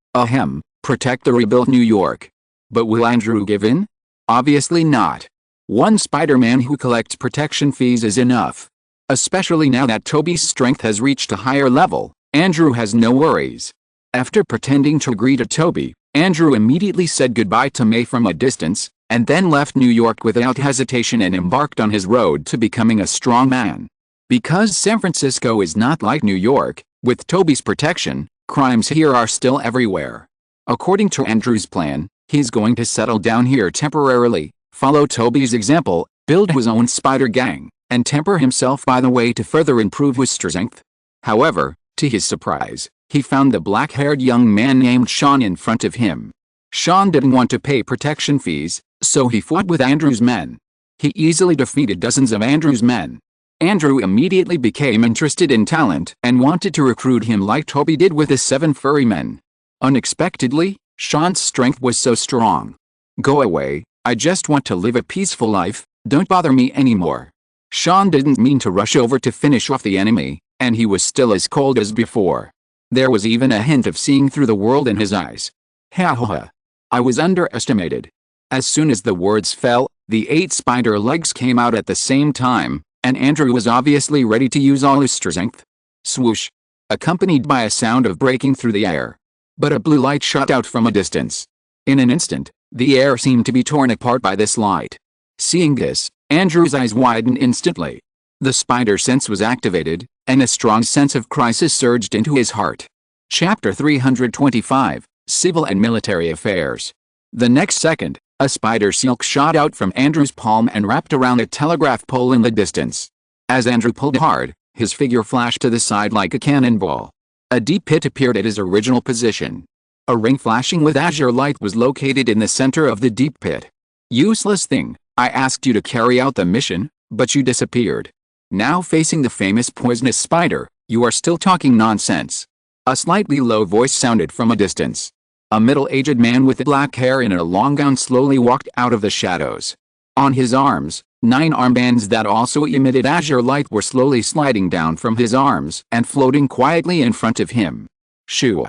protect the rebuilt New York. But will Andrew give in? Obviously not. One Spider-Man who collects protection fees is enough. Especially now that Toby's strength has reached a higher level, Andrew has no worries. After pretending to agree to Toby, Andrew immediately said goodbye to May from a distance, and then left New York without hesitation and embarked on his road to becoming a strong man. Because San Francisco is not like New York, with Toby's protection, crimes here are still everywhere. According to Andrew's plan, he's going to settle down here temporarily, follow Toby's example, build his own spider gang, and temper himself by the way to further improve his strength. However, to his surprise, he found the black-haired young man named Sean in front of him. Sean didn't want to pay protection fees, so he fought with Andrew's men. He easily defeated dozens of Andrew's men. Andrew immediately became interested in talent and wanted to recruit him like Toby did with his 7 furry men. Unexpectedly, Sean's strength was so strong. Go away, I just want to live a peaceful life, don't bother me anymore. Sean didn't mean to rush over to finish off the enemy, and he was still as cold as before. There was even a hint of seeing through the world in his eyes. Ha ha ha. I was underestimated. As soon as the words fell, The 8 spider legs came out at the same time, and Andrew was obviously ready to use all his strength. Swoosh! Accompanied by a sound of breaking through the air. But a blue light shot out from a distance. In an instant, the air seemed to be torn apart by this light. Seeing this, Andrew's eyes widened instantly. The spider sense was activated, and a strong sense of crisis surged into his heart. Chapter 325, Civil and Military Affairs. The next second, a spider silk shot out from Andrew's palm and wrapped around a telegraph pole in the distance. As Andrew pulled hard, his figure flashed to the side like a cannonball. A deep pit appeared at his original position. A ring flashing with azure light was located in the center of the deep pit. Useless thing, I asked you to carry out the mission, but you disappeared. Now facing the famous poisonous spider, you are still talking nonsense. A slightly low voice sounded from a distance. A middle-aged man with black hair and a long gown slowly walked out of the shadows. On his arms, 9 armbands that also emitted azure light were slowly sliding down from his arms and floating quietly in front of him. Shoo!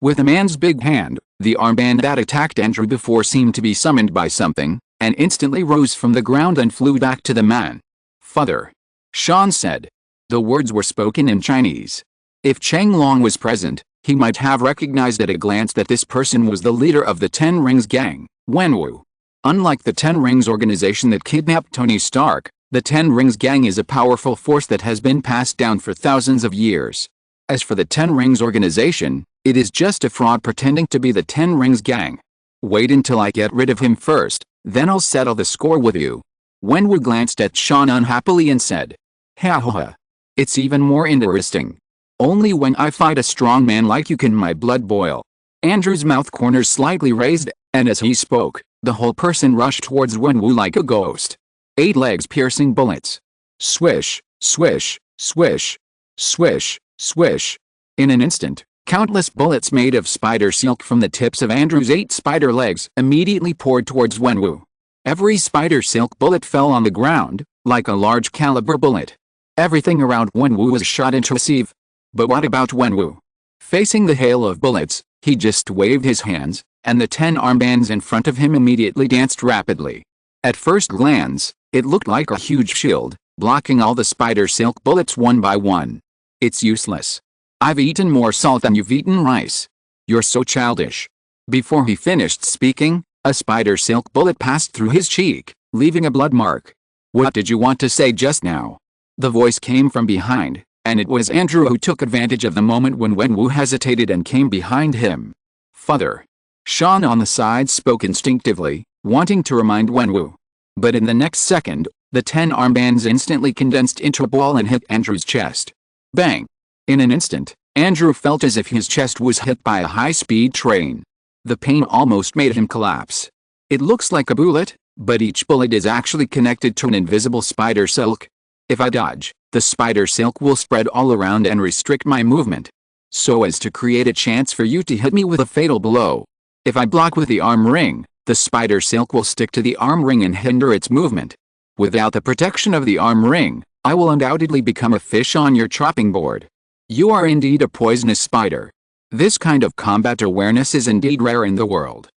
With a man's big hand, the armband that attacked Andrew before seemed to be summoned by something, and instantly rose from the ground and flew back to the man. Father. Sean said. The words were spoken in Chinese. If Cheng Long was present, he might have recognized at a glance that this person was the leader of the Ten Rings gang, Wenwu. Unlike the Ten Rings organization that kidnapped Tony Stark, the Ten Rings gang is a powerful force that has been passed down for thousands of years. As for the Ten Rings organization, it is just a fraud pretending to be the Ten Rings gang. Wait until I get rid of him first, then I'll settle the score with you. Wenwu glanced at Sean unhappily and said, Ha ha ha. It's even more interesting. Only when I fight a strong man like you can my blood boil. Andrew's mouth corners slightly raised, and as he spoke, the whole person rushed towards Wenwu like a ghost. 8 legs piercing bullets. Swish, swish, swish, swish, swish. In an instant, countless bullets made of spider silk from the tips of Andrew's 8 spider legs immediately poured towards Wenwu. Every spider silk bullet fell on the ground, like a large caliber bullet. Everything around Wenwu was shot into a sieve. But what about Wenwu? Facing the hail of bullets, he just waved his hands, and the 10 armbands in front of him immediately danced rapidly. At first glance, it looked like a huge shield, blocking all the spider silk bullets one by one. It's useless. I've eaten more salt than you've eaten rice. You're so childish. Before he finished speaking, a spider silk bullet passed through his cheek, leaving a blood mark. What did you want to say just now? The voice came from behind, and it was Andrew who took advantage of the moment when Wenwu hesitated and came behind him. Father. Sean on the side spoke instinctively, wanting to remind Wenwu. But in the next second, the 10 armbands instantly condensed into a ball and hit Andrew's chest. Bang! In an instant, Andrew felt as if his chest was hit by a high-speed train. The pain almost made him collapse. It looks like a bullet, but each bullet is actually connected to an invisible spider silk. If I dodge, the spider silk will spread all around and restrict my movement, so as to create a chance for you to hit me with a fatal blow. If I block with the arm ring, the spider silk will stick to the arm ring and hinder its movement. Without the protection of the arm ring, I will undoubtedly become a fish on your chopping board. You are indeed a poisonous spider. This kind of combat awareness is indeed rare in the world.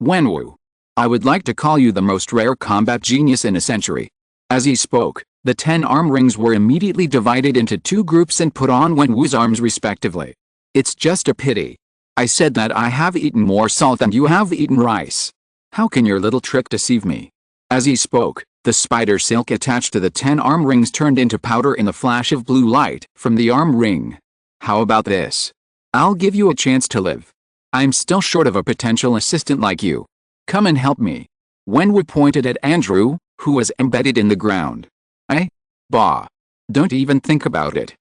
Wenwu. I would like to call you the most rare combat genius in a century. As he spoke, the 10 arm rings were immediately divided into 2 groups and put on Wenwu's arms respectively. It's just a pity. I said that I have eaten more salt than you have eaten rice. How can your little trick deceive me? As he spoke, the spider silk attached to the 10 arm rings turned into powder in the flash of blue light from the arm ring. How about this? I'll give you a chance to live. I'm still short of a potential assistant like you. Come and help me. Wenwu pointed at Andrew, who was embedded in the ground. Bah. Don't even think about it.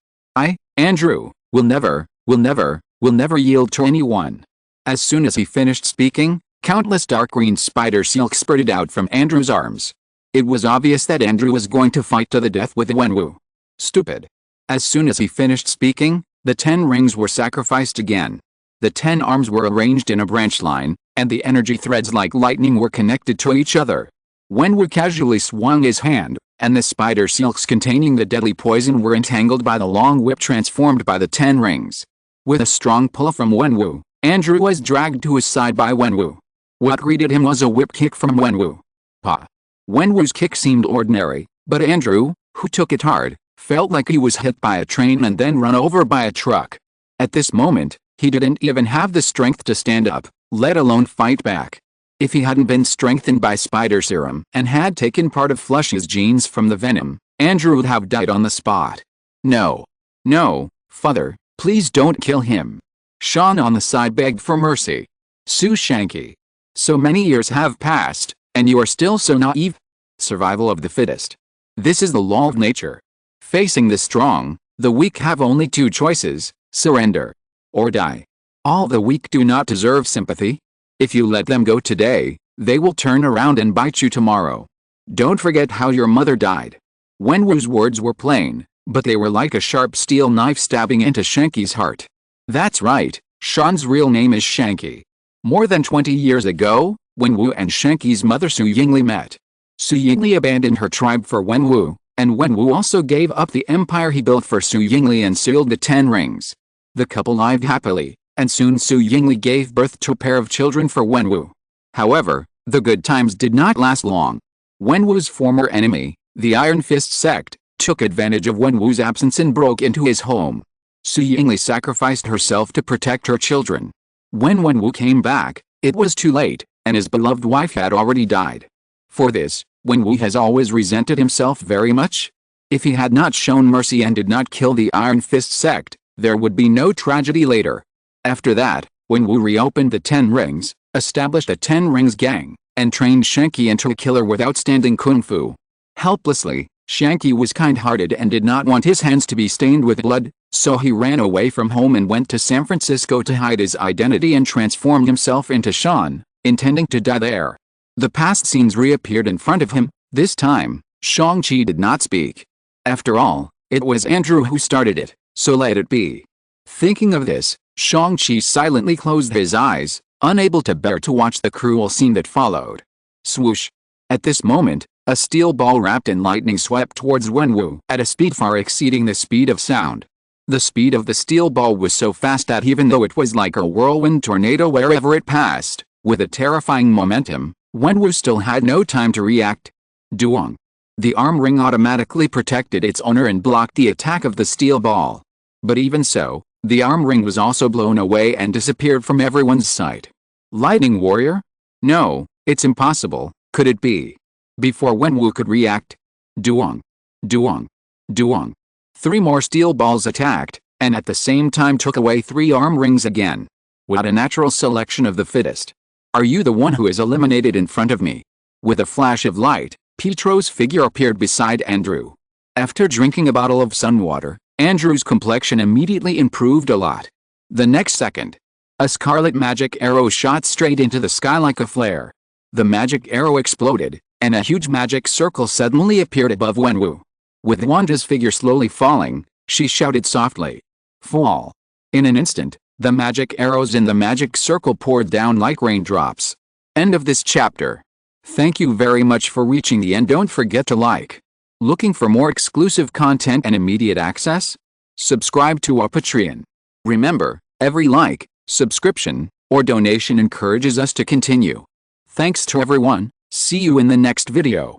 Andrew, will never yield to anyone. As soon as he finished speaking, countless dark green spider silk spurted out from Andrew's arms. It was obvious that Andrew was going to fight to the death with Wenwu. Stupid. As soon as he finished speaking, the 10 rings were sacrificed again. The 10 arms were arranged in a branch line, and the energy threads like lightning were connected to each other. Wenwu casually swung his hand, and the spider silks containing the deadly poison were entangled by the long whip transformed by the 10 rings. With a strong pull from Wenwu, Andrew was dragged to his side by Wenwu. What greeted him was a whip kick from Wenwu. Pa! Wenwu's kick seemed ordinary, but Andrew, who took it hard, felt like he was hit by a train and then run over by a truck. At this moment, he didn't even have the strength to stand up, let alone fight back. If he hadn't been strengthened by spider serum and had taken part of Flush's genes from the venom, Andrew would have died on the spot. No. No, father, please don't kill him. Sean on the side begged for mercy. Sue Shanky. So many years have passed, and you are still so naive? Survival of the fittest. This is the law of nature. Facing the strong, the weak have only two choices: surrender or die. All the weak do not deserve sympathy. If you let them go today, they will turn around and bite you tomorrow. Don't forget how your mother died. Wenwu's words were plain, but they were like a sharp steel knife stabbing into Shanky's heart. That's right, Sean's real name is Shanky. More than 20 years ago, Wenwu and Shanky's mother Su Yingli met. Su Yingli abandoned her tribe for Wenwu, and Wenwu also gave up the empire he built for Su Yingli and sealed the 10 rings. The couple lived happily, and soon Su Yingli gave birth to a pair of children for Wenwu. However, the good times did not last long. Wenwu's former enemy, the Iron Fist sect, took advantage of Wenwu's absence and broke into his home. Su Yingli sacrificed herself to protect her children. When Wenwu came back, it was too late, and his beloved wife had already died. For this, Wenwu has always resented himself very much. If he had not shown mercy and did not kill the Iron Fist sect, there would be no tragedy later. After that, Wenwu reopened the 10 rings, established a 10 rings gang, and trained Shanky into a killer with outstanding kung fu. Helplessly, Shanky was kind-hearted and did not want his hands to be stained with blood, so he ran away from home and went to San Francisco to hide his identity and transformed himself into Sean, intending to die there. The past scenes reappeared in front of him. This time, Shang-Chi did not speak. After all, it was Andrew who started it, so let it be. Thinking of this, Shang-Chi silently closed his eyes, unable to bear to watch the cruel scene that followed. Swoosh! At this moment, a steel ball wrapped in lightning swept towards Wenwu at a speed far exceeding the speed of sound. The speed of the steel ball was so fast that even though it was like a whirlwind tornado wherever it passed, with a terrifying momentum, Wenwu still had no time to react. Duong. The arm ring automatically protected its owner and blocked the attack of the steel ball. But even so, the arm ring was also blown away and disappeared from everyone's sight. Lightning warrior? No, it's impossible, could it be? Before Wenwu could react, Duong. Duong. Duong. 3 more steel balls attacked, and at the same time took away 3 arm rings again. What a natural selection of the fittest. Are you the one who is eliminated in front of me? With a flash of light, Pietro's figure appeared beside Andrew. After drinking a bottle of sun water, Andrew's complexion immediately improved a lot. The next second, a scarlet magic arrow shot straight into the sky like a flare. The magic arrow exploded, and a huge magic circle suddenly appeared above Wenwu. With Wanda's figure slowly falling, she shouted softly, "Fall!" In an instant, the magic arrows in the magic circle poured down like raindrops. End of this chapter. Thank you very much for reaching the end. Don't forget to like. Looking for more exclusive content and immediate access? Subscribe to our Patreon. Remember, every like, subscription, or donation encourages us to continue. Thanks to everyone. See you in the next video.